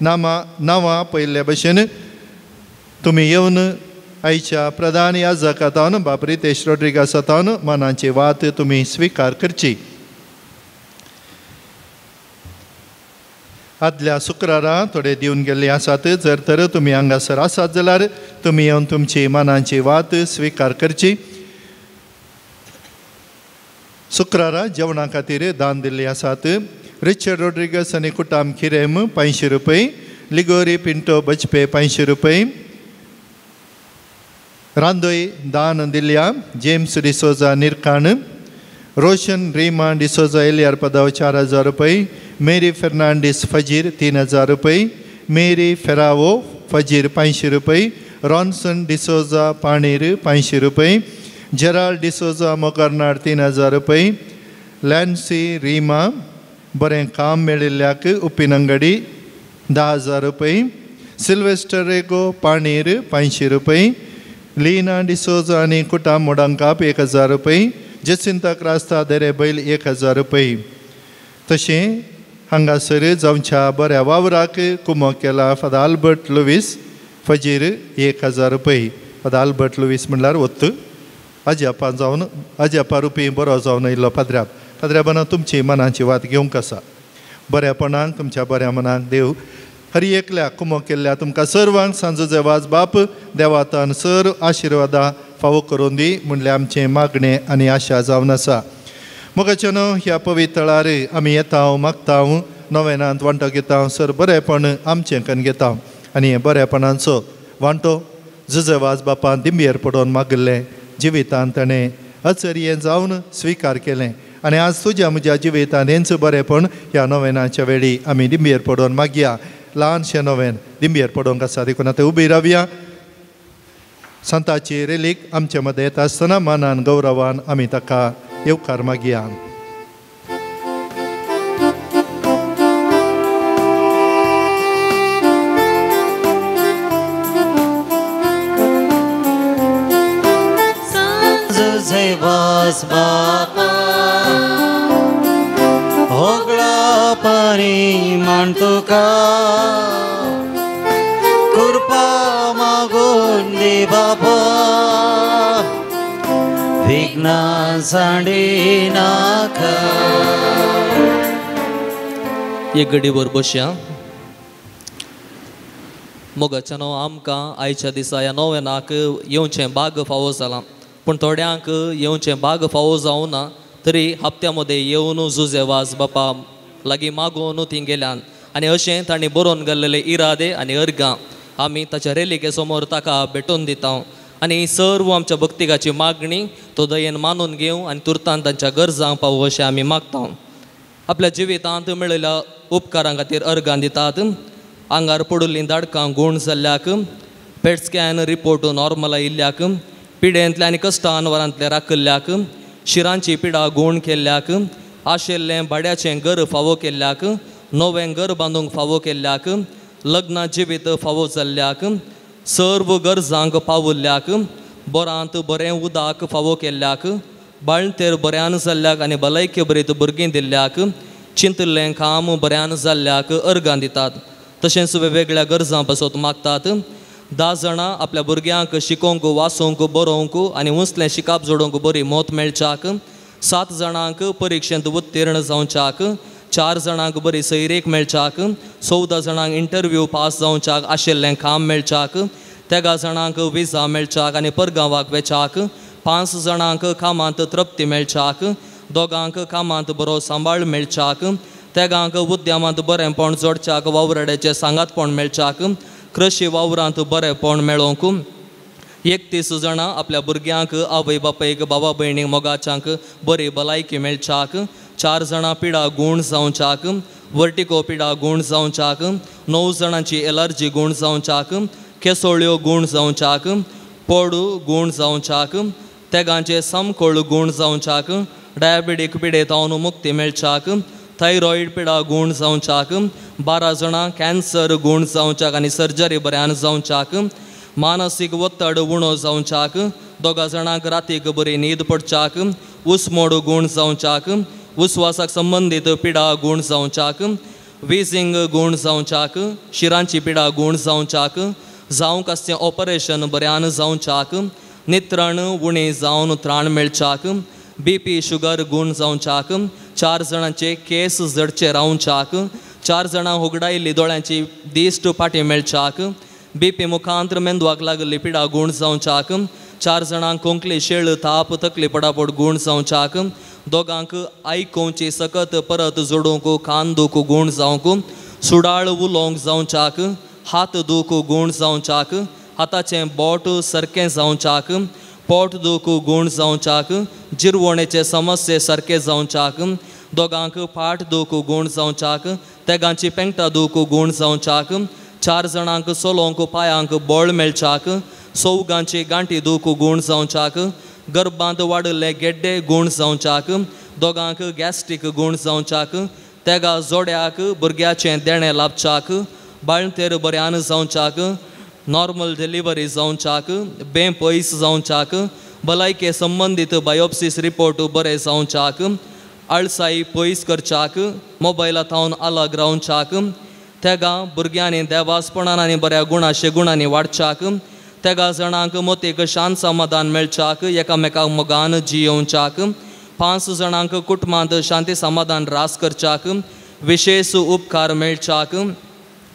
Speaker 7: नांवां पयल्ले भशेन तुमी येवन आयच्या प्रधान याजक हातावन बाप रितेश रॉड्रिगास हातावन मानांची वात तुमी स्विकार करची. आदल्या शुक्रारा थोडे दिवन गेल्ले आसात. जर तर तुमी हांगासर आसात जाल्यार तुमी येवन तुमची मानांची वात स्विकार करची. शुक्रारा जेवणा खातीर दान दिल्ले आसात. रिचर्ड रॉड्रिगस आनी कुटाम खिरेम 500 रुपये. लिगोरी पिंटो बचपे 500 रुपये. रांदोय दान दिल्ल्या जेम्स डिसोजा निरकाण. रोशन रीमा डिसोजा एलियार पदाव 4000 रुपये. मेरी फर्नांडीस फजीर 3000 रुपये. मेरी फेरावो फजीर 500 रुपये. रॉन्सन डिसोजा पाणीर 500 रुपये. जेराल्ड डिसोजा मोगारनाड 3000 रुपये. लॅन्सी रीमा बरें काम मेळिल्ल्याक उप्पिनंगडी 10,000 रुपये. सिल्वेस्टर रेगो पाणीर 500 रुपये. लीना डिसोजा आनी कुटाम मोडांकाप 1000 रुपये. जसिंता क्रास्ता देरेबैल 1000 रुपये. तशें हांगासर जावच्या बऱ्या वावराक कुमो केला फादर आल्बर्ट लुईस फजीर 1000 रुपये. फादर आल्बर्ट लुईस म्हणल्यार वत्त आजी आपा जावन आजी आपा रुपी बरो जावन येयल्लो पाद्र्याबान तुमची मनाची वात घेवंक आसा. बऱ्यापणाक तुमच्या बऱ्या मनाक देव हरी एकल्याक कुमो केल्ल्या तुमकां सर्वांक सांजो जेवाज बाप देवातान सर आशिर्वादा फावो करून दी म्हणले आमचें मागणें आनी आशा जावन आसा. मोगाच्यान ह्या पवित्रार आमी येता मागता नवेनांत वांटो घेता सर बरेपण आमचें कन्न घेता आनी हे बरेपणांचो वांटो जुजेवाज बापान दिंबयेर पडोवन मागल्लें जिवितांत ताणें अचर्यें जावन स्विकार केलें आनी आज तुज्या म्हज्या जिवितांत हेंच बरेपण ह्या नोवेनाच्या वेळी आमी दिंबयेर पडोवन मागया. ल्हानशें नोवेन दिंबयेर पडोवंक आसा देखून आतां उबी रावया. संताची रेलीक आमचे मदें येता आसतना मानान गौरवान आमी ताका येवकार मागया.
Speaker 3: Zewas Bapa Hogla Pariman Tuka Kurpa Magun Di Bapa Vigna Sandinaka
Speaker 8: एक घडीवर बसया. मोगाच्यानो आमकां आयच्या दिसा ह्या नोवेनाक येवचें भाग फावो जालां पूण थोड्यांक येवचें भाग फावो जावना तरी हप्त्या मदें येवन जुजेवाज बापा लागीं मागून थंय गेल्यान आनी अशें तांणी बरोवन गेल्लेले इरादे आनी अर्गां आमी ताच्या रेलिके समोर ताका भेटोवन दिता आनी सर्व आमच्या भक्तिकाची मागणी तो दयेन मानून घेवं आनी तुर्तान तांच्या गरजांक पावो अशें आमी मागता. आपल्या जिवितांत मेळिल्ल्या उपकारां खातीर अर्गां दितात. आंगार पडुल्लीं दाडकां गूण जाल्ल्याक पेट स्कॅन रिपोर्ट नॉर्मल आयिल्ल्याक पिडेंतल्या आनी कश्टान वरांतल्या राखल्ल्याक शिरांची पिडा गूण केल्ल्याक आशिल्लें भाड्याचें घर फावो केल्ल्याक नवें घर बांदूंक फावो केल्ल्याक लग्ना जिवीत फावो जाल्ल्याक सर्व गरजांक पावल्ल्याक बोरांत बरें उदक फावो केल्ल्याक बाळंतेर बऱ्यान जाल्ल्याक आनी भलायकी बरीत भुरगीं दिल्ल्याक चिंतल्लें काम बऱ्यान जाल्ल्याक अर्गां दितात. तशेंच वेगवेगळ्या गरजां पासत मागतात. 10 जाणां आपल्या भुरग्यांक शिकोवंक वाचोवंक बरोवंक आनी उसलें शिकाप जोडोवंक बरी मोत मेळच्याक 7 जाणांक परिक्षेंत उत्तीर्ण जावच्याक 4 जाणांक बरी सैरेक मेळच्याक 14 जाणांक इंटरव्यू पास जावच्याक आशिल्लें काम मेळच्याक 13 जाणांक विजा मेळच्याक आनी परगांवाक वेचाक 5 जाणांक कामांत तृप्ती मेळच्याक 2 कामांत बरो सांबाळ मेळच्याक 13 उद्यमांत बरेंपण जोडच्याक वावरड्याचें सांगातपण मेळच्याक कृषी वावरांत बरेंपण मेळोवंक 31 जाणां आपल्या भुरग्यांक आवय बापायक भावा भयणीक मोगाच्यांक बरी भलायकी मेळच्याक 4 जाणां पिडा गूण जावच्याक वर्टिको पिडा गूण जावच्याक 9 जाणांची एलर्जी गूण जावच्याक केसोळ्यो गूण जावच्याक पोडू गूण जावच्याक 13 समकोळ गूण जावच्याक डायबिटीक पिडेतावन मुक्ती मेळच्याक थायरॉयड पिडा गूण जावच्याक 12 जाणां कॅन्सर गूण जावच्याक आनी सर्जरी बऱ्यान जावच्याक मानसीक वत्तड उणो जावच्याक 2 जाणांक रातीक बरी न्हीद पडच्याक उसमोड गूण जावच्याक उस्वासाक संबंदीत पिडा गूण जावच्याक विजींग गूण जावच्याक शिरांची पिडा गूण जावच्याक जावंक आसचें ऑपरेशन बऱ्यान जावच्याक नित्रण उणी जावन त्राण मेळच्याक BP शुगर गूण जावच्याक 4 जाणांचे केस जडचे रावच्याक 4 जाणां उगडायिल्ली दोळ्यांची दिश्ट फाटी मेळच्याक BP मुखांत्र मेंदवाक लागली पिडा गूण जावच्याक 4 जाणांक कोंकली शेळ ताप तकली पडापड गूण जावच्याक 2 आयकोवची सकत परत जोडूंक कान दूख गूण जावंक सुडाळ उलोवंक जावच्याक हात दूख गूण जावच्याक हाताचें बोट सारकें जावच्याक पोट दूख गूण जावच्याक जिरवणेचे समस्ये सारके जावच्याक 2 फाट दूख गूण जावच्याक 13 पेंगटा दूख गूण जावच्याक 4 जाणांक चलोवंक पांयांक बळ मेळच्याक 14 गांठी दूख गूण जावच्याक गर्भांत वाडिल्ले गेड्डे गूण जावच्याक 2 गॅस्ट्रीक गूण जावच्याक 13 जोड्याक भुरग्याचें देणें लाभच्याक बाळंतेर बऱ्यान जावच्याक नॉर्मल डिलिव्हरी जावच्याक बेपयस जावच्याक भलायके संबंदीत बायोप्सीस रिपोर्ट बरें जावच्याक आळसाई पयस करच्याक मोबायलांत अलग रावच्याक 13 भुरग्यांनी देवासपणान आनी बऱ्या गुणांनी वाडच्याक तेगा जाणांक मोतीक शांत समाधान मेळच्याक एकामेकाक मोगान जियोवच्याक 5 जाणांक कुटुंबांत शांती समाधान रास करच्याक विशेष उपकार मेळच्याक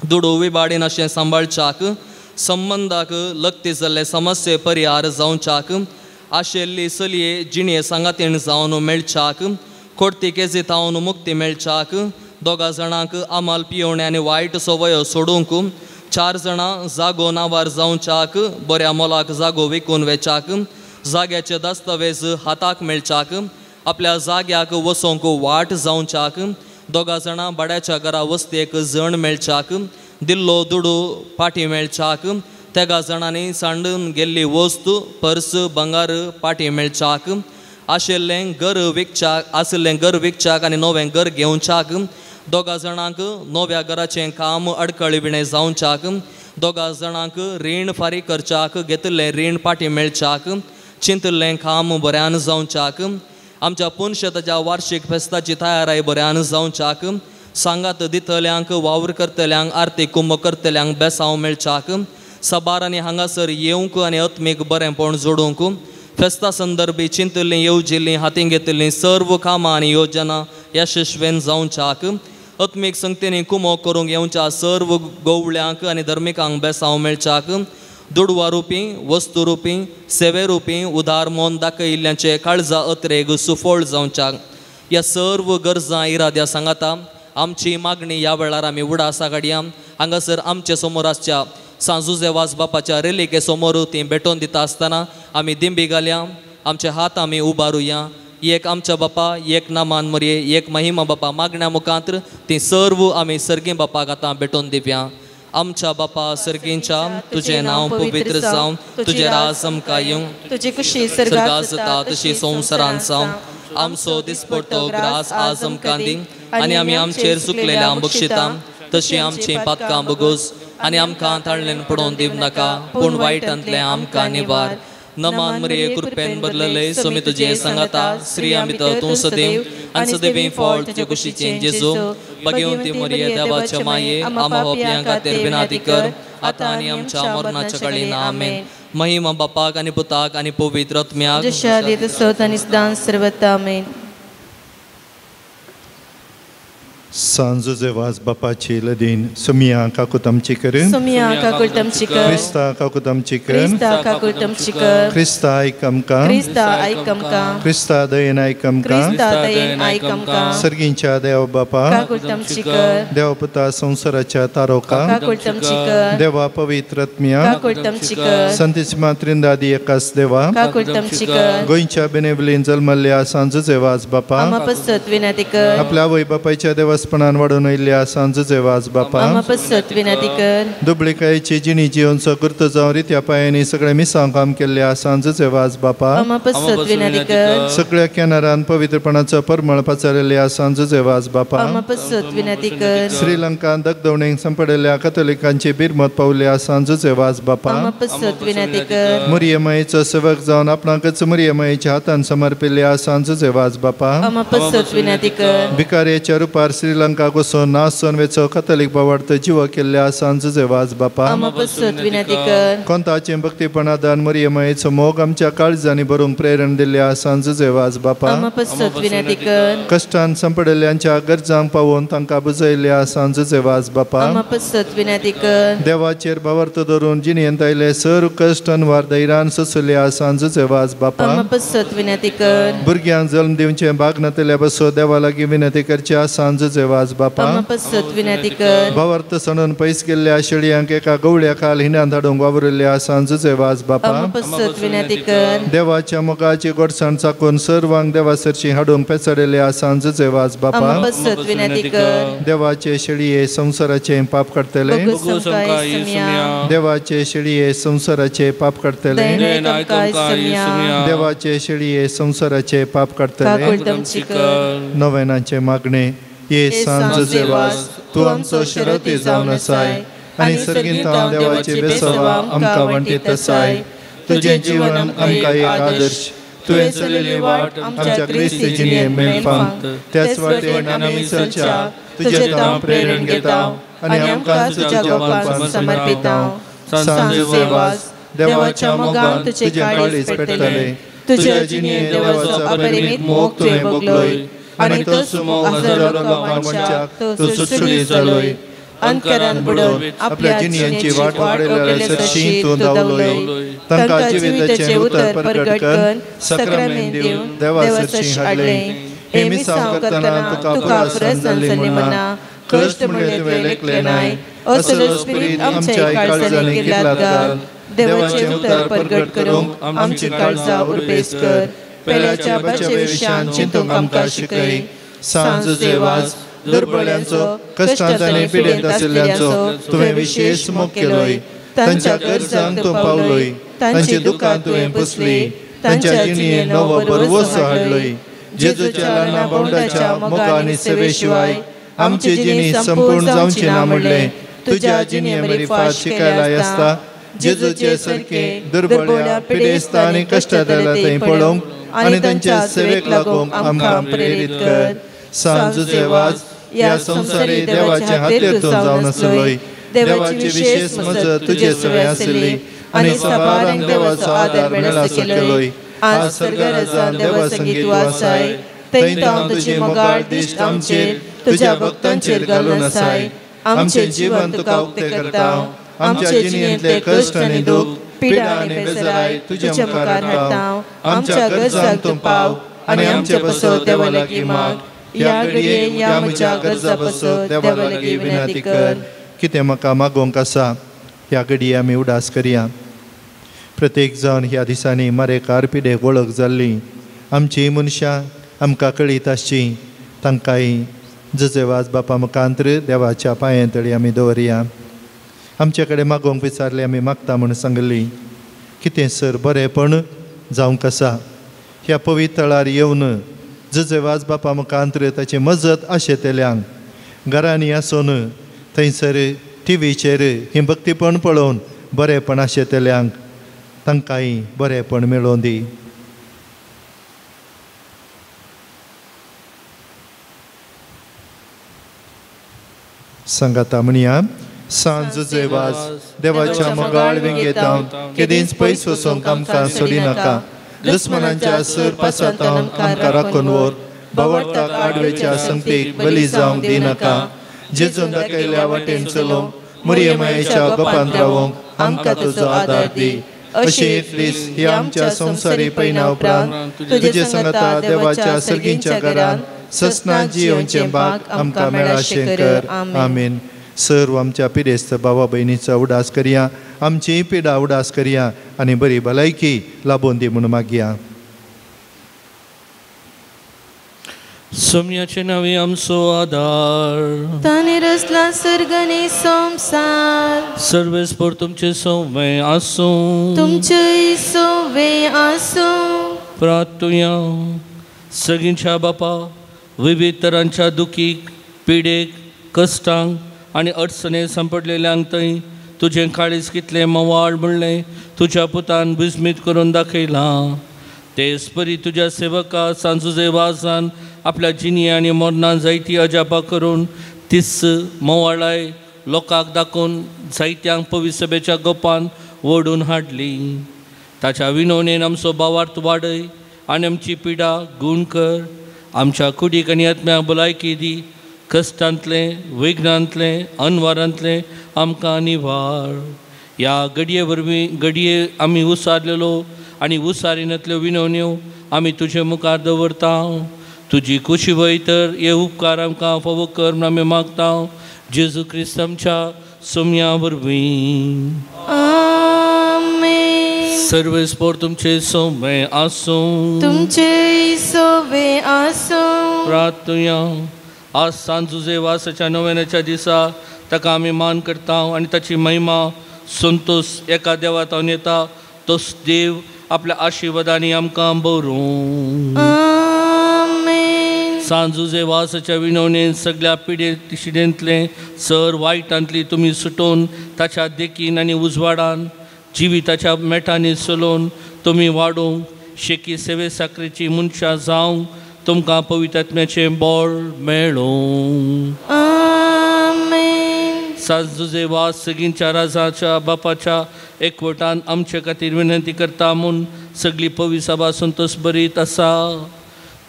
Speaker 8: दुडू विबाडीन अशें सांबाळच्याक संबंधाक लक्ती जाल्ले समस्ये परिहार जावच्याक आशेल्ली चलये जिणे सांगातीण जावन मेळच्याक खोडती केजी तावन मुक्ती मेळच्याक 2 जाणांक आमाल पियोवणे आनी वायट सवयो सोडूंक 4 जाणां जागो नावार जावच्याक बऱ्या मोलाक जागो विकून वेचाक जाग्याचे दस्तावेज हाताक मेळच्याक आपल्या जाग्याक वसोंक वाट जावच्याक 2 जाणां भाड्याच्या घरा वस्तेक जण मेळच्याक दिल्लो दुडू पाटी मेळच्याक 3 जाणांनी सांडून गेल्ली वस्तू पर्स बंगार पाटी मेळच्याक आशिल्लें घर विकच्याक आनी नवें घर घेवच्याक 2 जाणांक नव्या घराचें काम अडखळीविणें जावच्याक 2 जाणांक रीण फारीक करच्याक घेतिल्लें रीण पाटी मेळच्याक चिंतिल्लें काम बऱ्यान जावच्याक आमच्या पुनशताच्या वार्षिक फेस्ताची तयाराय बऱ्यान जावच्याक सांगात दितल्यांक वावर करतल्यांक आर्थिक कुंभ करतल्यांक बेसांव मेळच्याक सबार आनी हांगासर येवंक आनी आत्मीक बरेंपण जोडूंक फेस्ता संदर्भी चिंतिल्लीं येवजिल्लीं हातीन घेतिल्लीं सर्व कामां आनी योजना यशस्वेन जावच्याक आत्मीक संगतींनी कुमो करूंक येवच्या सर्व गवळ्यांक आनी धर्मिकांक बेसांव मेळच्याक दुडवा रुपी वस्तू रुपी सेवे रुपी उदार मोन दाखयिल्ल्यांचे काळजा अत्रेक सुफोळ जावच्याक ह्या सर्व गरजां इराद्या सांगाता आमची मागणी ह्या वेळार आमी उडासा काडया हांगासर आमचे समोर आसच्या सांजुजे वास बापाच्या रेलिके समोर ती भेटोवन दिता आसतना आमी दिंबी घालया आमचे हात आमी उबारुया एक आमच्या बापा एक नामान मरये एक महिमा बापा मागण्या मुखांतर ती सर्व आमी सर्गी बापाक आतां भेटोवन दिवया आमच्या बापा सर्गींच्या तुझे नाव पवित्र जावं तुझे राज आमकां येवं
Speaker 4: तुझी कुशी
Speaker 8: सर्गांत जाता तशी संवसारांत जावं आमचो दिसपट्टो ग्रास आज आमकां दी आनी आमी आमचेर चुकलेल्या बक्षिता तशी आमची पातकां बगोस आनी आमकां ताळलेन पडोवन दिव नाका पूण वायटांतले आमकां निवार नमान मरिये कृपेन बदलले सोमी तुझे सांगाता श्री आमित तूं सदैव आनी सदैवी फळ तुजे कुशीचें जेजू बगेवंती मरिये देवाचे माये आमा होपयां खातीर विनाती कर आतां आनी आमच्या मरणाच्या काळीन आमेन महिमा बापाक आनी पुताक आनी पवित्र आत्म्याक
Speaker 4: जशा दित सत आनी सदां सर्वथा आमेन
Speaker 7: सांजुजे वास बापाची लदीन सुमिया काकुतमची करून
Speaker 4: सुमिया काकुतमची कर
Speaker 7: क्रिस्ता काकुतमची करून
Speaker 4: क्रिस्ता काकुतमची कर
Speaker 7: क्रिस्ता आयकमका
Speaker 4: क्रिस्ता आयकमका
Speaker 7: क्रिस्ता दयेन आयकमका
Speaker 4: क्रिस्ता दयेन आयकमका
Speaker 7: सर्गींच्या देव बापा
Speaker 4: काकुतमची कर
Speaker 7: देव पुता संवसाराच्या तारोका
Speaker 4: काकुतमची कर
Speaker 7: देवा पवित्र आत्म्या
Speaker 4: काकुतमची कर
Speaker 7: संतीची त्रिंदादी एकाच देवा
Speaker 4: काकुतमची कर
Speaker 7: गोंयच्या बेनेवलीन जल्मल्ल्या सांजुजे वास बापा
Speaker 4: आमापसत विनंती कर
Speaker 7: आपल्या वय बापायच्या देवस्थानान वाडून येयल्ल्या सांजुजे वास बापा
Speaker 4: आमापसत विनंती कर
Speaker 7: दुबळीकायेची जिणी जिवनचो करत जावं रित्या पायांनी सगळे मिसांव काम केल्ल्या सांजुजे वास बापा
Speaker 4: आमापसत विनंती कर
Speaker 7: सगळ्या किनारान पवित्रपणाचो परमळ पसरलेल्या सांजुजे वास बापा
Speaker 4: आमापसत विनंती कर
Speaker 7: श्रीलंकान दगदवणेक संपडलेल्या कथोलिकांची बिरमत पावल्या सांजुजे वास बापा
Speaker 4: आमापसत विनंती कर
Speaker 7: मुरियमायेचो सेवक जावन आपणाकच मुरियमायेच्या हातान समर्पिल्ल्या सांजुजे वास बापा
Speaker 4: आमापसत विनंती कर
Speaker 7: भिकाऱ्याच्या रुपार श्रीलंका वचून नाचोन वेचो कथोलिक बावार्थ जिवो केल्ल्या सांजुजे वास बापा
Speaker 4: आमापसत विनंती कर
Speaker 7: कोंताचे भक्तीपणादान मुरियमायेचो मोग आमच्या काळजांनी भरूंक प्रेरण दिल्ल्या सांजुजे वास बापा
Speaker 4: आमापसत विनंती कर
Speaker 7: कश्टान संपडलेल्यांच्या गरजांक पावोवन तांकां बुजयल्ल्या सांजुजे वास बापा
Speaker 4: आमापसत विनंती कर
Speaker 7: देवाचेर बावार्थ धरून जिणेंत आयले सर्व कश्ट अनवार धैर्यान सोंसल्या सांजुजे वास बापा
Speaker 4: आमापसत विनंती कर
Speaker 7: भुरग्यांक जल्म दिवचे बागनातल्या बसो देवा लागीं विनंती करच्या सांजुजे वास बापा
Speaker 4: आमापसत विनंती कर
Speaker 7: बावार्थ सणून पयस गेल्ल्या शेळयांक एका गवळ्या काल हिण्यान धाडूंक वावरिल्ल्या सांजुजे वास बापा
Speaker 4: आमापसत विनंती कर
Speaker 7: देवाच्या मोगाची गोडसाण चाकून सर्वांक देवासरची हाडूंक पेचडलेल्या सांजुजे वास बापा
Speaker 4: आमापसत विनंती कर
Speaker 7: देवाचे शेळये संसाराचे पाप करतले देवाचे शेळये संसाराचे पाप करतले देवाचे शेळये संसाराचे पाप करतले नवेनाचे मागणे ये सांजुजे वास तू आमचो शिरोती जावन आसाय आनी सर्गींत हांव देवाचे बेसवा आमकां वांटीत आसाय तुजें जीवन आमकां एक आदर्श तुवें चलिल्ली वाट आमच्या क्रिस्ती जिणे मेळपाक त्याच वाटेन आमी चलच्या तुजें हांव प्रेरण घेता आनी आमकां तुज्या गोपान समर्पिता सांजुजे वास देवाच्या मोगान तुझे काळीज पेटतले तुझ्या जिणे देवाचो अपरिमित मोग तुवें भोगलोय आनी तो सुमो हजारो लोकांच्याक तूं सुटसुटी जालोय अंतरान बुडोवन आपल्या जिणयांची वाट वाडयल्या सरशी तूं धांवलोय तांकां जिविताचें उतर प्रगट कर सक्रामेंत दिवन देवा सरशी हाडले हे मिसांव करतना तुका प्रसन्न जाल्ली म्हणा कश्ट म्हणले तुवें लेखले नाय असलो स्पिरीट आमच्या काळजांनी कितलात घाल देवाचें उतर प्रगट करूंक आमची काळजां उरपेस कर पेल्याच्या बचे विशयान चिंतूंक आमकां शिकय सांज जेवाज दुर्बळ्यांचो कश्टांत आनी पिडेंत आशिल्ल्यांचो तुवें विशेश मोग केलोय तांच्या गरजांक तूं पावलोय तांची दुखां तुवें पुसली तांच्या जिणेंत नवो बरवसो हाडलोय जेजूच्या ल्हाना बोंडाच्या मोगा आनी सेवे शिवाय आमची जिणी संपूर्ण जावची ना म्हणलें तुज्या जिणे मरी फाट शिकायलाय आसता जेजूचे सारके दुर्बळ्या पिडेस्त आनी कश्टांत आयल्या थंय पळोवंक आनी तांच्या सेवेक लागूंक आमकां प्रेरीत कर सांजुचे वाज ह्या संवसारी देवाच्या हातीर जावन आसलोय देवाची विशेष मजत तुजे सेवे आसली आनी सबारांक देवाचो आदर मेळसा केलोय आज स्वर्गराजांत देवा संगीत वाजताय थंय हांव तुजी मोगाळ दिश्ट आमचेर तुज्या भक्तांचेर घालून आसाय आमचे जीवन तुका उक्ते करता आमच्या जिणेंतले कश्ट आनी दूख पिडा आनी बेजाराय तुज्या मुखार हाडटा आमच्या गरजांक तूं पाव आनी आमचे बसो देवा लागीं माग ह्या घडये ह्या म्हज्या गरजा बसो देवा लागीं विनंती कर कितें म्हाका मागोवंक आसा ह्या घडये आमी उडास करया प्रत्येक जावन ह्या दिसांनी मरेकार पिडेक वळख जाल्ली आमची मनशां आमकां कळीत आसची तांकांय जजेवाज बापा मुखांत्र देवाच्या पांयां तळी आमी दवरया आमचे कडेन मागोवंक विचारले आमी मागता म्हूण सांगली कितें सर बरेंपण जावंक आसा ह्या पवित्रार येवन जजेवाज बापा मुखांत्र ताची मजत आशेतल्यांक घरांनी आसून थंयसर टीव्हीचेर ही भक्तीपण पळोवन बरेंपण आशेतल्यांक तांकांय बरेंपण मेळोवन दी सांगाता म्हणया सांज जेवाज देवाच्या मोगाळ विंगेतांव केदींच पयस वचोंक आमकां सोडी नाका दुस्मनांच्या सर पासातांव आमकां राखून व्हर बावळटाक आडवेच्या संगतीक बली जावंक दिनाका जेजून दाखयल्या वाटेन चलोवंक मुर्यमायेच्या गोपांत रावोंक आमकां तुजो आदार दी अशें दीस हे आमच्या संवसारी पैना उपरांत तुजे सांगता देवाच्या सर्गींच्या घरांत ससनां जियोवचें भाग आमकां मेळाशें कर आमीन सर्व आमच्या पिडेस्त भावा भयणीचो उडास करया आमची पिडा उडास करया आनी बरी भलायकी लाबोवन दी म्हूण मागया
Speaker 2: सोम्याचे नावे आमचो आदार
Speaker 4: ताने रचला सर्ग आनी संवसार
Speaker 2: सर्वेस्पर तुमचे सोवे आसूं
Speaker 4: तुमचे सोवे आसूं
Speaker 2: प्रार्थुया सगळींच्या बापा विविध तरांच्या दुखीक पिडेक कश्टांक आनी अडचणे सांपडलेल्यांक थंय तुजें काळीज कितलें मोवाळ म्हणलें तुज्या पुतान बिस्मीत करून दाखयलां तेच परी तुज्या सेवका सांजुजे वाजान आपल्या जिणी आनी मरणां जायती अजापां करून तिस मोवाळाय लोकांक दाखोवन जायत्यांक पवित्र सभेच्या गोपान ओडून हाडली ताच्या विनवणेन आमचो भावार्थ वाडय आनी आमची पिडा गूण कर आमच्या कुडीक आनी आत्म्याक भलायकी दी कश्टांतले विघ्नांतले अनवारांतले आमकां निवार ह्या घडये वरवीं घडये आमी उसारलेलो आनी उसारिनांतल्यो विनवण्यो आमी तुजे मुखार दवरता तुजी खुशी वयतर हे उपकार आमकां फावो कर म्हूण आमी मागता जेजू क्रिस्त आमच्या सोम्या वरवीं सर्वेस्पर तुमचे सोवे आसूं
Speaker 4: तुमचे सोवे आसूं
Speaker 2: प्रार्थुया आज सांजुजे वासाच्या नोवेनाच्या दिसा ताका आमी मान करता आनी ताची महिमा संतोष एका देवातावन येता तोच देव आपल्या आशिर्वादांनी आमकां भरूं सांजुजे वासाच्या विनवणेन सगळ्या पिडे शिडेंतले सर वायटांतली तुमी सुटोवन ताच्या देखीन आनी उजवाडान जिविताच्या मेठांनी चलोवन तुमी वाडोवंक शेकी सेवे साकरेची मनशां जावंक तुमकां पवित्र आत्म्याचें बळ मेळों सांजुजे वास सगळींच्या राजाच्या बापाच्या एकवटान आमचे खातीर विनंती करता म्हूण सगळी पवी सभा संतोष बरीत आसा.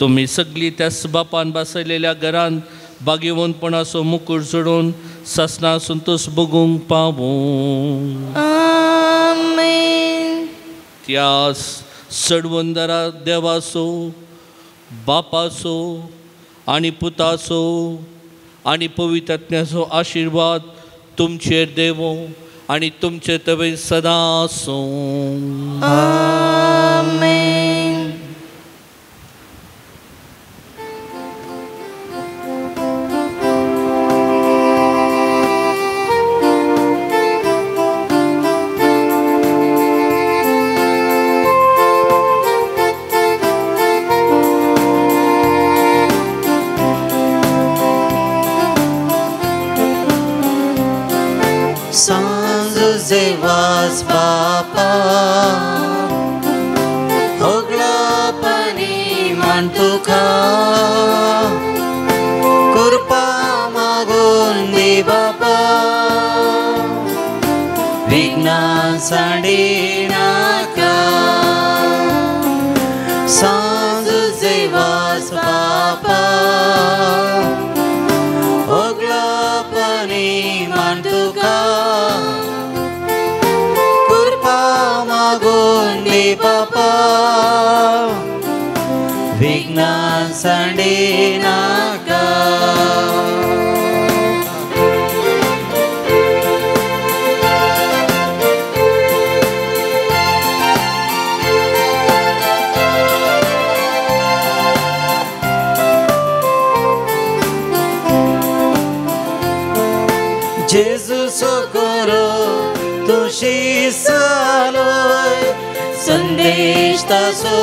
Speaker 2: तुम्ही सगळी त्याच बापान बसयलेल्या घरान बागेवंतपणाचो मुकुट जोडून सासना संतोष बगूंक पावूं.
Speaker 4: आमेन.
Speaker 2: त्या सडवंदरा देवाचो बापाचो आनी पुताचो आनी पवित्रात्म्याचो आशिर्वाद तुमचेर देवो आनी तुमचे तवे सदा आसूं.
Speaker 4: आमेन.
Speaker 3: सांजुजे वास बापा होगळापणी मान तुका कृपा मागून दी बापा विघ्नां सांडी नाका. सांजुजे वास बापा होगळापणी मान तुका बापा विघ्नां सांडी नाका. जेजू सोकोरो तुशी सालोय संदेश तासो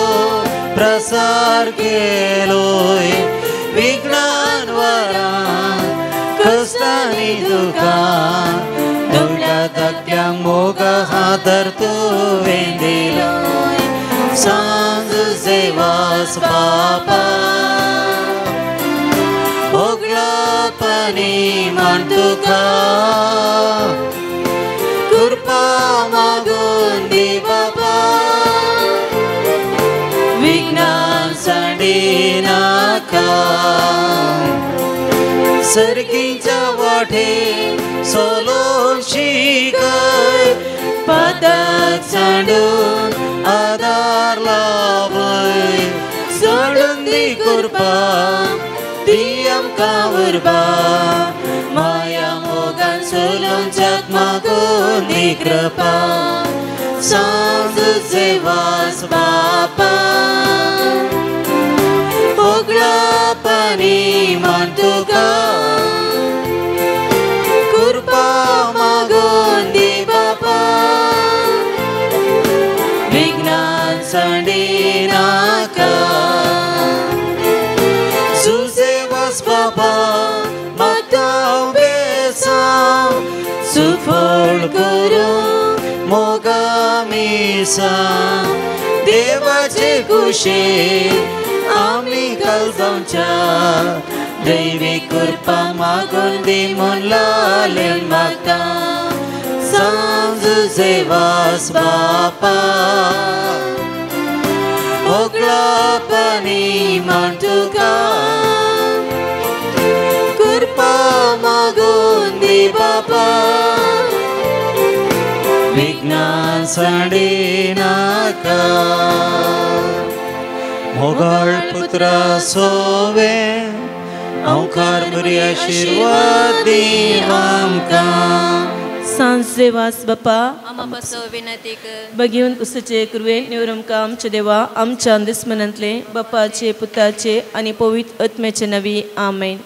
Speaker 3: प्रसार केलोय. विघ्नान वरां कष्टांनी दुखां दुबळ्या तक्त्यांक मोगा हातर तुवें दिलोय. सांजुजे वास बापा होगळापणी मान तुका कृपा मागून दी बापा विघ्नां सांडी नाका. सर्गीच्या वाटे सोलो शिकय पदक सांडून आदार लावय. सोडून दी कृपा दी आमकां उर्बा माया मोगान सोलून जग मागून दी कृपा. सांजुजे वास बापा होगळापणी मान तुका कृपा मागून दी बापा विघ्नां सांडी नाका. जुजे वास बापा म्हाका बेसांव सुफळ करूं मोगा मिसां. देवाचे कुशेर आमी कलजांच्या दैवी कृपा मागून दी म्हूण लालें म्हाका. सांजुजे वास बापा होगळापणी मान तुका कृपा मागून दी बापा विघ्नां सांडी नाका. मोगाळ पुत्रा सोवे ओंकार बरी आशिर्वाद दी आमकां.
Speaker 4: सांजुजे वास बापा
Speaker 9: आम्हा पासो विनंती कर.
Speaker 4: बगीवन उसचे कृवेन निवरमका आमचे देवा आमच्या दुस्मनांतले बापाचे पुताचे आनी पवित्र आत्म्याचे नवी. आमेन.